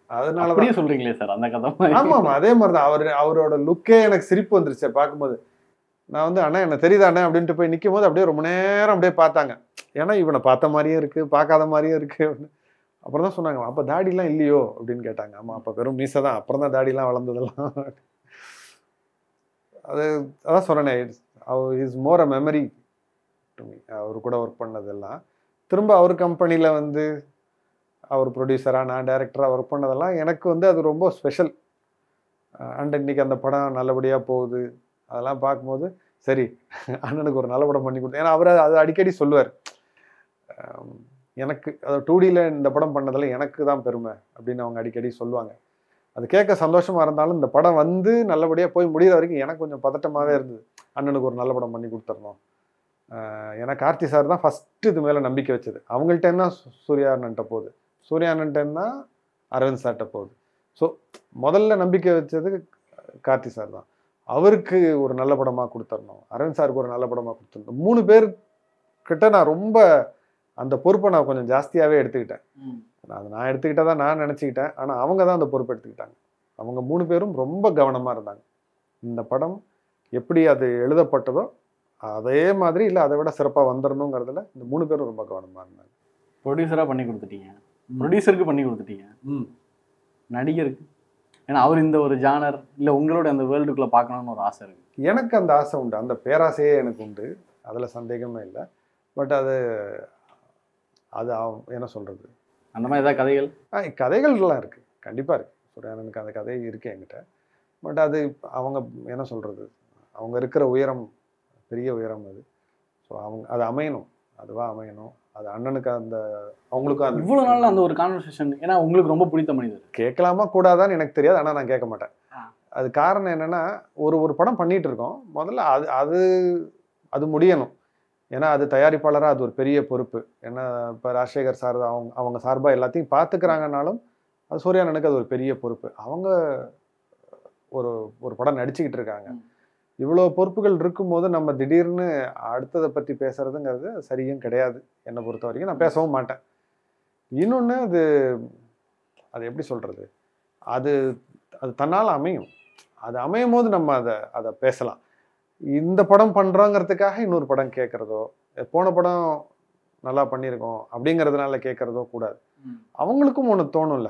அதனால அப்படியே சொல்கிறீங்களே சார் அந்த கதை? ஆமாம், அதே மாதிரி தான். அவரோட லுக்கே எனக்கு சிரிப்பு வந்துருச்சு பார்க்கும்போது. நான் வந்து அண்ணா என்ன தெரியுதாண்ணே அப்படின்ட்டு போய் நிற்கும் போது அப்படியே ரொம்ப நேரம் அப்படியே பார்த்தாங்க. ஏன்னா இவனை பார்த்த மாதிரியும் இருக்குது, பார்க்காத மாதிரியும் இருக்குது அப்படின்னு. அப்புறம் தான் சொன்னாங்க, அப்போ தாடிலாம் இல்லையோ அப்படின்னு கேட்டாங்க. ஆமாம், அப்போ வெறும் மீசை தான், அப்புறம் தான் தாடிலாம் வளர்ந்ததெல்லாம். அதான் சொன்னேனே, is more a memory to me. அவர் கூட ஒர்க் பண்ணதெல்லாம் திரும்ப அவர் கம்பெனியில் வந்து அவர் ப்ரொடியூசராக நான் டைரக்டராக ஒர்க் பண்ணதெல்லாம் எனக்கு வந்து அது ரொம்ப ஸ்பெஷல். அண்ட் இன்னைக்கு அந்த படம் நல்லபடியாக போகுது. அதெல்லாம் பார்க்கும்போது சரி அண்ணனுக்கு ஒரு நல்ல படம் பண்ணி கொடுத்தேன். ஏன்னா அவர் அது அடிக்கடி சொல்லுவார், எனக்கு அதை 2Dயில் இந்த படம் பண்ணதில் எனக்கு தான் பெருமை அப்படின்னு அவங்க அடிக்கடி சொல்லுவாங்க. அது கேட்க சந்தோஷமாக இருந்தாலும் இந்த படம் வந்து நல்லபடியாக போய் முடிகிற வரைக்கும் எனக்கு கொஞ்சம் பதட்டமாகவே இருந்தது. அண்ணனுக்கு ஒரு நல்ல படம் பண்ணி கொடுத்துடணும். ஏன்னா கார்த்தி சார் தான் ஃபஸ்ட்டு இது மேலே நம்பிக்கை வச்சது. அவங்கள்ட்டேன்னா சூர்யா அண்ணன்ட்ட போகுது, சூர்யா அண்ணன்ட்டேன்னா அரவிந்த் சார்கிட்ட போகுது. ஸோ முதல்ல நம்பிக்கை வச்சது கார்த்தி சார் தான். அவருக்கு ஒரு நல்ல படமாக கொடுத்துடணும், அரவிந்த் சாருக்கு ஒரு நல்ல படமாக கொடுத்துடணும். 3 பேர்கிட்ட நான் ரொம்ப அந்த பொறுப்பை நான் கொஞ்சம் ஜாஸ்தியாகவே எடுத்துக்கிட்டேன். அது நான் எடுத்துக்கிட்டதான் நான் நினச்சிக்கிட்டேன். ஆனால் அவங்க தான் அந்த பொறுப்பை எடுத்துக்கிட்டாங்க. அவங்க 3 பேரும் ரொம்ப கவனமாக இருந்தாங்க. இந்த படம் எப்படி அது எழுதப்பட்டதோ அதே மாதிரி இல்லை அதை விட சிறப்பாக வந்துடணுங்கிறதுல இந்த 3 பேரும் ரொம்ப கவனமாக இருந்தாங்க. ப்ரொடியூசராக பண்ணி கொடுத்துட்டீங்க, ப்ரொடியூசருக்கு பண்ணி கொடுத்துட்டீங்க, நடிகருக்கு. ஏன்னா அவர் இந்த ஒரு ஜானர் இல்லை உங்களோட அந்த வேர்ல்டுக்குள்ளே பார்க்கணுன்னு ஒரு ஆசை இருக்குது. எனக்கு அந்த ஆசை உண்டு, அந்த பேராசையே எனக்கு உண்டு, அதில் சந்தேகமே இல்லை. பட் அது என்ன சொல்கிறது, அந்த மாதிரி ஏதாவது கதைகள்லாம் இருக்குது, கண்டிப்பாக இருக்குது. சூர்யானனுக்கு அந்த கதை இருக்குது என்கிட்ட. பட் அது அவங்க என்ன சொல்கிறது, அவங்க இருக்கிற உயரம் பெரிய உயரம் அது. ஸோ அவங்க அது அமையணும், அதுவாக அமையணும். அது அண்ணனுக்கு அந்த அவங்களுக்கும் அந்த இவ்வளோ நாள் அந்த ஒரு கான்வர்சேஷன். ஏன்னா உங்களுக்கு ரொம்ப பிடித்த மனிதர். கேட்கலாமா கூடாதான்னு எனக்கு தெரியாது, ஆனால் நான் கேட்க மாட்டேன். அது காரணம் என்னென்னா, ஒரு படம் பண்ணிகிட்டு இருக்கோம், முதல்ல அது முடியணும். ஏன்னா அது தயாரிப்பாளராக அது ஒரு பெரிய பொறுப்பு. ஏன்னா இப்போ ராஜசேகர் சார் அவங்க சார்பாக எல்லாத்தையும் பார்த்துக்கிறாங்கனாலும் அது சூர்யா அண்ணனுக்கு அது ஒரு பெரிய பொறுப்பு. அவங்க ஒரு படம் நடிச்சுக்கிட்டு இருக்காங்க. இவ்வளோ பொறுப்புகள் இருக்கும்போது நம்ம திடீர்னு அடுத்ததை பற்றி பேசுறதுங்கிறது சரியும் கிடையாது. என்னை பொறுத்த வரைக்கும் நான் பேசவும் மாட்டேன். இன்னொன்று அது எப்படி சொல்கிறது, அது அது தன்னால் அமையும். அது அமையும் போது நம்ம அதை பேசலாம். இந்த படம் பண்ணுறோங்கிறதுக்காக இன்னொரு படம் கேட்குறதோ, போன படம் நல்லா பண்ணியிருக்கோம் அப்படிங்கிறதுனால கேட்குறதோ கூடாது. அவங்களுக்கும் ஒன்று தோணும்ல,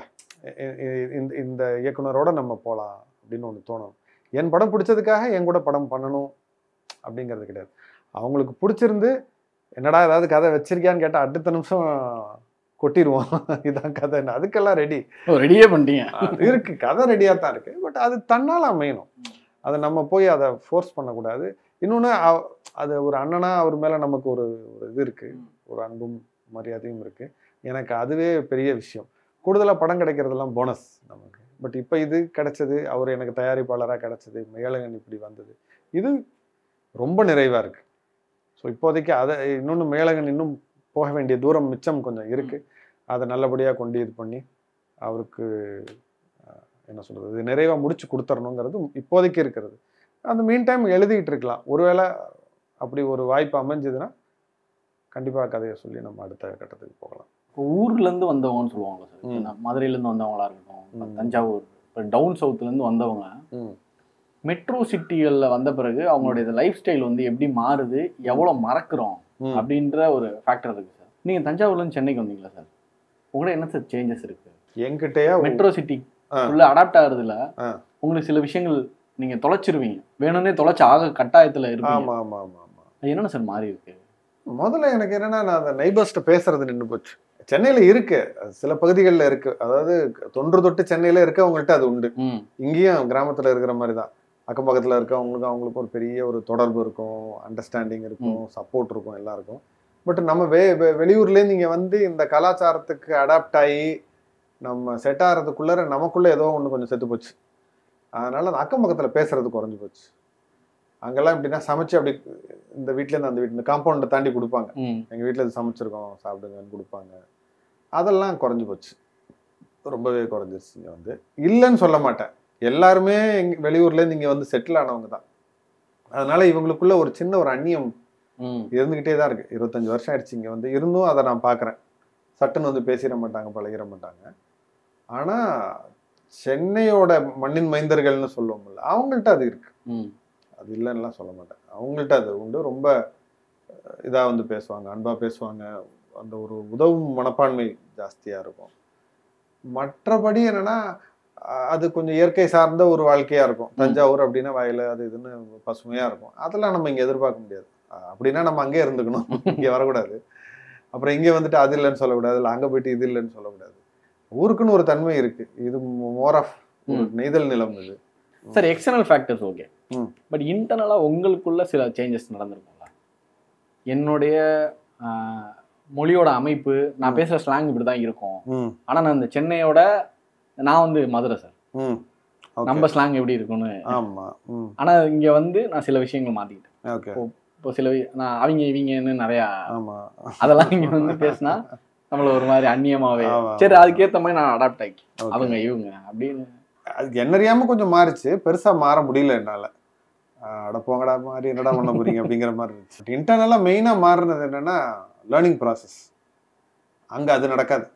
இந்த இயக்குனரோட நம்ம போகலாம் அப்படின்னு ஒன்று தோணும். என் படம் பிடிச்சதுக்காக என் கூட படம் பண்ணணும் அப்படிங்கிறது கிடையாது. அவங்களுக்கு பிடிச்சிருந்து என்னடா ஏதாவது கதை வச்சிருக்கியான்னு கேட்டால் அடுத்த நிமிஷம் கொட்டிடுவோம், இதான் கதை, அதுக்கெல்லாம் ரெடியே பண்ணிட்டீங்க இருக்கு, கதை ரெடியாக தான் இருக்கு. பட் அது தன்னால் அமையணும், அதை நம்ம போய் அதை ஃபோர்ஸ் பண்ணக்கூடாது. இன்னொன்று அது ஒரு அண்ணனா அவர் மேலே நமக்கு ஒரு இது இருக்கு, ஒரு அன்பும் மரியாதையும் இருக்கு. எனக்கு அதுவே பெரிய விஷயம். கூடுதலாக படம் கிடைக்கிறதெல்லாம் போனஸ் நமக்கு. பட் இப்போ இது கிடைச்சது, அவர் எனக்கு தயாரிப்பாளராக கிடைச்சது, மேலகன் இப்படி வந்தது, இது ரொம்ப நிறைவாக இருக்கு. ஸோ இப்போதைக்கு அதை இன்னொன்று மேலகன் இன்னும் போக வேண்டிய தூரம் மிச்சம் கொஞ்சம் இருக்கு. அதை நல்லபடியாக கொண்டு இது பண்ணி அவருக்கு என்ன சொல்றது, நிறைவாக முடிச்சு கொடுத்துடணுங்கிறது இப்போதைக்கு இருக்கிறது. அந்த மீன் டைம் எழுதிக்கிட்டு இருக்கலாம். ஒருவேளை அப்படி ஒரு வாய்ப்பு அமைஞ்சதுன்னா கண்டிப்பாக கதையை சொல்லி நம்ம அடுத்த கட்டத்துக்கு போகலாம். இப்போ ஊர்லேருந்து வந்தவங்கன்னு சொல்லுவாங்க சார், மதுரையிலேருந்து வந்தவங்களா இருக்கட்டும், தஞ்சாவூர், இப்போ டவுன் சவுத்துலேருந்து வந்தவங்க மெட்ரோ சிட்டிகளில் வந்த பிறகு அவங்களுடைய லைஃப் ஸ்டைல் வந்து எப்படி மாறுது, எவ்வளோ மறக்கிறோம் அப்படின்ற ஒரு ஃபேக்டர் இருக்கு சார். நீங்கள் தஞ்சாவூர்லேருந்து சென்னைக்கு வந்தீங்களா சார்? உங்களோட என்ன சார் சேஞ்சஸ் இருக்கு? என்கிட்டயா மெட்ரோ சிட்டி உள்ள அடாப்ட் ஆகுறதுல உங்களுக்கு சில விஷயங்கள் நீங்கள் தொலைச்சிருவீங்க, வேணும்னே தொலைச்சு ஆக கட்டாயத்தில் இருக்கு. ஆமாம் ஆமாம் ஆமாம் ஆமாம். என்னென்ன சார் மாறி இருக்கு? முதல்ல எனக்கு என்னன்னா, நான் அந்த நெய்பர்ஸ்ட்ட பேசுறது நின்று போச்சு. சென்னையில இருக்கு, சில பகுதிகளில் இருக்கு, அதாவது தொன்று தொட்டு சென்னையில இருக்க அவங்கள்ட்ட அது உண்டு. இங்கேயும் கிராமத்துல இருக்கிற மாதிரி தான், அக்கம் பக்கத்துல இருக்கவங்களுக்கு அவங்களுக்கு ஒரு பெரிய ஒரு தொடர்பு இருக்கும், அண்டர்ஸ்டாண்டிங் இருக்கும், சப்போர்ட் இருக்கும், எல்லாம் இருக்கும். பட் நம்ம வெளியூர்லேருந்து இங்கே வந்து இந்த கலாச்சாரத்துக்கு அடாப்ட் ஆகி நம்ம செட் ஆகிறதுக்குள்ள நமக்குள்ள ஏதோ ஒன்று கொஞ்சம் செத்து போச்சு. அதனால அந்த அக்கம் பக்கத்தில் பேசுறது குறைஞ்சி போச்சு. அங்கெல்லாம் எப்படின்னா சமைச்சு அப்படி இந்த வீட்டிலேருந்து அந்த வீட்டு இந்த காம்பவுண்டை தாண்டி கொடுப்பாங்க, எங்கள் வீட்டில் இது சமைச்சிருக்கோம் சாப்பிடுங்கன்னு கொடுப்பாங்க. அதெல்லாம் குறைஞ்சி போச்சு, ரொம்பவே குறைஞ்சிருச்சு. இங்கே வந்து இல்லைன்னு சொல்ல மாட்டேன், எல்லாருமே வெளியூர்லேருந்து இங்கே வந்து செட்டில் ஆனவங்க தான். அதனால இவங்களுக்குள்ள ஒரு சின்ன ஒரு அந்நியம் இருந்துக்கிட்டே தான் இருக்கு. 25 வருஷம் ஆயிடுச்சு இங்கே வந்து இருந்தும் அதை நான் பார்க்குறேன். சட்டுன்னு வந்து பேசிட மாட்டாங்க, பழகிட மாட்டாங்க. ஆனால் சென்னையோட மண்ணின் மைந்தர்கள்னு சொல்லுவோம்ல, அவங்கள்ட்ட அது இருக்கு, அது இல்லைன்னுலாம் சொல்ல மாட்டேன். அவங்கள்ட்ட அது உண்டு. ரொம்ப இதாக வந்து பேசுவாங்க, அன்பாக பேசுவாங்க, அந்த ஒரு உதவும் மனப்பான்மை ஜாஸ்தியாக இருக்கும். மற்றபடி என்னன்னா அது கொஞ்சம் இயற்கை சார்ந்த ஒரு வாழ்க்கையாக இருக்கும். தஞ்சாவூர் அப்படின்னா வயல் அது இதுன்னு பசுமையாக இருக்கும். அதெல்லாம் நம்ம இங்கே எதிர்பார்க்க முடியாது. அப்படின்னா நம்ம அங்கே இருந்துக்கணும், இங்கே வரக்கூடாது. அப்புறம் இங்கே வந்துட்டு அது இல்லைன்னு சொல்லக்கூடாது, இல்லை அங்கே போயிட்டு இது இல்லைன்னு சொல்லக்கூடாது. ஊருக்குன்னு ஒரு தன்மை இருக்கு. இது மோர் ஆஃப் ஒரு நெய்தல் நிலம் இது. Sir external factors okay, but இன்டர்னலாக உங்களுக்குள்ள சில சேஞ்சஸ் நடந்திருக்குங்களா? என்னுடைய மொழியோட அமைப்பு, நான் பேசுகிற ஸ்லாங் இப்படி தான் இருக்கும். ஆனால் நான் இந்த சென்னையோட நான் வந்து மதுரை சார், நம்ம ஸ்லாங் எப்படி இருக்கும்னு. ஆனால் இங்கே வந்து நான் சில விஷயங்கள் மாற்றிக்கிட்டேன். இப்போ சில நான் அவங்க இவங்கன்னு நிறையா அதெல்லாம் இங்கே வந்து பேசினா நம்மள ஒரு மாதிரி அந்நியமாவே, சரி அதுக்கேற்ற மாதிரி நான் அடாப்ட் ஆகி அவங்க இவங்க அப்படின்னு. அதுக்கு என்ன அறியாமல் கொஞ்சம் மாறிச்சு, பெருசாக மாற முடியல என்னால். அடப்போங்கடா மாதிரி என்னடா பண்ண போறீங்க அப்படிங்கிற மாதிரி இருந்துச்சு. இன்டர்னலாக மெயினாக மாறினது என்னன்னா லேர்னிங் ப்ராசஸ். அங்கே அது நடக்காது.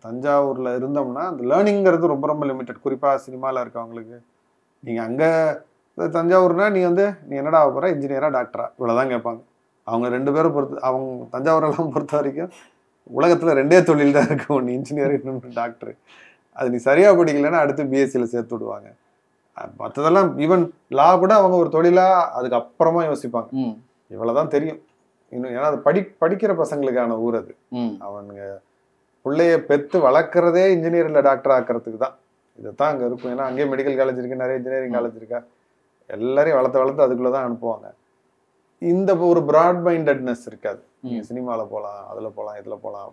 தஞ்சாவூரில் இருந்தோம்னா அந்த லேர்னிங்கிறது ரொம்ப ரொம்ப லிமிட்டட். குறிப்பாக சினிமாவில் இருக்கவங்களுக்கு, நீங்கள் அங்கே தஞ்சாவூர்னா நீ என்னடா ஆக போகிற, இன்ஜினியரா டாக்டரா, இவ்வளோதான் கேட்பாங்க. அவங்க 2 பேரும் பொறுத்து, அவங்க தஞ்சாவூரெல்லாம் பொறுத்த வரைக்கும் உலகத்தில் 2 தொழில் தான் இருக்கும், ஒன்று இன்ஜினியர், இன்னொன்று டாக்டர். அது நீ சரியாக படிக்கலைன்னா அடுத்து பிஎஸ்சியில் சேர்த்து விடுவாங்க. மற்றதெல்லாம் ஈவன் லா கூட அவங்க ஒரு தொழிலாக அதுக்கப்புறமா யோசிப்பாங்க. இவ்வளோதான் தெரியும் இன்னும். ஏன்னா அது படிக்கிற பசங்களுக்கான ஊர் அது. அவனுங்க பிள்ளைய பெற்று வளர்க்குறதே இன்ஜினியர் இல்லை டாக்டர் ஆக்கிறதுக்கு தான். இதைத்தான் அங்கே இருக்கும். ஏன்னா அங்கேயே மெடிக்கல் காலேஜ் இருக்குது, நிறைய இன்ஜினியரிங் காலேஜ் இருக்கா, எல்லாரையும் வளர்த்து அதுக்குள்ளே தான் அனுப்புவாங்க. இந்த ஒரு ப்ராட் மைண்டட்னஸ் இருக்காது. நீங்கள் சினிமாவில் போகலாம், அதில் போகலாம், இதில் போகலாம்,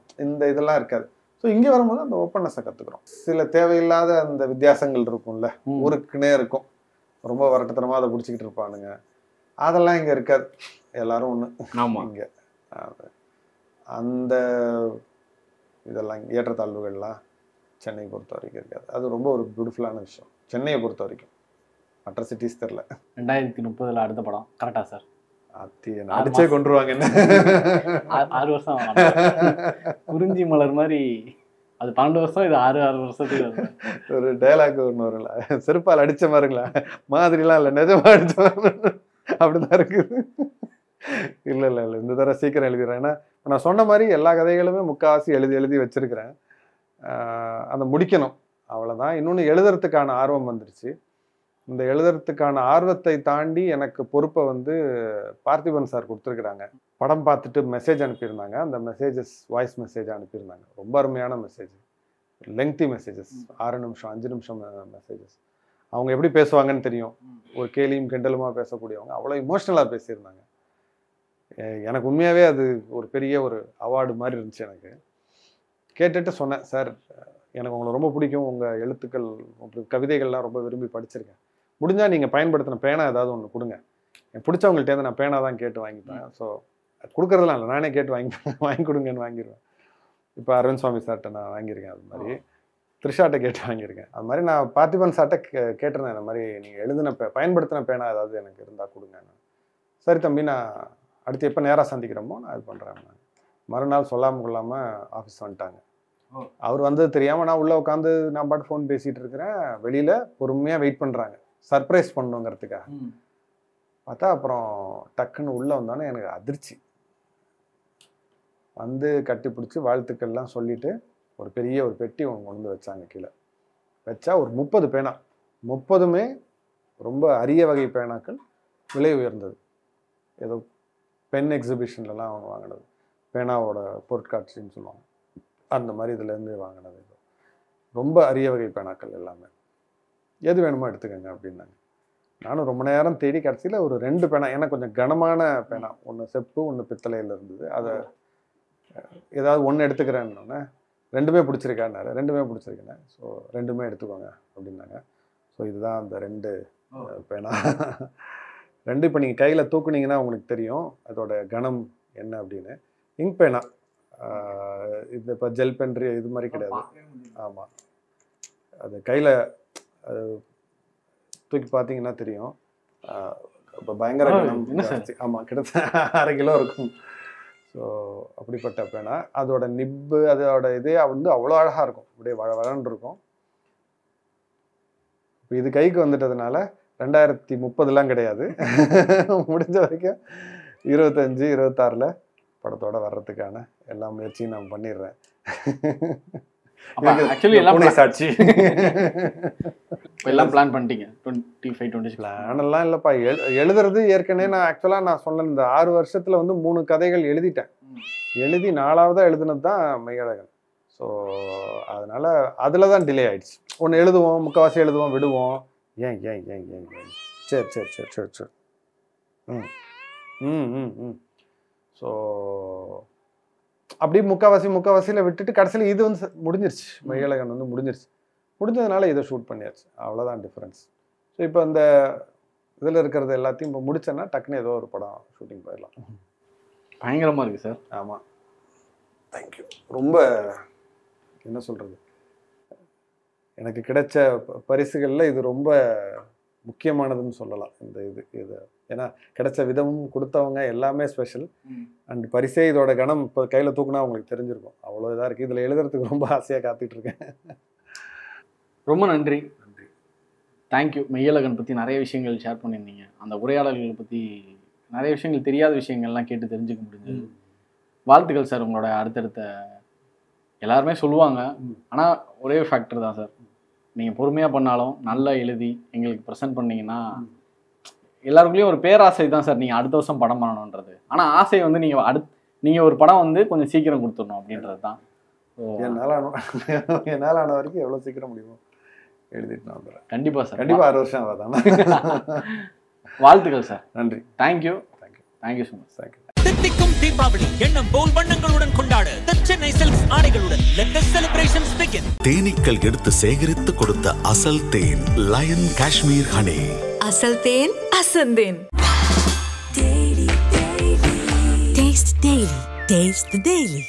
இதெல்லாம் இருக்காது. ஸோ இங்கே வரும்போது அந்த ஓப்பன்னஸை கற்றுக்குறோம். சில தேவையில்லாத அந்த வித்தியாசங்கள் இருக்கும்ல, ஊருக்குன்னே இருக்கும், ரொம்ப வரட்டுத்தனமாக அதை பிடிச்சிக்கிட்டு இருப்பானுங்க. அதெல்லாம் இங்கே இருக்காது, எல்லாரும் ஒன்று. ஆமாம், இங்கே அந்த இதெல்லாம் ஏற்றத்தாழ்வுகள்லாம் சென்னையை பொறுத்த வரைக்கும் இருக்காது. அது ரொம்ப ஒரு பியூட்டிஃபுல்லான விஷயம் சென்னையை பொறுத்த வரைக்கும். மற்ற சிட்டிஸ் தெரில. 2030 அடுத்த படம் கரெக்டா சார்? அடிச்சே கொண்டுருவாங்க. என்ன 6 வருஷம் குறிஞ்சி மலர் மாதிரி அது 12 வருஷம், இது 6 வருஷத்துக்கு. ஒரு டைலாக் ஒன்று வருங்களா, செருப்பால் அடித்த மாதிரிங்களா, மாதிரிலாம் இல்லை, நிஜமா அடித்த மாதிரி அப்படிதான் இருக்குது. இல்லை இல்லை இல்லை, இந்த தடவை சீக்கிரம் எழுதிடுறேன். ஏன்னா நான் சொன்ன மாதிரி எல்லா கதைகளுமே முக்கால்வாசி எழுதி வச்சிருக்கிறேன். அதை முடிக்கணும், அவ்வளோதான். இன்னொன்று எழுதுறதுக்கான ஆர்வம் வந்துருச்சு. இந்த எழுதுறதுக்கான ஆர்வத்தை தாண்டி எனக்கு பொறுப்பை வந்து பார்த்திபன் சார் கொடுத்துருக்குறாங்க. படம் பார்த்துட்டு மெசேஜ் அனுப்பியிருந்தாங்க. அந்த மெசேஜஸ் வாய்ஸ் மெசேஜ் அனுப்பியிருந்தாங்க. ரொம்ப அருமையான மெசேஜ், லெங்க்தி மெசேஜஸ், 6 நிமிஷம் 5 நிமிஷம் மெசேஜஸ். அவங்க எப்படி பேசுவாங்கன்னு தெரியும், ஒரு கேலியும் கிண்டலுமா பேசக்கூடியவங்க. அவ்வளோ இமோஷ்னலாக பேசியிருந்தாங்க. எனக்கு உண்மையாகவே அது ஒரு பெரிய ஒரு அவார்டு மாதிரி இருந்துச்சு. எனக்கு கேட்டுட்டு சொன்னேன், சார் எனக்கு உங்களை ரொம்ப பிடிக்கும், உங்கள் எழுத்துக்கள் உங்களுக்கு கவிதைகள்லாம் ரொம்ப விரும்பி படிச்சிருக்கேன். முடிஞ்சால் நீங்கள் பயன்படுத்தின பேனா ஏதாவது ஒன்று கொடுங்க, எனக்கு பிடிச்சவங்கள்ட்டேருந்து நான் பேனா தான் கேட்டு வாங்கிப்பேன். ஸோ கொடுக்குறதுலாம் இல்லை, நானே கேட்டு வாங்கி கொடுங்கன்னு வாங்கிடுவேன். இப்போ அரவிந்த் சுவாமி சார்கிட்ட நான் வாங்கியிருக்கேன், அது மாதிரி த்ரிஷாட்ட கேட்டு வாங்கியிருக்கேன். அது மாதிரி நான் பார்த்திபன் சார்கிட்ட கேட்டிருந்தேன், இந்த மாதிரி நீங்கள் எழுதின பயன்படுத்தின பேனா ஏதாவது எனக்கு இருந்தால் கொடுங்க. சரி தம்பி, நான் அடுத்து எப்போ நேராக சந்திக்கிறோமோ நான் இது பண்ணுறேன். மறுநாள் சொல்லாமல் கொள்ளாமல் ஆஃபீஸ் வந்துட்டாங்க. அவர் வந்தது தெரியாமல் நான் உள்ளே உட்காந்து நான் பாட்டு ஃபோன் பேசிகிட்டு இருக்கிறேன். வெளியில் பொறுமையாக வெயிட் பண்ணுறாங்க, சர்ப்ரைஸ் பண்ணணுங்கிறதுக்காக. பார்த்தா அப்புறம் டக்குன்னு உள்ளே வந்தோன்னே எனக்கு அதிர்ச்சி. வந்து கட்டி பிடிச்சி வாழ்த்துக்கள்லாம் சொல்லிவிட்டு ஒரு பெரிய ஒரு பெட்டி ஒன்று கொண்டு வந்து வச்சாங்க. கீழே வச்சா ஒரு 30 பேனா, 30மே ரொம்ப அரிய வகை பேனாக்கள், விலை உயர்ந்தது. ஏதோ பென் எக்ஸிபிஷன்லலாம் அவங்க வாங்கினது, பேனாவோட பொருட்காட்சின்னு சொல்லுவாங்க, அந்த மாதிரி இதுலேருந்து வாங்கினது. இது ரொம்ப அரிய வகை பேனாக்கள் எல்லாமே, எது வேணுமோ எடுத்துக்கோங்க அப்படின்னாங்க. நானும் ரொம்ப நேரம் தேடி கடைசியில் ஒரு 2 பேனா, ஏன்னா கொஞ்சம் கனமான பேனா, ஒன்று செப்பு ஒன்று பித்தளையில் இருந்தது. அதை ஏதாவது ஒன்று எடுத்துக்கிறேன்னொன்னே 2மே பிடிச்சிருக்கான்னாரு. 2மே பிடிச்சிருக்கேன். ஸோ 2மே எடுத்துக்கோங்க அப்படின்னாங்க. ஸோ இதுதான் அந்த 2 பேனா. 2 இப்போ நீங்கள் கையில் தூக்குனீங்கன்னா உங்களுக்கு தெரியும் அதோட கனம் என்ன அப்படின்னு. இங்க் பேனா, இது இப்போ ஜெல் பென் இது மாதிரி கிடையாது. ஆமாம், அது கையில் தூக்கி பார்த்தீங்கன்னா தெரியும். இப்போ பயங்கர கனம் ஜாஸ்தி. ஆமாம், கிட்டத்தட்ட 1/2 கிலோ இருக்கும். ஸோ அப்படிப்பட்ட பேனா. அதோட நிப்பு, அதோட இதே வந்து அவ்வளோ அழகாக இருக்கும், அப்படியே வளர்ந்து இருக்கும். இப்போ இது கைக்கு வந்துட்டதுனால 2030 கிடையாது, முடிஞ்ச வரைக்கும் 25, 26 படத்தோட வர்றதுக்கான எல்லா முயற்சியும் நான் பண்ணிடுறேன். சாட்சி எல்லாம் பிளான் பண்ணிட்டீங்க? 25, 26 பிளானெல்லாம் இல்லைப்பா. எழுதுறது ஏற்கனவே நான் ஆக்சுவலாக நான் சொன்ன இந்த 6 வருஷத்தில் வந்து 3 கதைகள் எழுதிட்டேன். எழுதி 4ஆவதாக எழுதுனது தான் மெய்யழகன். ஸோ அதனால் அதில் தான் டிலே ஆகிடுச்சு. ஒன்று எழுதுவோம், முக்கால்வாசி எழுதுவோம், விடுவோம். ஏன் ஏன் ஏன் ஏன் ஏன் சரி சரி சரி சரி சரி ஸோ அப்படி முக்கால்வாசியில் விட்டுட்டு கடைசியில் இது வந்து முடிஞ்சிருச்சு. மெய்யழகன் வந்து முடிஞ்சதுனால இதை ஷூட் பண்ணியாச்சு, அவ்வளோதான் டிஃப்ரென்ஸ். ஸோ இப்போ இந்த இதில் இருக்கிறது எல்லாத்தையும் இப்போ முடிச்சேன்னா டக்குன்னு ஏதோ ஒரு படம் ஷூட்டிங் போயிடலாம். பயங்கரமாக இருக்குது சார். ஆமாம், தேங்க்யூ. ரொம்ப என்ன சொல்கிறது, எனக்கு கிடைச்ச பரிசுகளில் இது ரொம்ப முக்கியமானதுன்னு சொல்லலாம். இந்த இது ஏன்னா கிடைச்ச விதமும் கொடுத்தவங்க எல்லாமே ஸ்பெஷல். அண்ட் பரிசே இதோட கணம் இப்போ கையில் தூக்குனா உங்களுக்கு தெரிஞ்சிருக்கும், அவ்வளோ இதாக இருக்குது. இதில் எழுதுறதுக்கு ரொம்ப ஆசையாக காத்துட்ருக்கேன். ரொம்ப நன்றி. தேங்க்யூ. மெய்யழகன் பற்றி நிறைய விஷயங்கள் ஷேர் பண்ணியிருந்தீங்க. அந்த உரையாடல்களை பற்றி நிறைய விஷயங்கள், தெரியாத விஷயங்கள்லாம் கேட்டு தெரிஞ்சுக்க முடிஞ்சது. வாழ்த்துக்கள் சார். உங்களோட அடுத்தடுத்த எல்லாருமே சொல்லுவாங்க, ஆனால் ஒரே ஃபேக்டர் தான் சார், நீங்கள் பொறுமையாக பண்ணாலும் நல்லா எழுதி எங்களுக்கு ப்ரெசென்ட் பண்ணிங்கன்னா எல்லாருக்குள்ளேயும் ஒரு பேராசை தான் சார், நீங்கள் அடுத்த வருஷம் படம் பண்ணணுன்றது. ஆனால் ஆசை வந்து நீங்கள் ஒரு படம் வந்து கொஞ்சம் சீக்கிரம் கொடுத்துடணும் அப்படின்றது தான். என்னால் ஆன வரைக்கும் எவ்வளோ சீக்கிரம் முடியுமோ எழுதிட்டு நான் வந்துடுறேன். கண்டிப்பாக சார், கண்டிப்பாக 6 வருஷம் ஆகாதான். வாழ்த்துக்கள் சார். நன்றி. Thank you thank you so much. Thank you. தித்திக்கும் தீபாவளி எண்ணம் போல் வண்ணங்களுடன் கொண்டாடு The Chennai Silks ஆடைகளுடன். Let the celebrations begin. தேனீக்கள் எடுத்து சேகரித்து கொடுத்த அசல் தேன் லயன் காஷ்மீர் ஹனி. அசல் தேன் அசந்தேன். Taste the Daily. Taste the Daily.